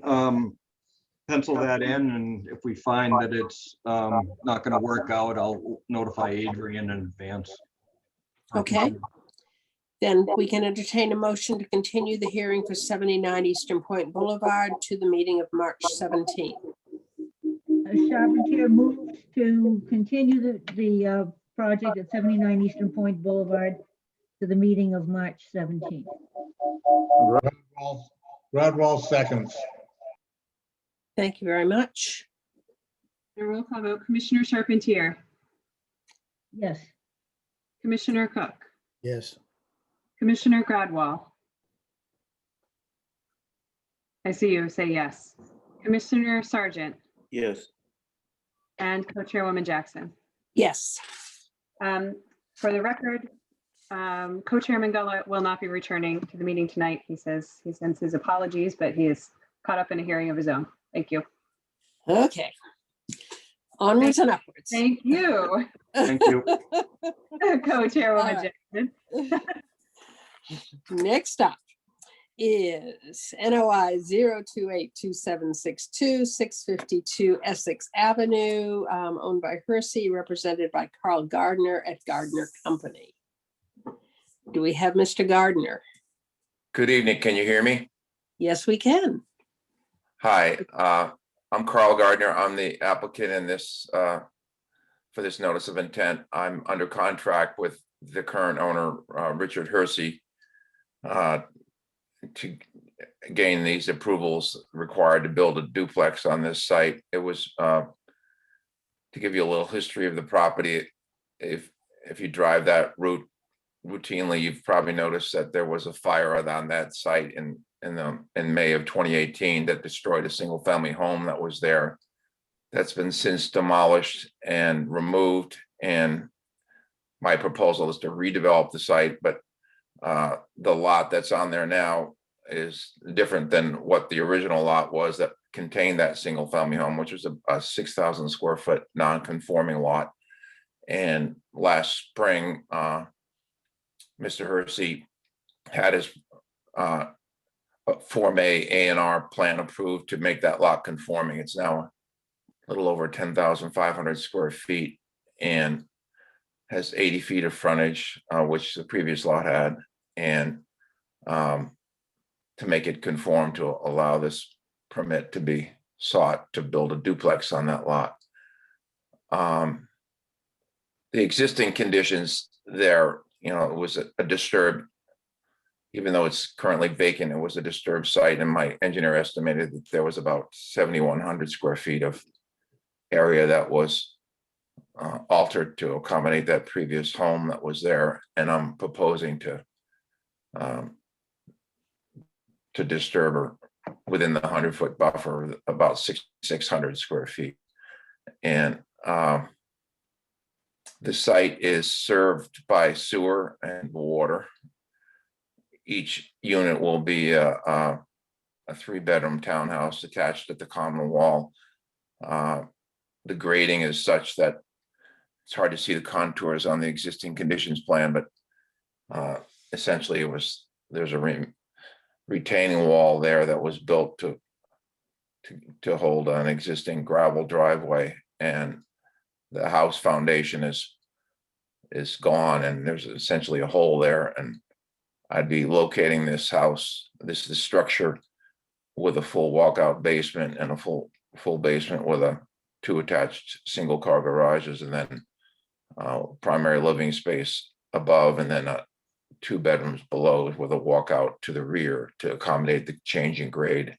O: pencil that in, and if we find that it's not going to work out, I'll notify Adrian in advance.
F: Okay. Then we can entertain a motion to continue the hearing for 79 Eastern Point Boulevard to the meeting of March 17th.
G: Charpentier moves to continue the project at 79 Eastern Point Boulevard to the meeting of March 17th.
J: Rodwell seconds.
F: Thank you very much.
B: The roll call vote, Commissioner Charpentier,
G: Yes.
B: Commissioner Cook,
H: Yes.
B: Commissioner Gradwell, I see you say yes. Commissioner Sargent
K: Yes.
B: and Co-Chairwoman Jackson.
F: Yes.
B: For the record, Co-Chairman Gullo will not be returning to the meeting tonight. He says he sends his apologies, but he is caught up in a hearing of his own. Thank you.
F: Okay. Onwards and upwards.
B: Thank you,
O: Thank you.
B: Co-Chairwoman
F: All
B: Jackson.
F: Next up is NOI 0282762, 652 Essex Avenue, owned by Hersey, represented by Carl Gardner at Gardner Company. Do we have Mr. Gardner?
P: Good evening. Can you hear me?
F: Yes, we can.
P: Hi, I'm Carl Gardner. I'm the applicant in this for this notice of intent. I'm under contract with the current owner, Richard Hersey, to gain these approvals required to build a duplex on this site. It was to give you a little history of the property. If you drive that route routinely, you've probably noticed that there was a fire on that site in May of 2018 that destroyed a single family home that was there. That's been since demolished and removed. And my proposal is to redevelop the site, but the lot that's on there now is different than what the original lot was that contained that single family home, which was a 6,000 square foot non-conforming lot. And last spring, Mr. Hersey had his Form A A&R plan approved to make that lot conforming. It's now a little over 10,500 square feet and has 80 feet of frontage, which the previous lot had, and to make it conform to allow this permit to be sought to build a duplex on that lot. The existing conditions there, it was a disturbed, even though it's currently vacant, it was a disturbed site, and my engineer estimated that there was about 7,100 square feet of area that was altered to accommodate that previous home that was there, and I'm proposing to disturb her within the 100-foot buffer, about 600 square feet. And the site is served by sewer and water. Each unit will be a 3-bedroom townhouse attached at the common wall. The grading is such that it's hard to see the contours on the existing conditions plan, but essentially there's a retaining wall there that was built to hold an existing gravel driveway, and the house foundation is gone, and there's essentially a hole there. And I'd be locating this house, this structure, with a full walkout basement and a full basement with 2 attached single car garages, and then primary living space above, and then 2 bedrooms below with a walkout to the rear to accommodate the change in grade.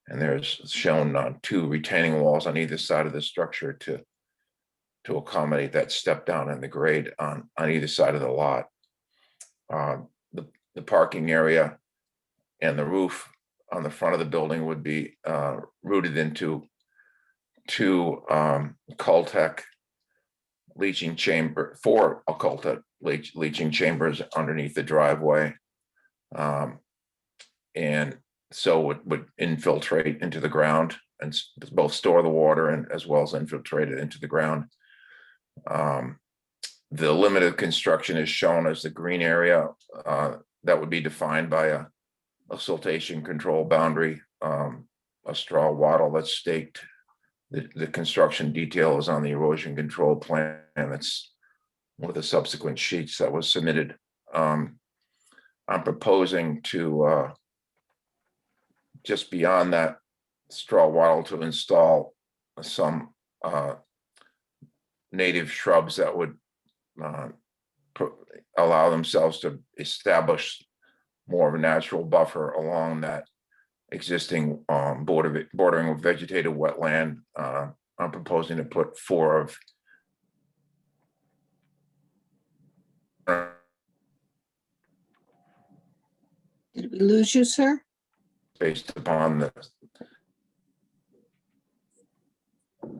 P: And there's shown 2 retaining walls on either side of the structure to accommodate that step down in the grade on either side of the lot. The parking area and the roof on the front of the building would be rooted into 2 Cultec leaching chamber, 4 Cultec leaching chambers underneath the driveway. And so it would infiltrate into the ground and both store the water and as well as infiltrate it into the ground. The limited construction is shown as the green area that would be defined by a siltation control boundary, a straw wattle that's staked. The construction detail is on the erosion control plan. That's one of the subsequent sheets that was submitted. I'm proposing to just beyond that straw wattle to install some native shrubs that would allow themselves to establish more of a natural buffer along that existing bordering with vegetated wetland. I'm proposing to put 4 of
F: Did we lose you, sir?
P: based upon the,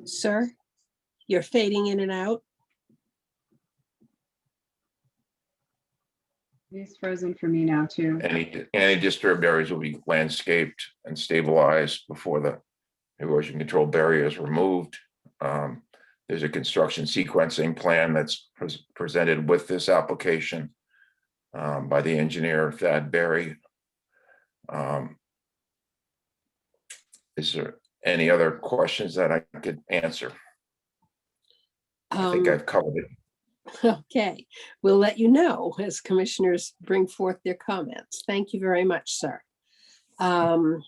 F: Sir, you're fading in and out.
B: It's frozen for me now too.
P: any disturbed areas will be landscaped and stabilized before the erosion control barrier is removed. There's a construction sequencing plan that's presented with this application by the engineer Thad Berry. Is there any other questions that I could answer? I think I've covered it.
F: Okay, we'll let you know as commissioners bring forth their comments. Thank you very much, sir. Okay,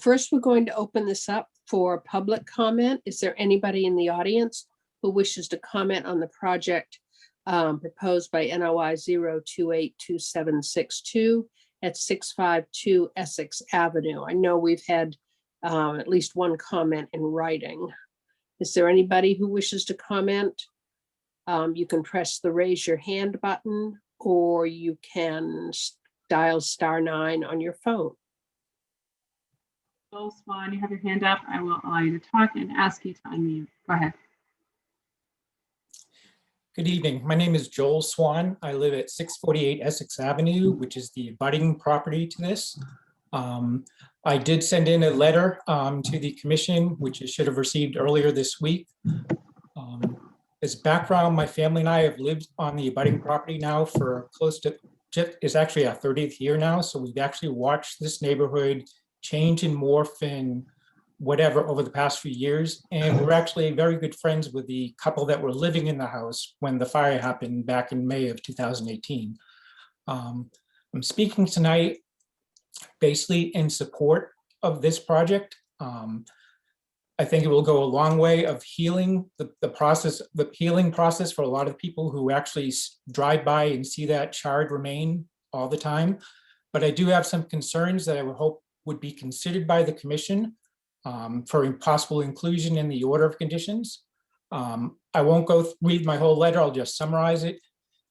F: first we're going to open this up for public comment. Is there anybody in the audience who wishes to comment on the project proposed by NOI 0282762 at 652 Essex Avenue? I know we've had at least one comment in writing. Is there anybody who wishes to comment? You can press the raise your hand button, or you can dial *9 on your phone.
Q: Joel Swan, you have your hand up. I will allow you to talk and ask you to unmute. Go ahead.
R: Good evening. My name is Joel Swan. I live at 648 Essex Avenue, which is the abutting property to this. I did send in a letter to the commission, which you should have received earlier this week. As background, my family and I have lived on the abutting property now for close to, it's actually our 30th year now. So we've actually watched this neighborhood change and morph and whatever over the past few years. And we're actually very good friends with the couple that were living in the house when the fire happened back in May of 2018. I'm speaking tonight basically in support of this project. I think it will go a long way of healing the healing process for a lot of people who actually drive by and see that charred remain all the time. But I do have some concerns that I would hope would be considered by the commission for possible inclusion in the order of conditions. I won't read my whole letter, I'll just summarize it.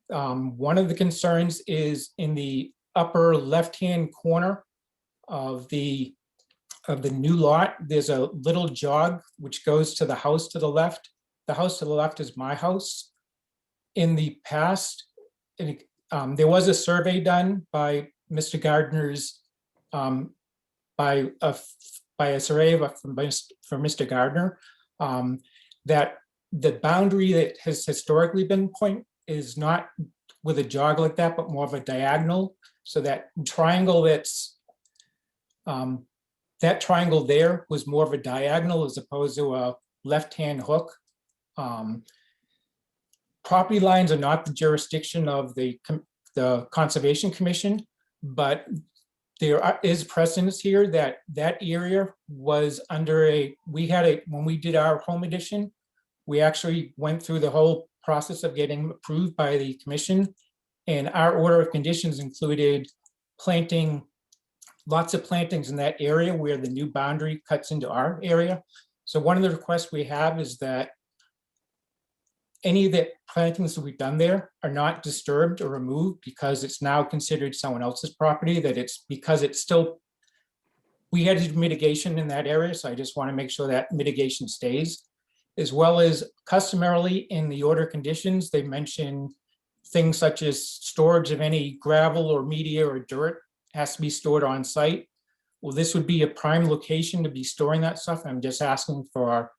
R: One of the concerns is in the upper left-hand corner of the new lot, there's a little jog which goes to the house to the left. The house to the left is my house. In the past, there was a survey done by Mr. Gardner's, by a surveyor from Mr. Gardner, that the boundary that has historically been point is not with a jog like that, but more of a diagonal. So that triangle that triangle there was more of a diagonal as opposed to a left-hand hook. Property lines are not the jurisdiction of the Conservation Commission, but there is precedence here that that area was under when we did our home edition, we actually went through the whole process of getting approved by the commission. And our order of conditions included planting lots of plantings in that area where the new boundary cuts into our area. So one of the requests we have is that any of the plantings that we've done there are not disturbed or removed because it's now considered someone else's property, that it's because it's still, we had to do mitigation in that area. So I just want to make sure that mitigation stays, as well as customarily in the order conditions, they mention things such as storage of any gravel or media or dirt has to be stored on site. Well, this would be a prime location to be storing that stuff. I'm just asking for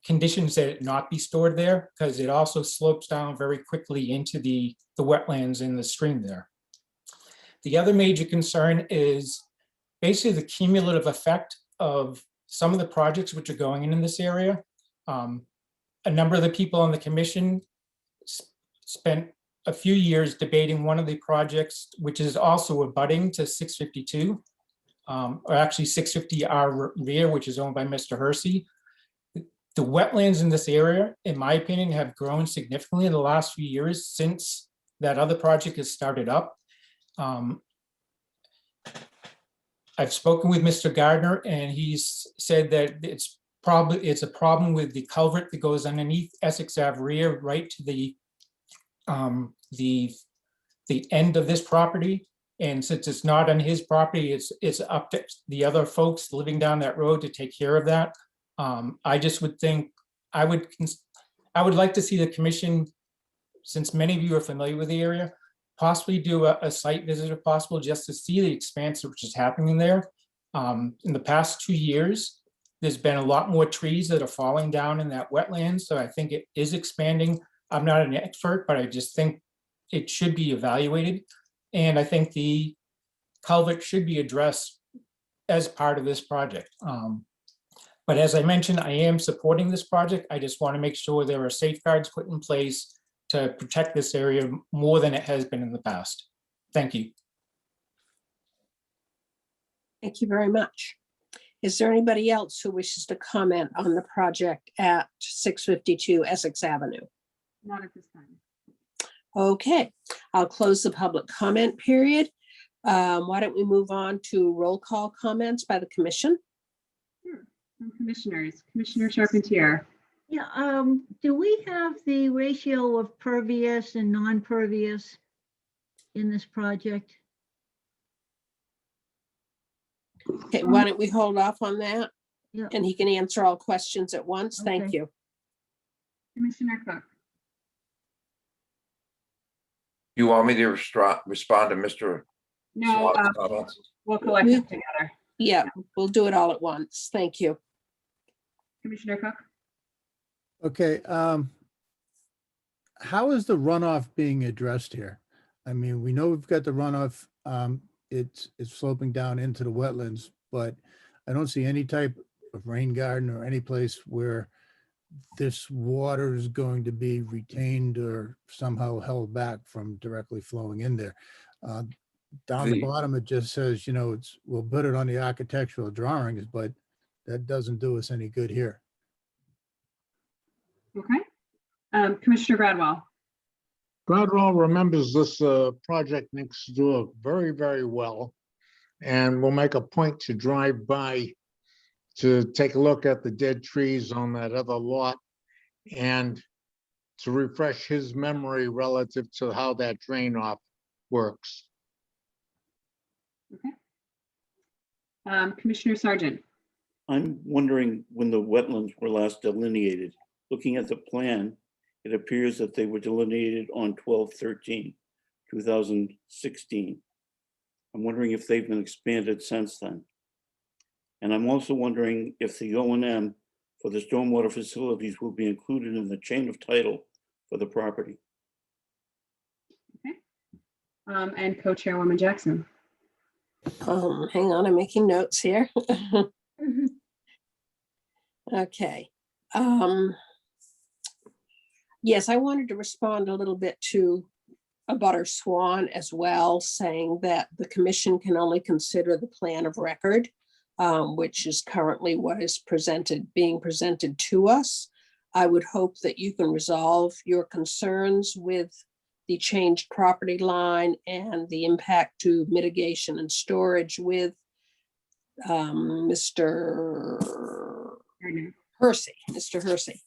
R: conditions that it not be stored there because it also slopes down very quickly into the wetlands in the stream there. The other major concern is basically the cumulative effect of some of the projects which are going in this area. A number of the people on the commission spent a few years debating one of the projects, which is also abutting to 652, or actually 650 R rear, which is owned by Mr. Hersey. The wetlands in this area, in my opinion, have grown significantly in the last few years since that other project has started up. I've spoken with Mr. Gardner and he's said that it's a problem with the culvert that goes underneath Essex Ave rear right to the end of this property. And since it's not on his property, it's up to the other folks living down that road to take care of that. I just would think, I would like to see the commission, since many of you are familiar with the area, possibly do a site visit if possible, just to see the expanse which is happening there. In the past 2 years, there's been a lot more trees that are falling down in that wetland, so I think it is expanding. I'm not an expert, but I just think it should be evaluated. And I think the culvert should be addressed as part of this project. But as I mentioned, I am supporting this project. I just want to make sure there are safeguards put in place to protect this area more than it has been in the past. Thank you.
F: Thank you very much. Is there anybody else who wishes to comment on the project at 652 Essex Avenue?
Q: Not at this time.
F: Okay, I'll close the public comment period. Why don't we move on to roll call comments by the commission?
Q: From commissioners, Commissioner Charpentier.
G: Yeah, do we have the ratio of pervious and non-pervious in this project?
F: Okay, why don't we hold off on that?
G: Yeah.
F: And he can answer all questions at once. Thank
G: Okay.
F: you.
Q: Commissioner Cook.
P: You want me to respond to Mr.
Q: No,
P: Swan's comments?
Q: we'll collect it together.
F: Yeah, we'll do it all at once. Thank you.
Q: Commissioner Cook.
H: Okay, how is the runoff being addressed here? I mean, we know we've got the runoff, it's sloping down into the wetlands, but I don't see any type of rain garden or any place where this water is going to be retained or somehow held back from directly flowing in there. Down the bottom, it just says, you know, we'll put it on the architectural drawings, but that doesn't do us any good here.
Q: Okay. Commissioner Gradwell.
J: Gradwell remembers this project next door very, very well. And we'll make a point to drive by to take a look at the dead trees on that other lot and to refresh his memory relative to how that drain off works.
Q: Okay. Commissioner Sargent.
K: I'm wondering when the wetlands were last delineated. Looking at the plan, it appears that they were delineated on 12/13/2016. I'm wondering if they've been expanded since then. And I'm also wondering if the O&M for the stormwater facilities will be included in the chain of title for the property.
Q: Okay. And Co-Chairwoman Jackson.
F: Hang on, I'm making notes here. Okay. Yes, I wanted to respond a little bit to Abutter Swan as well, saying that the commission can only consider the plan of record, which is currently what is being presented to us. I would hope that you can resolve your concerns with the changed property line and the impact to mitigation and storage with Mr. Hersey, Mr. Hersey.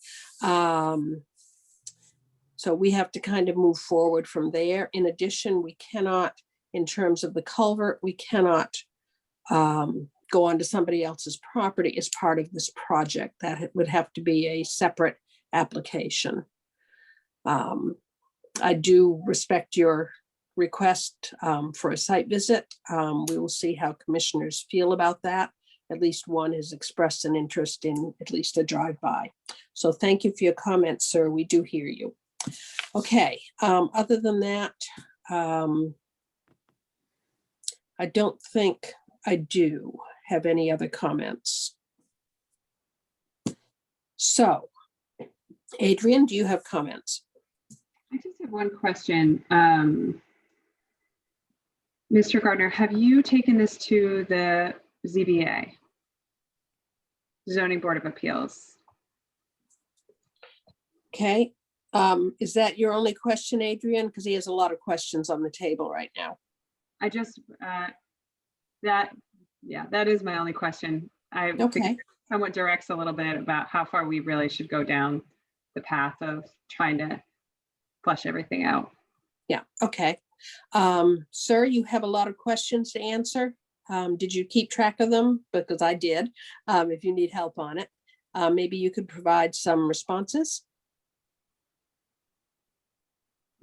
F: So we have to kind of move forward from there. In addition, we cannot, in terms of the culvert, we cannot go onto somebody else's property as part of this project. That would have to be a separate application. I do respect your request for a site visit. We will see how commissioners feel about that. At least one has expressed an interest in at least a drive-by. So thank you for your comments, sir. We do hear you. Okay, other than that, I don't think I do have any other comments. So, Adrian, do you have comments?
Q: I just have one question. Mr. Gardner, have you taken this to the ZBA? Zoning Board of Appeals?
F: Okay, is that your only question, Adrian? Because he has a lot of questions on the table right now.
Q: I just, that is my only question. I think it somewhat directs a little bit about how far we really should go down the path of trying to flush everything out.
F: Yeah, okay. Sir, you have a lot of questions to answer. Did you keep track of them? Because I did. If you need help on it, maybe you could provide some responses.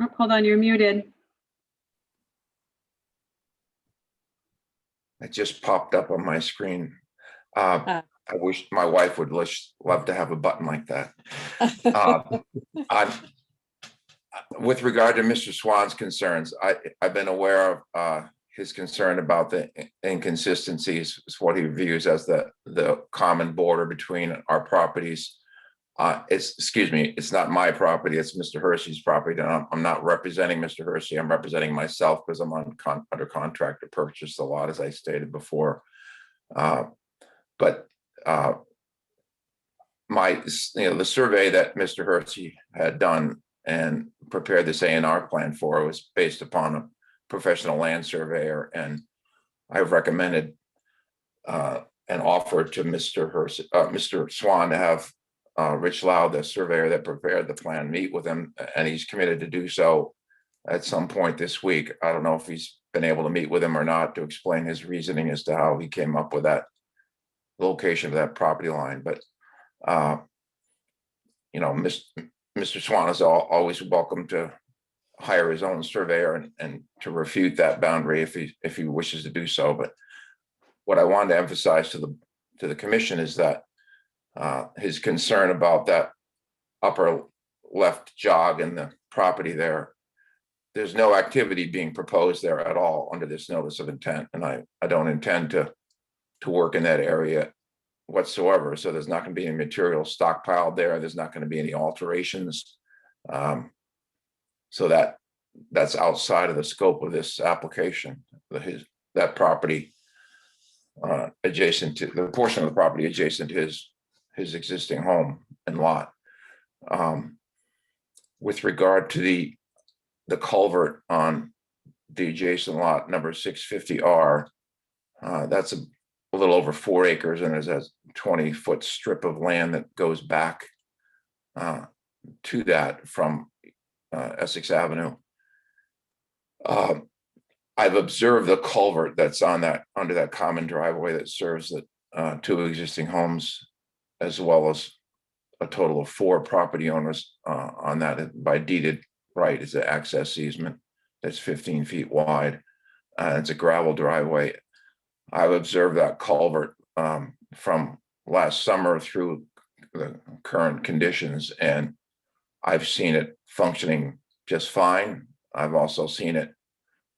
Q: Oh, hold on, you're muted.
P: It just popped up on my screen. I wish my wife would love to have a button like that. With regard to Mr. Swan's concerns, I've been aware of his concern about the inconsistencies, is what he views as the common border between our properties. It's not my property, it's Mr. Hersey's property. And I'm not representing Mr. Hersey, I'm representing myself because I'm under contract to purchase the lot, as I stated before. But the survey that Mr. Hersey had done and prepared this A&R plan for was based upon a professional land surveyor, and I've recommended and offered to Mr. Swan to have Rich Lau, the surveyor that prepared the plan, meet with him, and he's committed to do so at some point this week. I don't know if he's been able to meet with him or not to explain his reasoning as to how he came up with that location of that property line. But Mr. Swan is always welcome to hire his own surveyor and to refute that boundary if he wishes to do so. But what I wanted to emphasize to the commission is that his concern about that upper left jog in the property there's no activity being proposed there at all under this notice of intent, and I don't intend to work in that area whatsoever. So there's not going to be any material stockpiled there. There's not going to be any alterations. So that's outside of the scope of this application. That property adjacent to the portion of the property adjacent to his existing home and lot. With regard to the culvert on the adjacent lot number 650R, that's a little over 4 acres, and there's a 20-foot strip of land that goes back to that from Essex Avenue. I've observed the culvert that's under that common driveway that serves the 2 existing homes, as well as a total of 4 property owners on that by deeded right. Is an access easement that's 15 feet wide. It's a gravel driveway. I've observed that culvert from last summer through the current conditions, and I've seen it functioning just fine. I've also seen it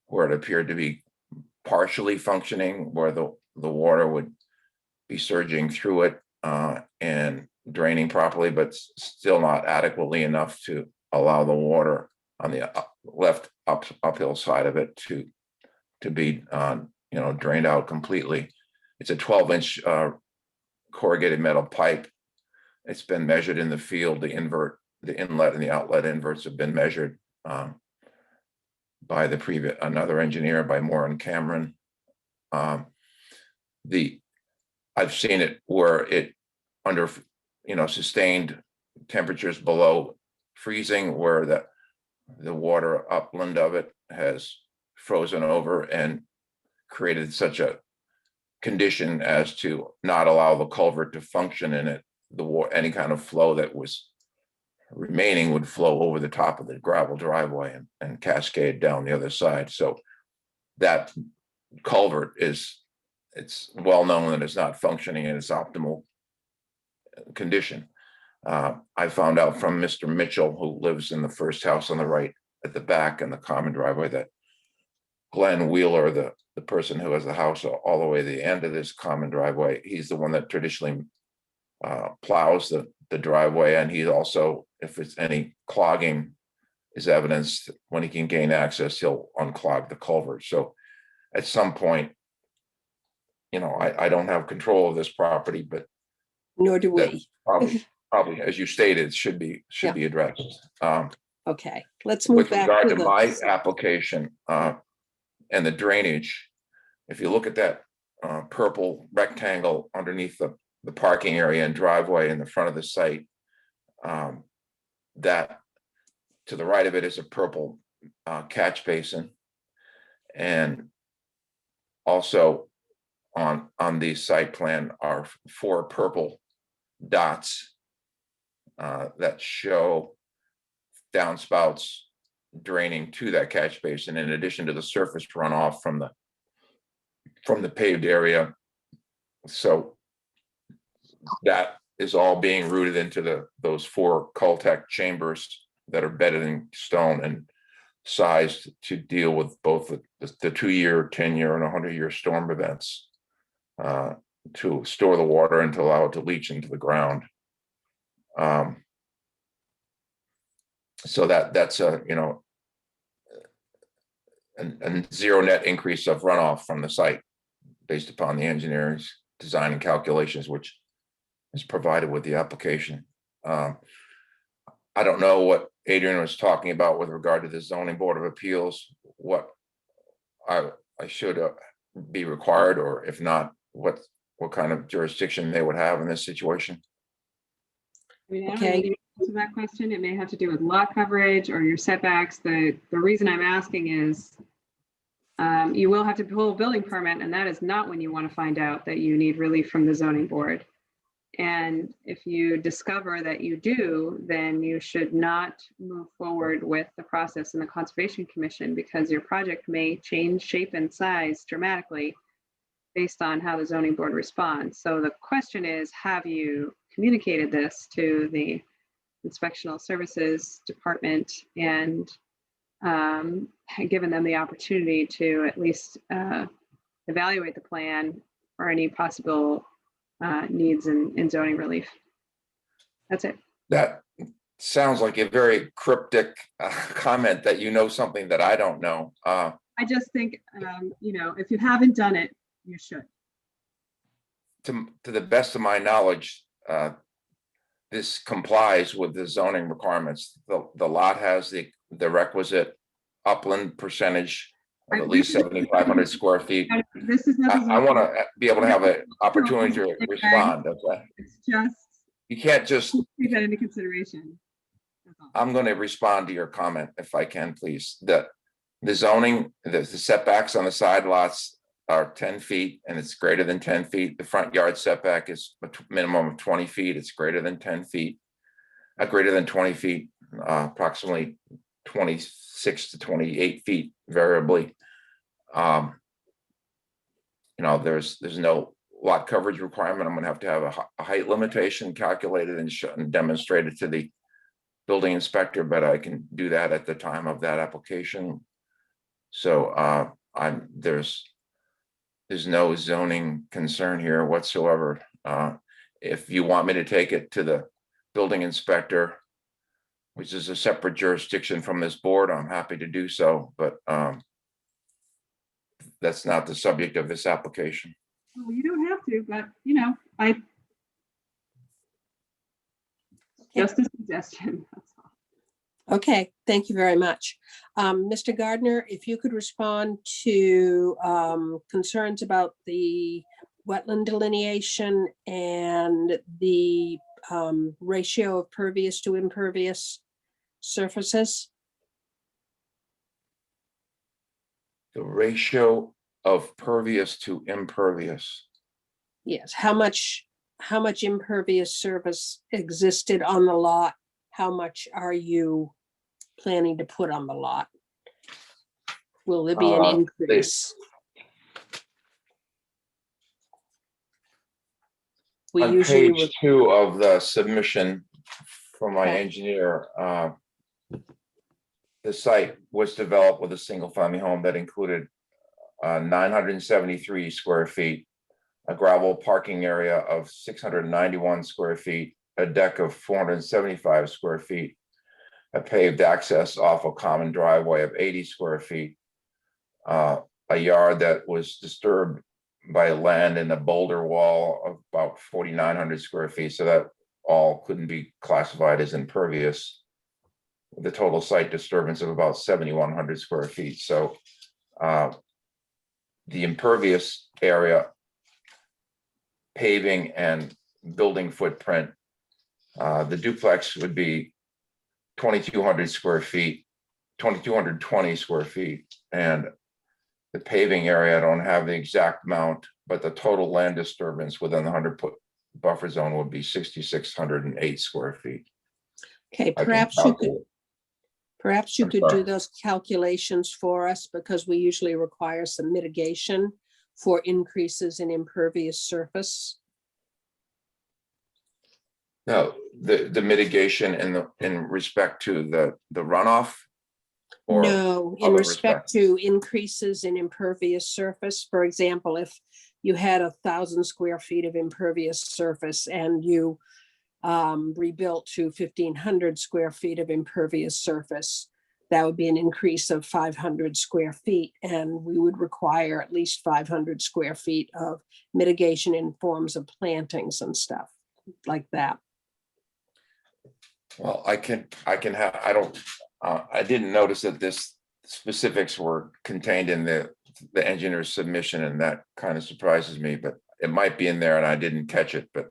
P: where it appeared to be partially functioning, where the water would be surging through it and draining properly, but still not adequately enough to allow the water on the left uphill side of it to be drained out completely. It's a 12-inch corrugated metal pipe. It's been measured in the field. The inlet and the outlet inverts have been measured by another engineer, by Moore and Cameron. I've seen it where it under sustained temperatures below freezing, where the water upland of it has frozen over and created such a condition as to not allow the culvert to function in it. Any kind of flow that was remaining would flow over the top of the gravel driveway and cascade down the other side. So that culvert it's well known that it's not functioning in its optimal condition. I found out from Mr. Mitchell, who lives in the first house on the right at the back in the common driveway, that Glenn Wheeler, the person who has the house all the way to the end of this common driveway, he's the one that traditionally plows the driveway, and he also, if it's any clogging is evidenced, when he can gain access, he'll unclog the culvert. So at some point, I don't have control of this property, but
F: Nor do we.
P: Probably, as you stated, should be addressed.
F: Okay, let's move
P: With
F: back
P: regard
F: to
P: to my application and the drainage, if you look at that purple rectangle underneath the parking area and driveway in the front of the site, that to the right of it is a purple catch basin. And also on the site plan are 4 purple dots that show downspouts draining to that catch basin in addition to the surface runoff from the paved area. So that is all being rooted into those 4 Cultec chambers that are bedded in stone and sized to deal with both the 2-year, 10-year, and 100-year storm events to store the water and to allow it to leach into the ground. So that's a, you know, a zero net increase of runoff from the site based upon the engineering's design and calculations, which is provided with the application. I don't know what Adrian was talking about with regard to the zoning board of appeals, what I should be required, or if not, what kind of jurisdiction they would have in this situation.
Q: I mean, I don't know the answer to that question. It may have to do with lot coverage or your setbacks. The reason I'm asking is you will have to pull a building permit, and that is not when you want to find out that you need relief from the zoning board. And if you discover that you do, then you should not move forward with the process in the Conservation Commission, because your project may change shape and size dramatically based on how the zoning board responds. So the question is, have you communicated this to the Inspectional Services Department and given them the opportunity to at least evaluate the plan for any possible needs in zoning relief? That's it.
P: That sounds like a very cryptic comment that you know something that I don't know.
Q: I just think, you know, if you haven't done it, you should.
P: To the best of my knowledge, this complies with the zoning requirements. The lot has the requisite upland percentage of at least 7,500 square feet.
Q: This is not.
P: I want to be able to have an opportunity to respond. Okay.
Q: It's just.
P: You can't just
Q: take that into consideration.
P: I'm going to respond to your comment if I can, please. The zoning, the setbacks on the side lots are 10 feet and it's greater than 10 feet. The front yard setback is a minimum of 20 feet. It's greater than 10 feet, greater than 20 feet, approximately 26 to 28 feet variably. You know, there's no lot coverage requirement. I'm going to have a height limitation calculated and demonstrated to the building inspector, but I can do that at the time of that application. So there's no zoning concern here whatsoever. If you want me to take it to the building inspector, which is a separate jurisdiction from this board, I'm happy to do so, but that's not the subject of this application.
Q: Well, you don't have to, but you know, just a suggestion. That's all.
F: Okay, thank you very much. Mr. Gardner, if you could respond to concerns about the wetland delineation and the ratio of pervious to impervious surfaces.
P: The ratio of pervious to impervious.
F: Yes, how much impervious surface existed on the lot? How much are you planning to put on the lot? Will there be an increase? We
P: On
F: usually
P: page 2 of the submission from my engineer, the site was developed with a single family home that included 973 square feet, a gravel parking area of 691 square feet, a deck of 475 square feet, a paved access off a common driveway of 80 square feet, a yard that was disturbed by land in the boulder wall of about 4,900 square feet. So that all couldn't be classified as impervious. The total site disturbance of about 7,100 square feet. So the impervious area, paving and building footprint, the duplex would be 2,200 square feet, 2,220 square feet, and the paving area, I don't have the exact amount, but the total land disturbance within the 100-foot buffer zone would be 6,608 square feet.
F: Okay,
P: I can
F: perhaps you could,
P: calculate.
F: perhaps you
P: I'm
F: could
P: sorry.
F: do those calculations for us because we usually require some mitigation for increases in impervious surface.
P: No, the mitigation in respect to the runoff? Or
F: No, in
P: other
F: respect to increases in impervious surface. For example, if you had 1,000 square feet of impervious surface and you rebuilt to 1,500 square feet of impervious surface, that would be an increase of 500 square feet. And we would require at least 500 square feet of mitigation in forms of plantings and stuff like that.
P: Well, I have, I didn't notice that this specifics were contained in the engineer's submission, and that kind of surprises me, but it might be in there and I didn't catch it, but.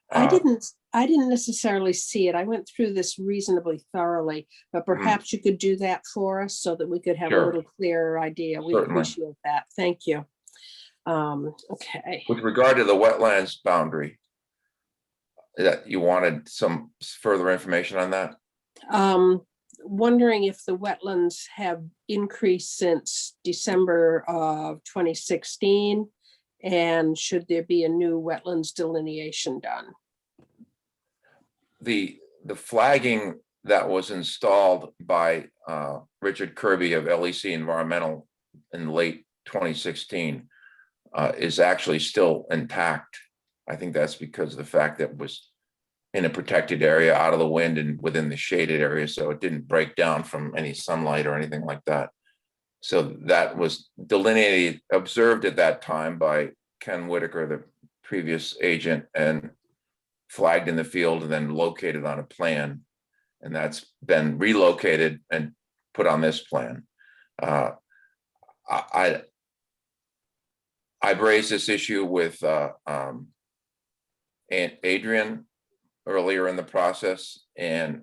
F: I didn't necessarily see it. I went through this reasonably thoroughly, but perhaps you could do that for us so that we could have a
P: Sure.
F: little clearer idea. We
P: Certainly.
F: appreciate that. Thank you. Okay.
P: With regard to the wetlands boundary, that you wanted some further information on that?
F: Wondering if the wetlands have increased since December of 2016, and should there be a new wetlands delineation done?
P: The flagging that was installed by Richard Kirby of LEC Environmental in late 2016 is actually still intact. I think that's because of the fact that it was in a protected area, out of the wind and within the shaded area, so it didn't break down from any sunlight or anything like that. So that was delineated, observed at that time by Ken Whitaker, the previous agent, and flagged in the field and then located on a plan. And that's been relocated and put on this plan. I've raised this issue with Aunt Adrian earlier in the process, and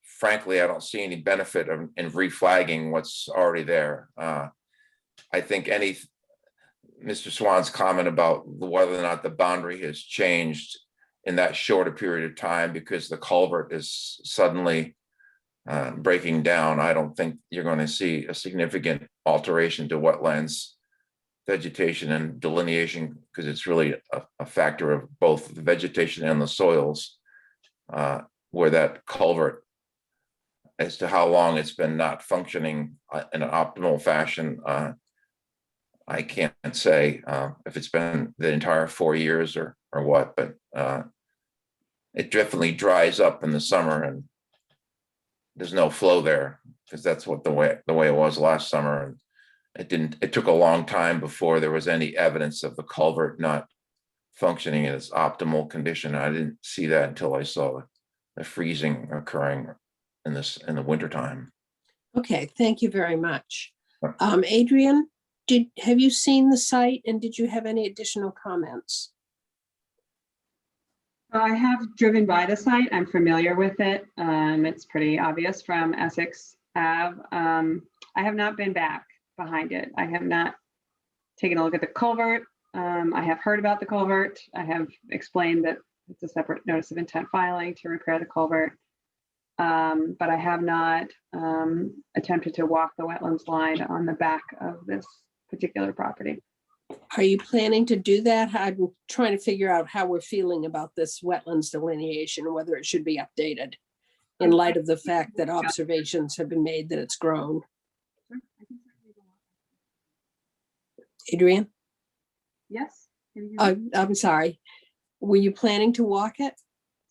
P: frankly, I don't see any benefit in reflagging what's already there. I think Mr. Swan's comment about whether or not the boundary has changed in that shorter period of time because the culvert is suddenly breaking down, I don't think you're going to see a significant alteration to wetlands vegetation and delineation, because it's really a factor of both the vegetation and the soils, where that culvert, as to how long it's been not functioning in an optimal fashion, I can't say if it's been the entire 4 years or what, but it definitely dries up in the summer and there's no flow there, because that's what the way it was last summer. And it took a long time before there was any evidence of the culvert not functioning in its optimal condition. I didn't see that until I saw the freezing occurring in the wintertime.
F: Okay, thank you very much. Adrian, have you seen the site and did you have any additional comments?
Q: I have driven by the site. I'm familiar with it. It's pretty obvious from Essex Ave. I have not been back behind it. I have not taken a look at the culvert. I have heard about the culvert. I have explained that it's a separate notice of intent filing to repair the culvert. But I have not attempted to walk the wetlands line on the back of this particular property.
F: Are you planning to do that? I'm trying to figure out how we're feeling about this wetlands delineation, whether it should be updated in light of the fact that observations have been made that it's grown. Adrian?
Q: Yes. Can you hear me?
F: I'm sorry. Were you planning to walk it?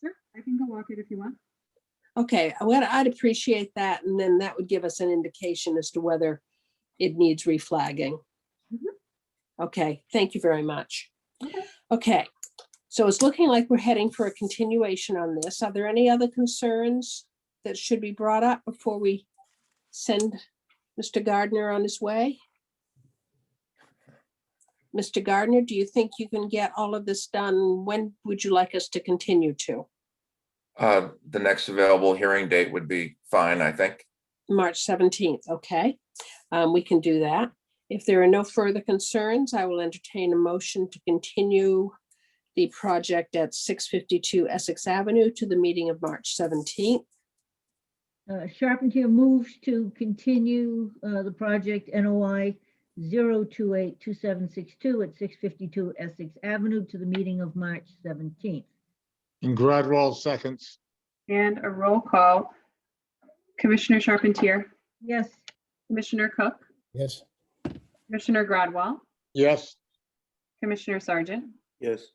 Q: Sure, I can go walk it if you want.
F: Okay, I'd appreciate that. And then that would give us an indication as to whether it needs reflagging. Okay, thank you very much. Okay, so it's looking like we're heading for a continuation on this. Are there any other concerns that should be brought up before we send Mr. Gardner on his way? Mr. Gardner, do you think you can get all of this done? When would you like us to continue to?
P: The next available hearing date would be fine, I think.
F: March 17th, okay. We can do that. If there are no further concerns, I will entertain a motion to continue the project at 652 Essex Avenue to the meeting of March 17th.
G: Charpentier moves to continue the project NOI 0282762 at 652 Essex Avenue to the meeting of March 17th.
J: And Gradwell seconds.
Q: And a roll call. Commissioner Charpentier,
G: Yes.
Q: Commissioner Cook,
H: Yes.
Q: Commissioner Gradwell,
J: Yes.
Q: Commissioner Sargent,
K: Yes.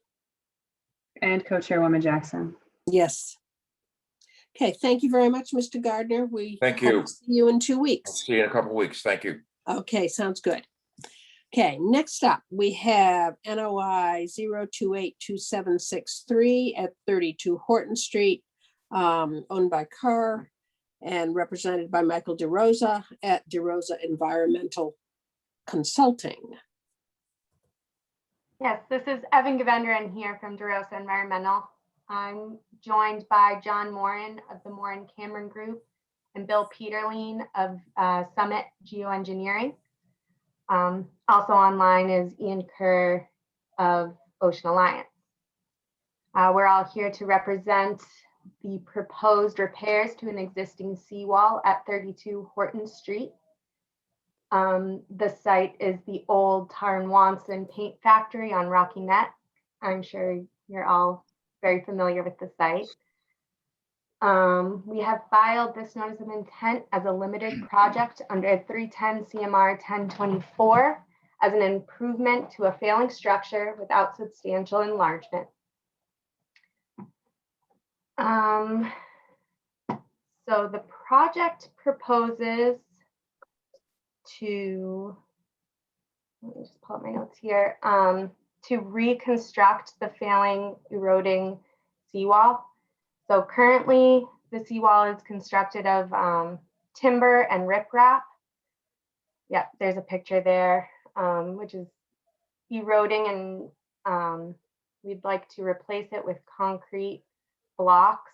Q: and Co-Chairwoman Jackson.
F: Yes. Okay, thank you very much, Mr. Gardner. We
P: Thank
F: hope
P: you.
F: to see you in 2
P: I'll
F: weeks.
P: see you in a couple of weeks. Thank you.
F: Okay, sounds good. Okay, next up, we have NOI 0282763 at 32 Horton Street, owned by Carr and represented by Michael DeRosa at DeRosa Environmental Consulting.
S: Yes, this is Evan Gavendran here from DeRosa Environmental. I'm joined by John Moran of the Moran Cameron Group and Bill Peterline of Summit Geoengineering. Also online is Ian Kerr of Ocean Alliance. We're all here to represent the proposed repairs to an existing seawall at 32 Horton Street. The site is the old Tarn Wanson paint factory on Rocky Neck. I'm sure you're all very familiar with the site. We have filed this notice of intent as a limited project under 310 CMR 1024 as an improvement to a failing structure without substantial enlargement. So the project proposes to, let me just pull up my notes here, to reconstruct the failing eroding seawall. So currently the seawall is constructed of timber and riprap. Yep, there's a picture there, which is eroding, and we'd like to replace it with concrete blocks.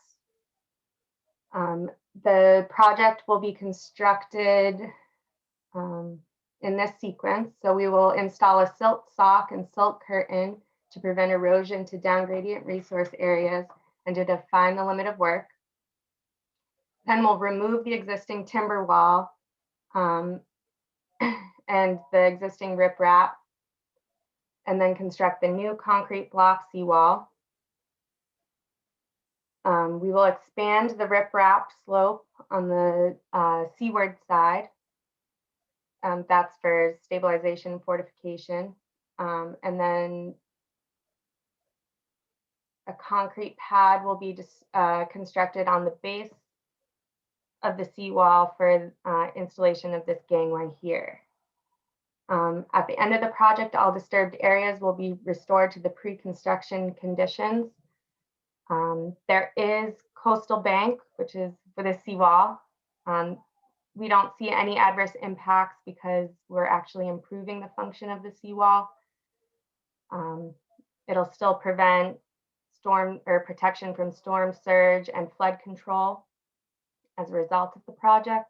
S: The project will be constructed in this sequence. So we will install a silt sock and silt curtain to prevent erosion to down gradient resource areas and to define the limit of work. Then we'll remove the existing timber wall and the existing riprap, and then construct the new concrete block seawall. We will expand the riprap slope on the seaward side. That's for stabilization and fortification. And then a concrete pad will be constructed on the base of the seawall for installation of this gangway here. At the end of the project, all disturbed areas will be restored to the pre-construction conditions. There is coastal bank, which is for the seawall. We don't see any adverse impacts because we're actually improving the function of the seawall. It'll still prevent storm or protection from storm surge and flood control as a result of the project.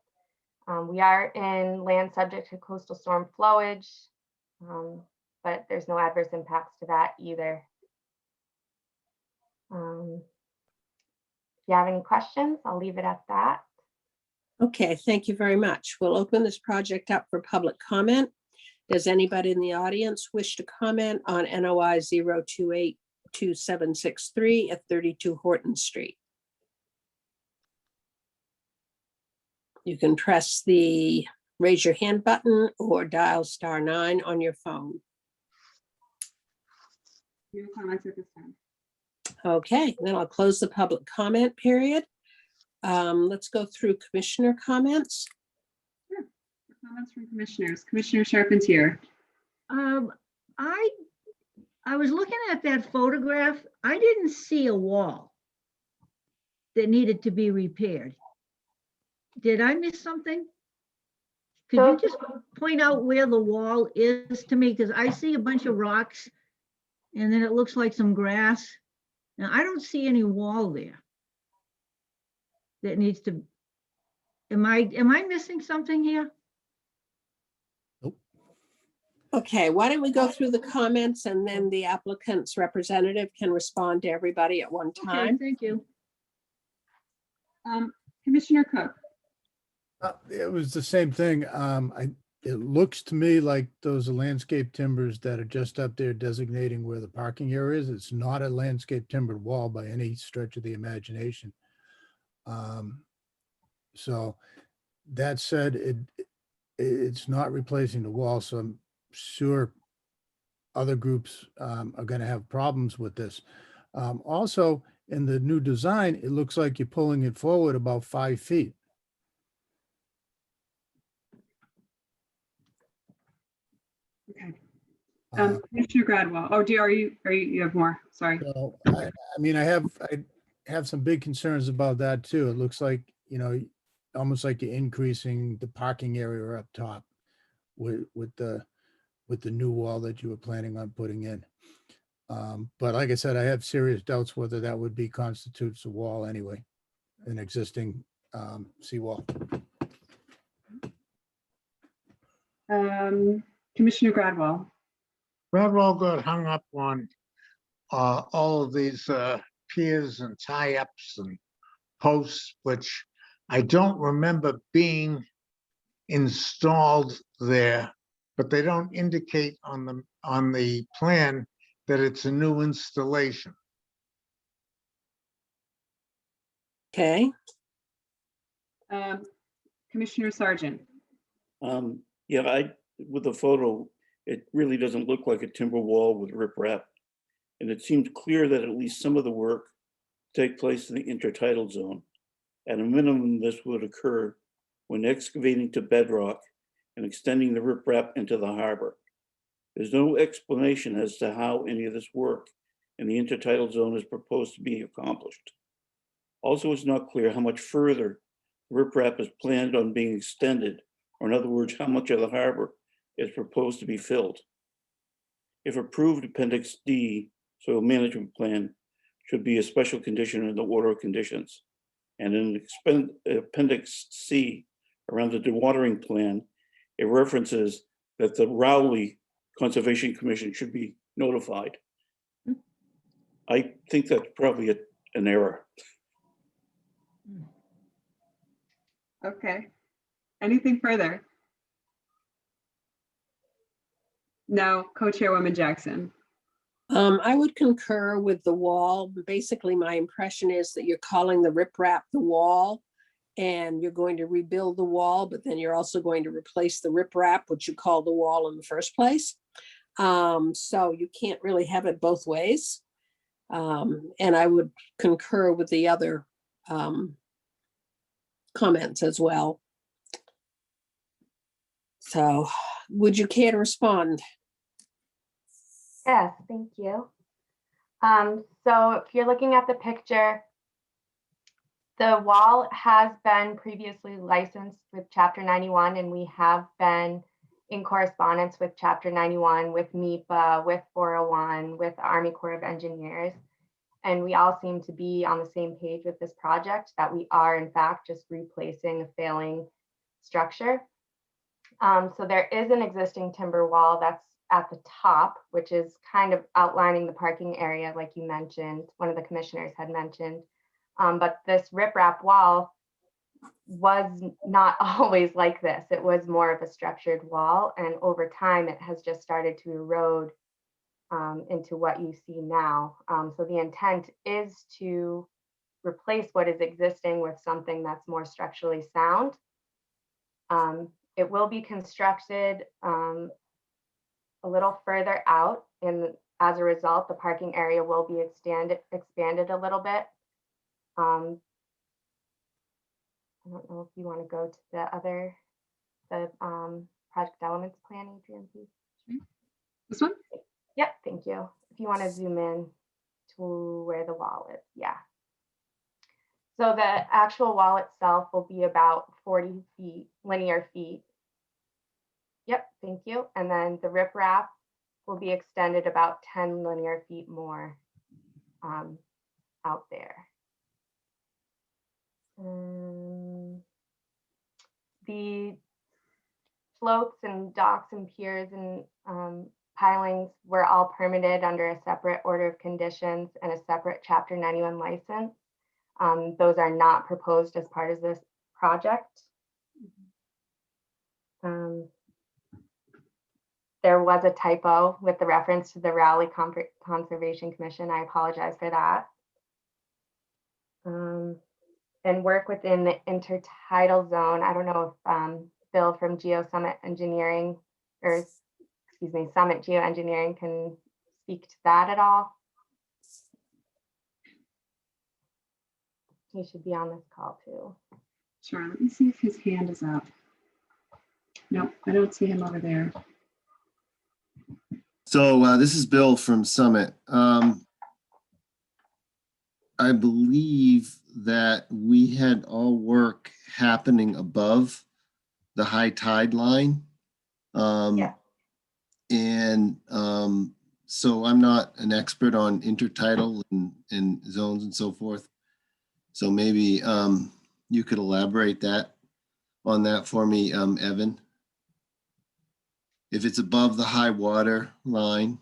S: We are in land subject to coastal storm flowage, but there's no adverse impacts to that either. If you have any questions, I'll leave it at that.
F: Okay, thank you very much. We'll open this project up for public comment. Does anybody in the audience wish to comment on NOI 0282763 at 32 Horton Street? You can press the raise your hand button or dial *9 on your phone.
Q: No comments at this time.
F: Okay, then I'll close the public comment period. Let's go through commissioner comments.
Q: Sure. Comments from commissioners. Commissioner Charpentier.
G: I was looking at that photograph. I didn't see a wall that needed to be repaired. Did I miss something? Could you just point out where the wall is to me? Because I see a bunch of rocks and then it looks like some grass. Now, I don't see any wall there that needs to Am I missing something here?
F: Okay, why don't we go through the comments and then the applicant's representative can respond to everybody at one
G: Okay,
F: time.
G: thank you.
Q: Commissioner Cook.
H: It was the same thing. It looks to me like those are landscape timbers that are just up there designating where the parking area is. It's not a landscape timbered wall by any stretch of the imagination. So that said, it's not replacing the wall, so I'm sure other groups are going to have problems with this. Also, in the new design, it looks like you're pulling it forward about 5 feet.
Q: Okay. Commissioner Gradwell. Oh, you have more? Sorry.
H: So I mean, I have some big concerns about that too. It looks like, almost like you're increasing the parking area up top with the new wall that you were planning on putting in. But like I said, I have serious doubts whether that would be constitutes a wall anyway, an existing seawall.
Q: Commissioner Gradwell.
J: Gradwell got hung up on all of these piers and tie-ups and posts, which I don't remember being installed there, but they don't indicate on the plan that it's a new installation.
F: Okay.
Q: Commissioner Sargent.
K: Yeah, with the photo, it really doesn't look like a timber wall with riprap. And it seems clear that at least some of the work take place in the intertidal zone. At a minimum, this would occur when excavating to bedrock and extending the riprap into the harbor. There's no explanation as to how any of this work in the intertidal zone is proposed to be accomplished. Also, it's not clear how much further riprap is planned on being extended, or in other words, how much of the harbor is proposed to be filled. If approved, Appendix D, soil management plan, should be a special condition in the order of conditions. And in Appendix C, around the dewatering plan, it references that the Rowley Conservation Commission should be notified. I think that's probably an error.
Q: Okay. Anything further? No, Co-Chairwoman Jackson.
F: I would concur with the wall. Basically, my impression is that you're calling the riprap the wall and you're going to rebuild the wall, but then you're also going to replace the riprap, which you called the wall in the first place. So you can't really have it both ways. And I would concur with the other comments as well. So would you care to respond?
S: Yes, thank you. So if you're looking at the picture, the wall has been previously licensed with Chapter 91, and we have been in correspondence with Chapter 91, with MEPA, with 401, with the Army Corps of Engineers. And we all seem to be on the same page with this project, that we are in fact just replacing a failing structure. So there is an existing timber wall that's at the top, which is kind of outlining the parking area, like you mentioned, one of the commissioners had mentioned. But this riprap wall was not always like this. It was more of a structured wall, and over time it has just started to erode into what you see now. So the intent is to replace what is existing with something that's more structurally sound. It will be constructed a little further out, and as a result, the parking area will be expanded a little bit. I don't know if you want to go to the project elements plan, Adrian, please.
Q: This one?
S: Yep, thank you. If you want to zoom in to where the wall is, yeah. So the actual wall itself will be about 40 feet, linear feet. Yep, thank you. And then the riprap will be extended about 10 linear feet more out there. the floats and docks and piers and pilings were all permitted under a separate order of conditions and a separate Chapter 91 license. Those are not proposed as part of this project. There was a typo with the reference to the Rowley Conservation Commission. I apologize for that. And work within the intertidal zone. I don't know if Bill from Geo Summit Engineering, or excuse me, Summit Geoengineering can speak to that at all. He should be on this call too.
Q: Sure, let me see if his hand is up. Nope, I don't see him over there.
T: So this is Bill from Summit. I believe that we had all work happening above the high tide line.
S: Yeah.
T: And so I'm not an expert on intertidal and zones and so forth. So maybe you could elaborate on that for me, Evan. If it's above the high water line,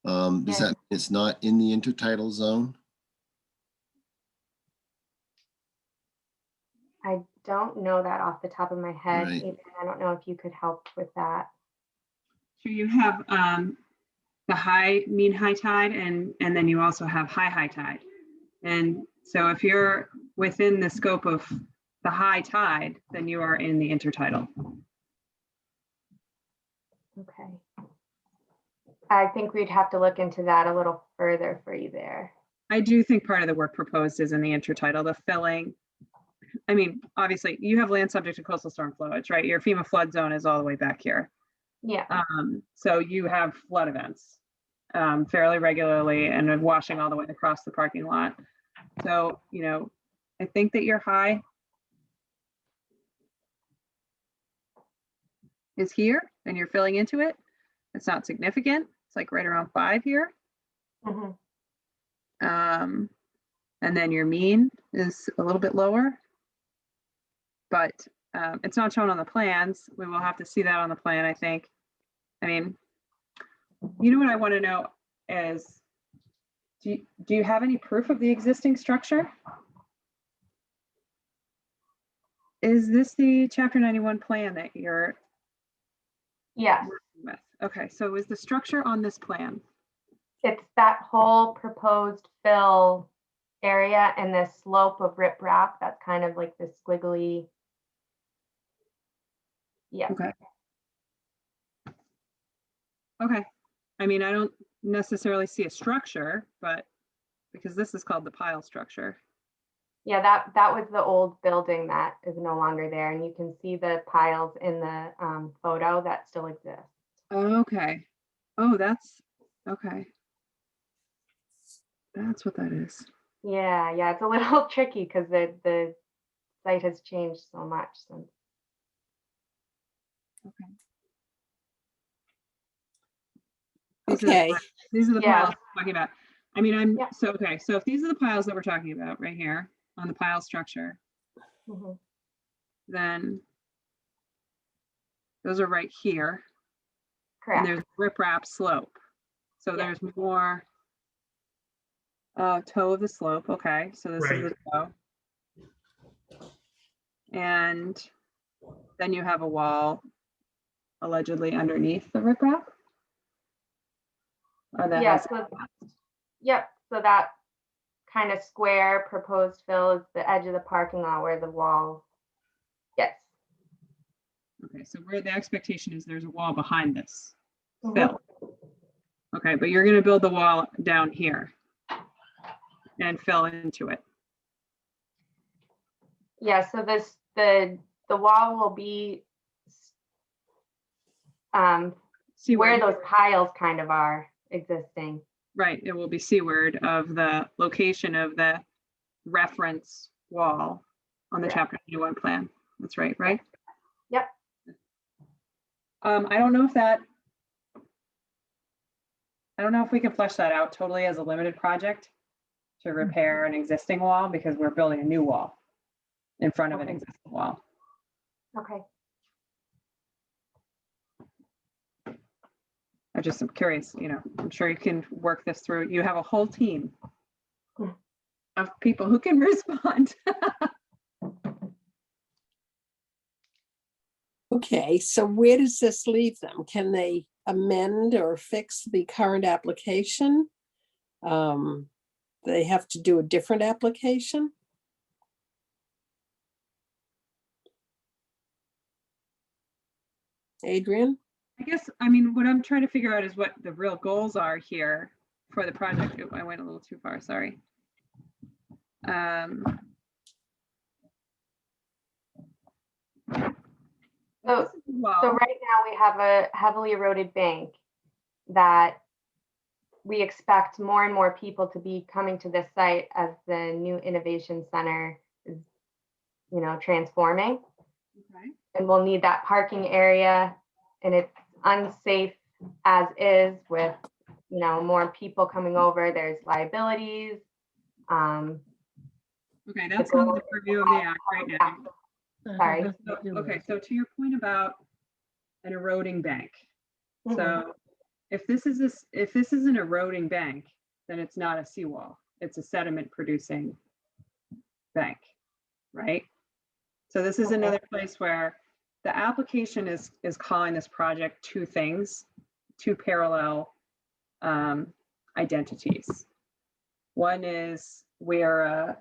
T: does that mean it's not in the intertidal zone?
S: I don't know that off the top of my head.
T: Right.
S: Adrian, I don't know if you could help with that.
Q: So you have the mean high tide and then you also have high tide. And so if you're within the scope of the high tide, then you are in the intertidal.
S: Okay. I think we'd have to look into that a little further for you there.
Q: I do think part of the work proposed is in the intertidal, the filling. I mean, obviously you have land subject to coastal storm flowage, right? Your FEMA flood zone is all the way back here.
S: Yeah.
Q: So you have flood events fairly regularly and washing all the way across the parking lot. So, you know, I think that your high is here and you're filling into it. It's not significant. It's like right around 5 here.
S: Mm-hmm.
Q: And then your mean is a little bit lower, but it's not shown on the plans. We will have to see that on the plan, I think. I mean, you know what I want to know is, do you have any proof of the existing structure? Is this the Chapter 91 plan that you're
S: Yes.
Q: working with? Okay, so is the structure on this plan?
S: It's that whole proposed fill area and this slope of riprap. That's kind of like this squiggly. Yeah.
Q: Okay. Okay. I mean, I don't necessarily see a structure, but because this is called the pile structure.
S: Yeah, that was the old building that is no longer there. And you can see the piles in the photo that still exist.
Q: Okay. Oh, that's okay. That's what that is.
S: Yeah, it's a little tricky because the site has changed so much since.
Q: Okay. These are the
S: Yeah.
Q: piles we're talking about. I mean, so okay. So if these are the piles that we're talking about right here on the pile structure,
S: Mm-hmm.
Q: then those are right here.
S: Correct.
Q: And there's riprap slope. So there's more toe of the slope. Okay, so this is the toe. And then you have a wall allegedly underneath the riprap. Or that
S: Yeah,
Q: has-
S: so that kind of square proposed fill is the edge of the parking lot where the wall gets.
Q: Okay, so where the expectation is there's a wall behind this
S: Mhm.
Q: fill. Okay, but you're gonna build the wall down here and fill into it.
S: Yeah, so the wall will be where those piles kind of are existing.
Q: Right, it will be seaward of the location of the reference wall on the Chapter 91 plan. That's right, right?
S: Yep.
Q: I don't know if we can flesh that out totally as a limited project to repair an existing wall because we're building a new wall in front of an existing wall.
S: Okay.
B: I just am curious, you know, I'm sure you can work this through. You have a whole team of people who can respond.
F: Okay, so where does this leave them? Can they amend or fix the current application? They have to do a different application? Adrian?
B: I guess, I mean, what I'm trying to figure out is what the real goals are here for the project. Oop, I went a little too far, sorry.
S: So
B: Wow.
S: right now we have a heavily eroded bank that we expect more and more people to be coming to this site as the new innovation center is, you know, transforming.
B: Okay.
S: And we'll need that parking area, and it's unsafe as is with, you know, more people coming over. There's liabilities.
B: Okay, that's not the purview of the act right now.
S: Sorry.
B: Okay, so to your point about an eroding bank. So if this is an eroding bank, then it's not a seawall. It's a sediment producing bank, right? So this is another place where the application is calling this project two things, two parallel identities. One is we are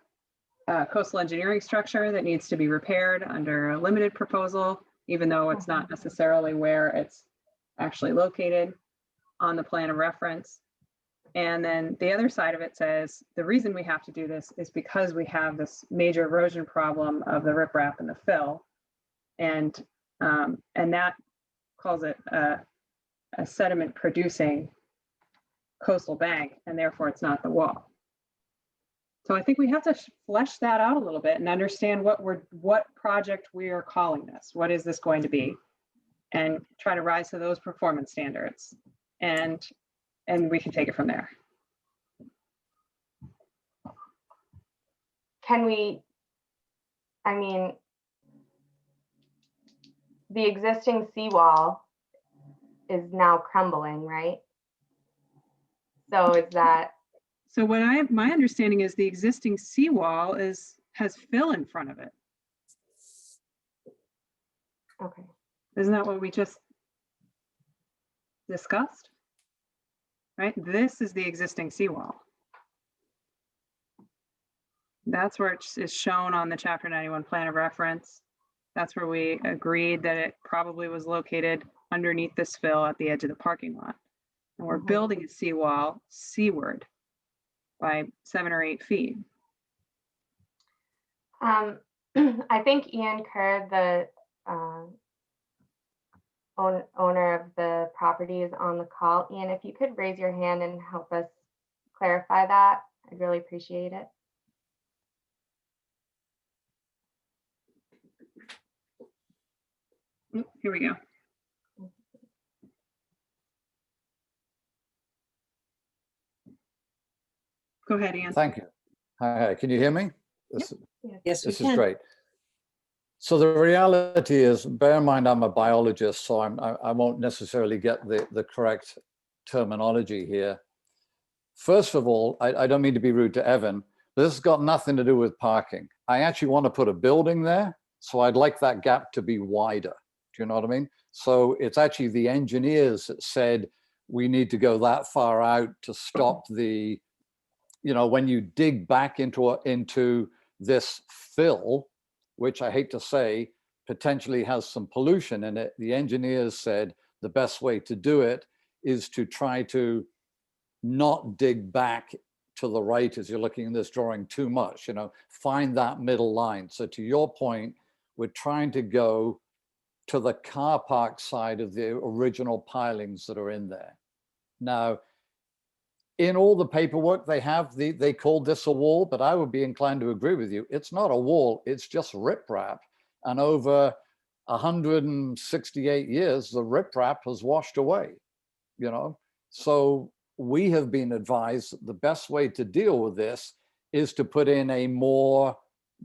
B: a coastal engineering structure that needs to be repaired under a limited proposal, even though it's not necessarily where it's actually located on the plan of reference. And then the other side of it says, the reason we have to do this is because we have this major erosion problem of the riprap and the fill. And that calls it a sediment producing coastal bank, and therefore it's not the wall. So I think we have to flesh that out a little bit and understand what project we are calling this. What is this going to be? And try to rise to those performance standards. And we can take it from there.
S: Can we, I mean, the existing seawall is now crumbling, right? So is that?
B: So my understanding is the existing seawall has fill in front of it.
S: Okay.
B: Isn't that what we just discussed? Right? This is the existing seawall. That's where it is shown on the Chapter 91 plan of reference. That's where we agreed that it probably was located underneath this fill at the edge of the parking lot. And we're building a seawall seaward by 7 or 8 feet.
S: I think Ian Kerr, the owner of the property, is on the call. Ian, if you could raise your hand and help us clarify that, I'd really appreciate it.
B: Here we go. Go ahead, Ian.
U: Thank you. Hi, can you hear me?
F: Yes,
U: this is great. So the reality is, bear in mind, I'm a biologist, so I won't necessarily get the correct terminology here. First of all, I don't mean to be rude to Evan, but this has got nothing to do with parking. I actually want to put a building there, so I'd like that gap to be wider. Do you know what I mean? So it's actually the engineers that said we need to go that far out to stop the, you know, when you dig back into this fill, which I hate to say potentially has some pollution in it, the engineers said the best way to do it is to try to not dig back to the right as you're looking at this drawing too much, you know, find that middle line. So to your point, we're trying to go to the car park side of the original pilings that are in there. Now, in all the paperwork they have, they called this a wall, but I would be inclined to agree with you. It's not a wall, it's just riprap. And over 168 years, the riprap has washed away, you know? So we have been advised that the best way to deal with this is to put in a more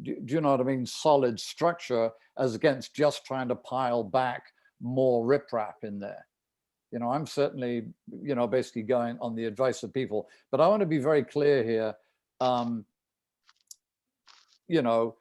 U: do you know what I mean, solid structure as against just trying to pile back more riprap in there. You know, I'm certainly, you know, basically going on the advice of people, but I want to be very clear here. You know,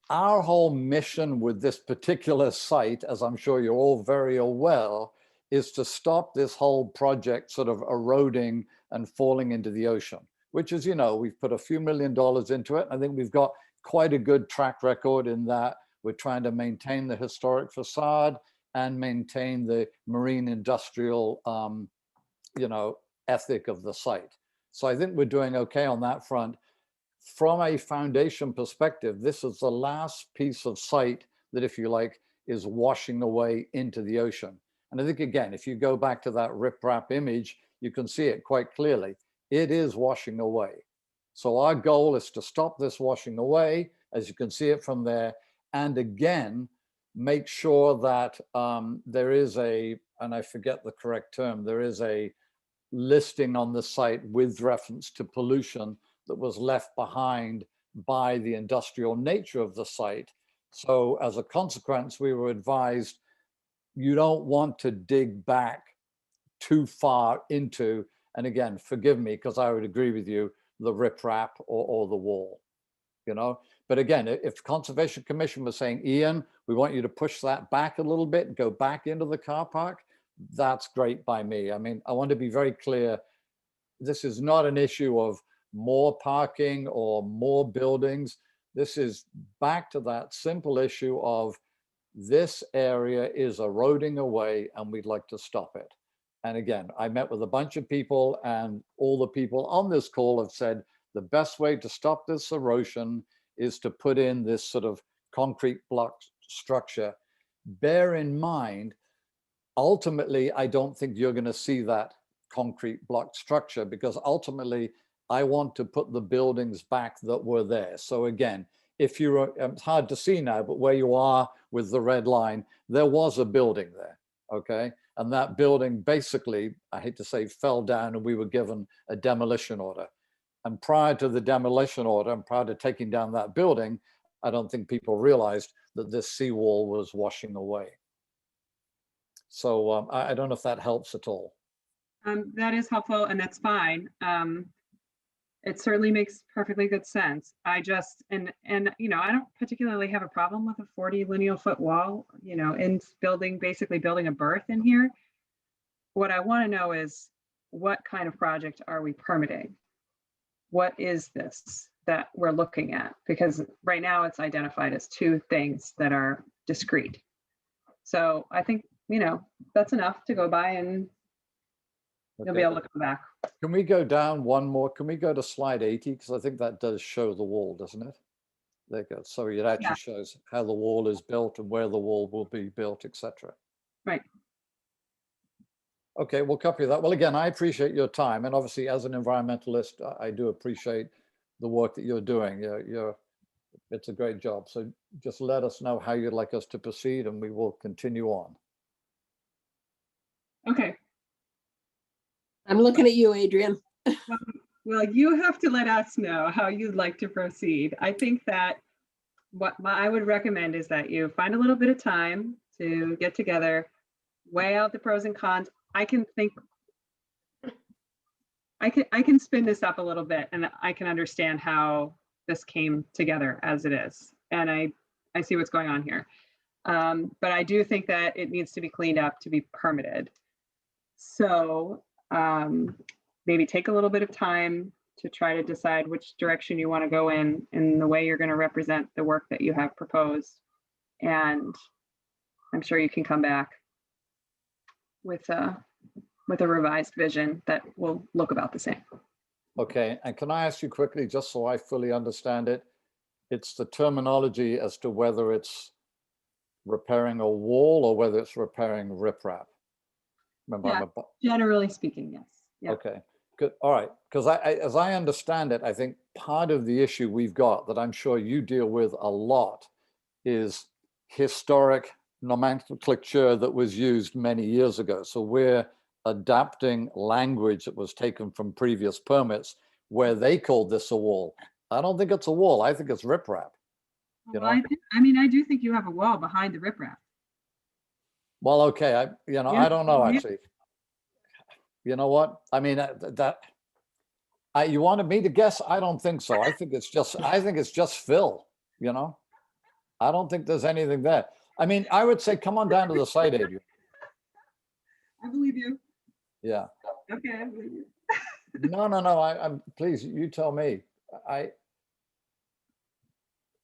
U: our whole mission with this particular site, as I'm sure you're all very aware, is to stop this whole project sort of eroding and falling into the ocean, which is, you know, we've put a few $1 million into it. I think we've got quite a good track record in that we're trying to maintain the historic facade and maintain the marine industrial, you know, ethic of the site. So I think we're doing okay on that front. From a foundation perspective, this is the last piece of site that, if you like, is washing away into the ocean. And I think, again, if you go back to that riprap image, you can see it quite clearly. It is washing away. So our goal is to stop this washing away, as you can see it from there, and again, make sure that there is a, and I forget the correct term, there is a listing on the site with reference to pollution that was left behind by the industrial nature of the site. So as a consequence, we were advised, you don't want to dig back too far into, and again, forgive me, because I would agree with you, the riprap or the wall, you know? But again, if Conservation Commission was saying, Ian, we want you to push that back a little bit and go back into the car park, that's great by me. I mean, I want to be very clear. This is not an issue of more parking or more buildings. This is back to that simple issue of this area is eroding away and we'd like to stop it. And again, I met with a bunch of people, and all the people on this call have said the best way to stop this erosion is to put in this sort of concrete block structure. Bear in mind, ultimately, I don't think you're going to see that concrete block structure, because ultimately I want to put the buildings back that were there. So again, if you're, it's hard to see now, but where you are with the red line, there was a building there, okay? And that building basically, I hate to say, fell down, and we were given a demolition order. And prior to the demolition order and prior to taking down that building, I don't think people realized that this seawall was washing away. So I don't know if that helps at all.
Q: That is helpful, and that's fine. It certainly makes perfectly good sense. I just, and you know, I don't particularly have a problem with a 40 lineal foot wall, you know, in building, basically building a berth in here. What I want to know is, what kind of project are we permitting? What is this that we're looking at? Because right now it's identified as two things that are discrete. So I think, you know, that's enough to go by, and you'll be able to come back.
U: Can we go down one more? Can we go to slide 80? Because I think that does show the wall, doesn't it? There you go. So it actually shows how the wall is built and where the wall will be built, etc.
Q: Right.
U: Okay, we'll copy that. Well, again, I appreciate your time. And obviously, as an environmentalist, I do appreciate the work that you're doing. It's a great job. So just let us know how you'd like us to proceed, and we will continue on.
Q: Okay.
F: I'm looking at you, Adrian.
Q: Well, you have to let us know how you'd like to proceed. I think that what I would recommend is that you find a little bit of time to get together, weigh out the pros and cons. I can spin this up a little bit, and I can understand how this came together as it is. And I see what's going on here. But I do think that it needs to be cleaned up to be permitted. So maybe take a little bit of time to try to decide which direction you want to go in the way you're going to represent the work that you have proposed. And I'm sure you can come back with a revised vision that will look about the same.
U: Okay, and can I ask you quickly, just so I fully understand it, it's the terminology as to whether it's repairing a wall or whether it's repairing riprap. Remember,
Q: yeah, generally speaking, yes. Yeah.
U: Okay, good. All right, because as I understand it, I think part of the issue we've got that I'm sure you deal with a lot is historic nomenclature that was used many years ago. So we're adapting language that was taken from previous permits where they called this a wall. I don't think it's a wall. I think it's riprap. You
B: Well, I mean, I do think you have a wall behind the riprap.
U: Well, okay, I
B: Yeah,
U: don't know,
B: yeah.
U: actually. You know what? I mean, you wanted me to guess? I don't think so. I think it's just fill, you know? I don't think there's anything there. I mean, I would say, come on down to the site, Adrian.
B: I believe you.
U: Yeah.
B: Okay, I believe you.
U: No, I'm, please, you tell me.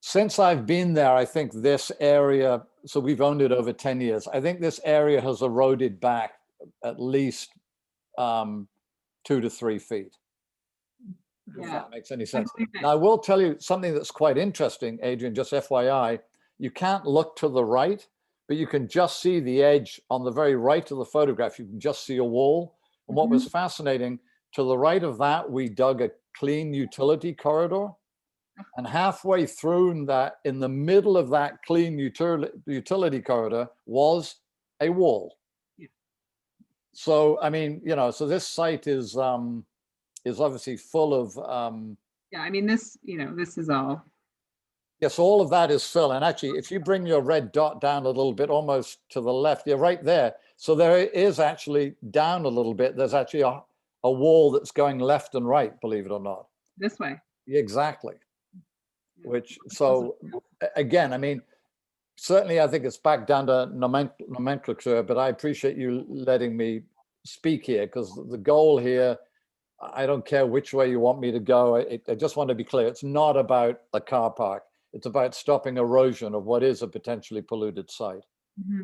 U: Since I've been there, I think this area, so we've owned it over 10 years. I think this area has eroded back at least 2 to 3 feet. If
B: Yeah.
U: that makes any sense.
B: believe that.
U: Now, I will tell you something that's quite interesting, Adrian, just FYI. You can't look to the right, but you can just see the edge on the very right of the photograph. You can just see a wall. And what was fascinating, to the right of that, we dug a clean utility corridor. And halfway through that, in the middle of that clean utility corridor, was a wall.
B: Yeah.
U: So, I mean, you know, so this site is obviously full of,
B: Yeah, I mean, this, this is all.
U: yes, all of that is fill. And actually, if you bring your red dot down a little bit, almost to the left, you're right there. So there is actually down a little bit, there's actually a wall that's going left and right, believe it or not.
B: This way.
U: Exactly. Which, so again, I mean, certainly I think it's back down to nomenclature, but I appreciate you letting me speak here, because the goal here, I don't care which way you want me to go. I just want to be clear. It's not about a car park. It's about stopping erosion of what is a potentially polluted site.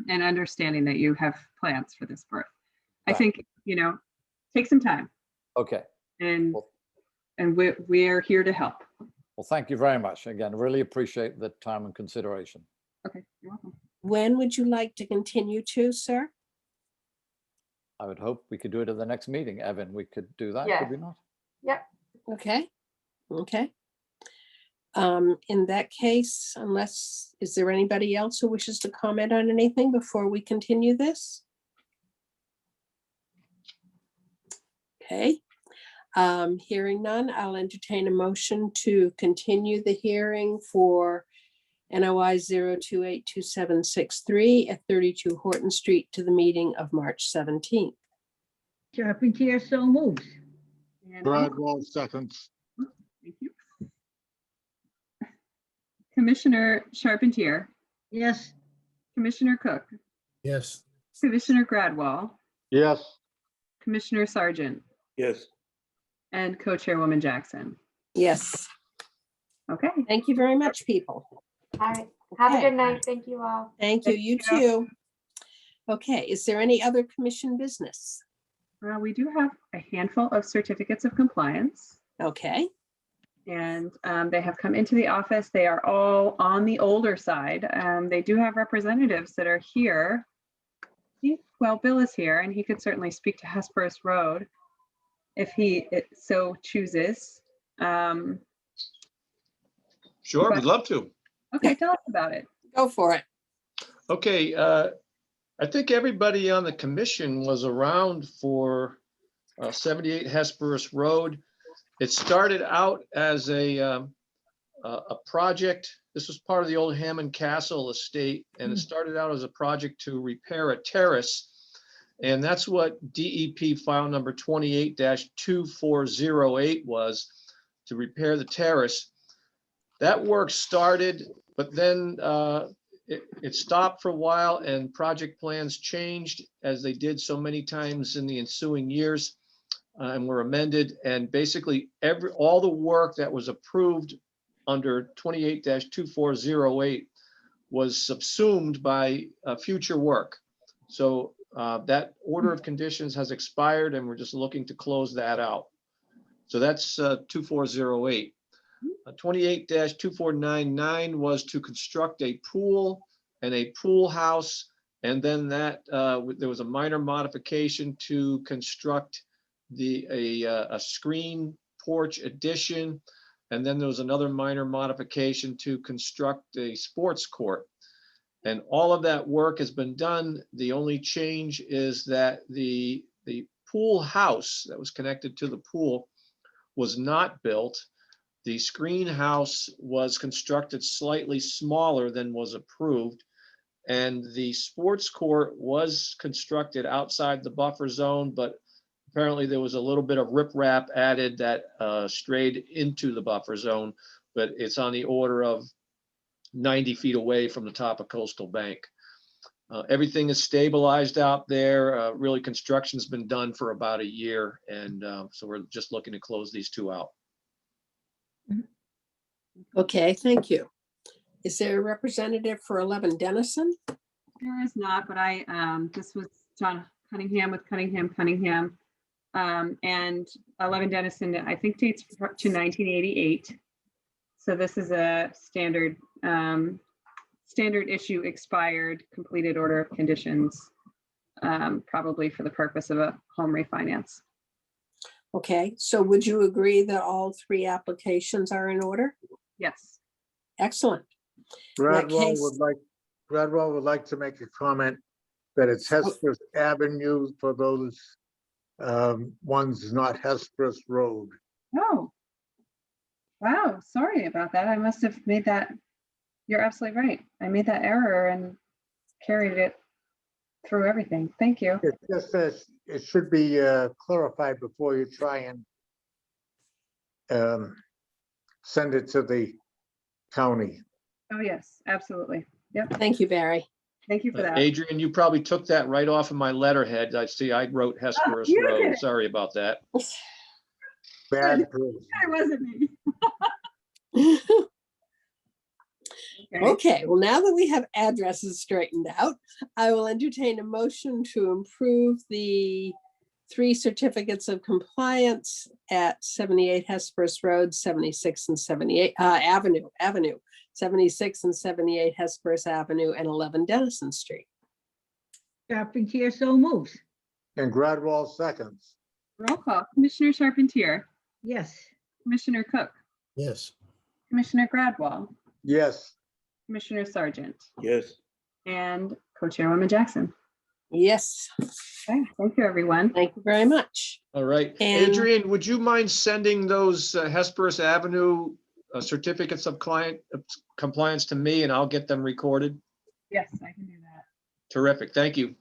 B: And understanding that you have plans for this birth. I
U: Right.
B: think, take some time,
U: Okay.
B: and we're here to help.
U: Well, thank you very much. Again, really appreciate the time and consideration.
B: Okay, you're welcome.
F: When would you like to continue to, sir?
U: I would hope we could do it at the next meeting. Evan, we could do that,
S: Yes.
U: could we not?
S: Yep.
F: Okay, okay. In that case, is there anybody else who wishes to comment on anything before we continue this? Okay, hearing none, I'll entertain a motion to continue the hearing for NOI 0282763 at 32 Horton Street to the meeting of March 17th.
G: Charpentier so moves.
J: Gradwell seconds.
B: Thank you. Commissioner Charpentier,
G: Yes,
B: Commissioner Cook,
H: Yes.
B: Commissioner Gradwell,
J: Yes,
B: Commissioner Sargent,
K: Yes.
B: and Co-Chairwoman Jackson.
F: Yes,
B: Okay.
F: thank you very much, people.
S: All right. Have a
F: Okay.
S: good night. Thank you all.
F: Thank you, you too. Okay, is there any other commission business?
B: We do have a handful of certificates of compliance,
F: Okay,
B: and they have come into the office. They are all on the older side. They do have representatives that are here. Well, Bill is here, and he could certainly speak to Hesperus Road if he so chooses.
L: Sure, we'd love to.
B: Okay, tell us about it.
F: go for it.
L: Okay, I think everybody on the commission was around for 78 Hesperus Road. It started out as a project. This was part of the old Hammond Castle estate, and it started out as a project to repair a terrace. And that's what DEP file number 28-2408 was, to repair the terrace. That work started, but then it stopped for a while, and project plans changed, as they did so many times in the ensuing years, and were amended. And basically all the work that was approved under 28-2408 was subsumed by future work. So that order of conditions has expired, and we're just looking to close that out. So that's 2408. 28-2499 was to construct a pool and a pool house. And then that there was a minor modification to construct a screen porch addition. And then there was another minor modification to construct a sports court. And all of that work has been done. The only change is that the pool house that was connected to the pool was not built. The screen house was constructed slightly smaller than was approved. And the sports court was constructed outside the buffer zone, but apparently there was a little bit of riprap added that strayed into the buffer zone, but it's on the order of 90 feet away from the top of Coastal Bank. Everything is stabilized out there. Really, construction's been done for about a year, and so we're just looking to close these two out.
F: Okay, thank you. Is there a representative for 11 Dennison?
Q: There is not, but this was John Cunningham with Cunningham. And 11 Dennison, I think dates to 1988. So this is a standard issue expired completed order of conditions, probably for the purpose of a home refinance.
F: Okay, so would you agree that all three applications are in order?
Q: Yes.
F: Excellent.
J: Gradwell
F: case-
J: would like to make a comment that it's Hesperus Avenue for those ones, not Hesperus Road.
Q: Oh. Wow, sorry about that. I must have made that. You're absolutely right. I made that error and carried it through everything. Thank you.
J: It just says, it should be clarified before you try and send it to the county.
Q: Oh, yes, absolutely. Yep.
F: Thank you, Barry.
Q: Thank you for that.
L: Adrian, you probably took that right off of my letterhead. I see I wrote Hesperus
Q: you
L: Road.
Q: did.
L: Sorry about that.
J: Bad person.
Q: It wasn't me.
F: Okay, well, now that we have addresses straightened out, I will entertain a motion to improve the 3 certificates of compliance at 78 Hesperus Road, 76 and 78 Avenue, 76 and 78 Hesperus Avenue, and 11 Dennison Street.
G: Charpentier so moves.
J: And Gradwell seconds.
Q: Roll call. Commissioner Charpentier,
G: Yes.
Q: Commissioner Cook,
H: Yes.
Q: Commissioner Gradwell,
J: Yes.
Q: Commissioner Sargent,
K: Yes.
Q: and Co-Chairwoman Jackson.
F: Yes,
Q: Okay, thank you, everyone.
F: thank you very much.
L: All right.
F: And-
L: Adrian, would you mind sending those Hesperus Avenue certificates of compliance to me, and I'll get them recorded?
Q: Yes, I can do that.
L: Terrific. Thank you.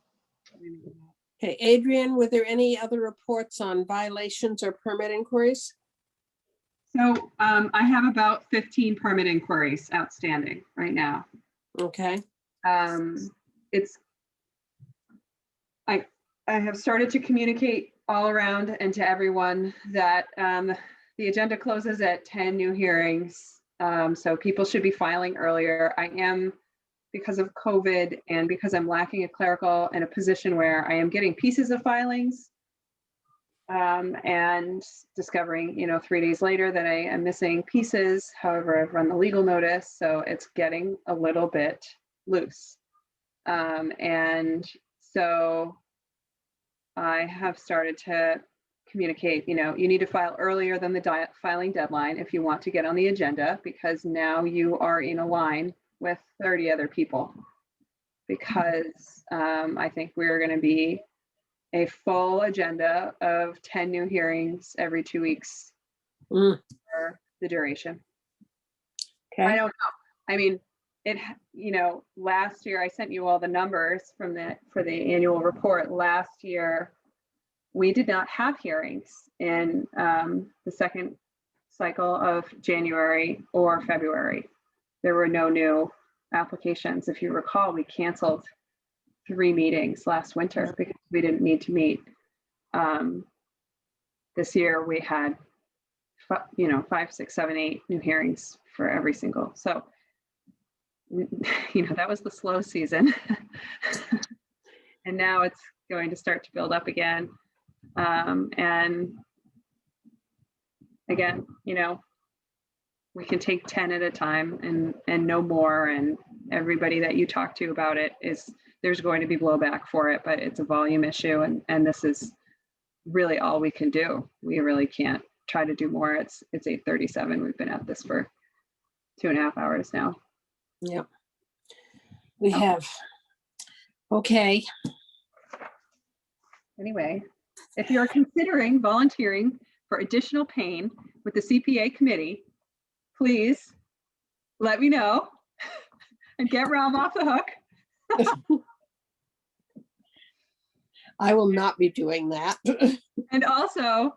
F: Okay, Adrian, were there any other reports on violations or permit inquiries?
Q: So I have about 15 permit inquiries outstanding right now.
F: Okay,
Q: I have started to communicate all around and to everyone that the agenda closes at 10 new hearings. So people should be filing earlier. I am, because of COVID and because I'm lacking a clerical in a position where I am getting pieces of filings and discovering, 3 days later that I am missing pieces. However, I've run the legal notice, so it's getting a little bit loose. And so I have started to communicate, you need to file earlier than the filing deadline if you want to get on the agenda, because now you are in a line with 30 other people. Because I think we're going to be a full agenda of 10 new hearings every 2 weeks for the duration.
F: okay.
Q: I don't know. I mean, last year I sent you all the numbers for the annual report. Last year, we did not have hearings in the second cycle of January or February. There were no new applications. If you recall, we canceled 3 meetings last winter because we didn't need to meet. This year we had, 5, 6, 7, 8 new hearings for every single. So, that was the slow season. And now it's going to start to build up again. And again, we can take 10 at a time and no more. And everybody that you talk to about it there's going to be blowback for it, but it's a volume issue. And this is really all we can do. We really can't try to do more. It's 8:37. We've been at this for 2.5 hours now.
F: Yep. We have, okay.
Q: Anyway, if you're considering volunteering for additional pain with the CPA committee,
B: please let me know and get Ralph off the hook.
F: I will not be doing that.
B: And also,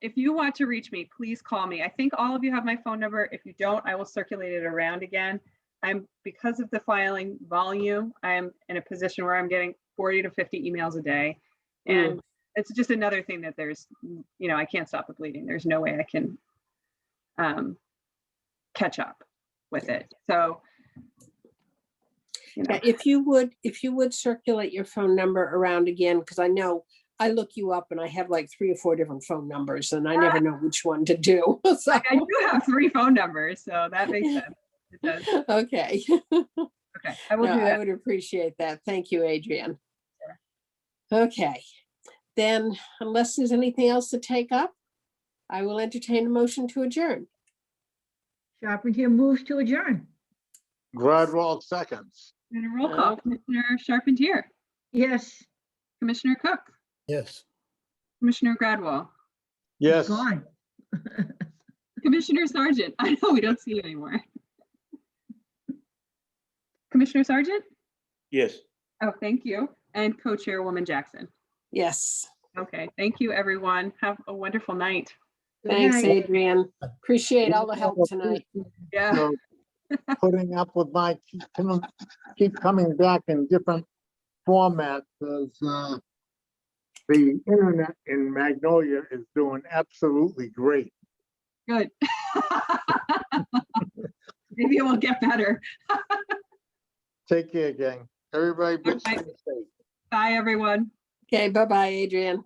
B: if you want to reach me, please call me. I think all of you have my phone number. If you don't, I will circulate it around again. Because of the filing volume, I'm in a position where I'm getting 40 to 50 emails a day. And it's just another thing that there's, I can't stop the bleeding. There's no way I can catch up with it. So,
F: Yeah, if you would circulate your phone number around again, because I know I look you up and I have like 3 or 4 different phone numbers and I never know which one to do. So,
B: I do have 3 phone numbers, so that makes sense. It does.
F: okay.
B: Okay, I will
F: No,
B: do
F: I
B: that.
F: would appreciate that. Thank you, Adrian. Okay, then unless there's anything else to take up, I will entertain a motion to adjourn.
G: Charpentier moves to adjourn.
J: Gradwell seconds.
B: And a roll call. Commissioner Charpentier,
G: Yes.
B: Commissioner Cook,
H: Yes.
B: Commissioner Gradwell,
J: Yes.
G: Gone.
B: Commissioner Sargent. I know we don't see you anymore. Commissioner Sargent?
K: Yes.
B: Oh, thank you. And Co-Chairwoman Jackson.
F: Yes,
B: Okay, thank you, everyone. Have a wonderful night.
G: Good
F: thanks,
G: night.
F: Adrian. Appreciate all the help tonight.
B: Yeah.
J: So, putting up with my keep coming back in different formats as the internet in Magnolia is doing absolutely great.
B: Good. Maybe it will get better.
J: Take care, gang. Everybody, be
B: Bye.
J: safe.
B: Bye, everyone.
F: Okay, bye-bye, Adrian.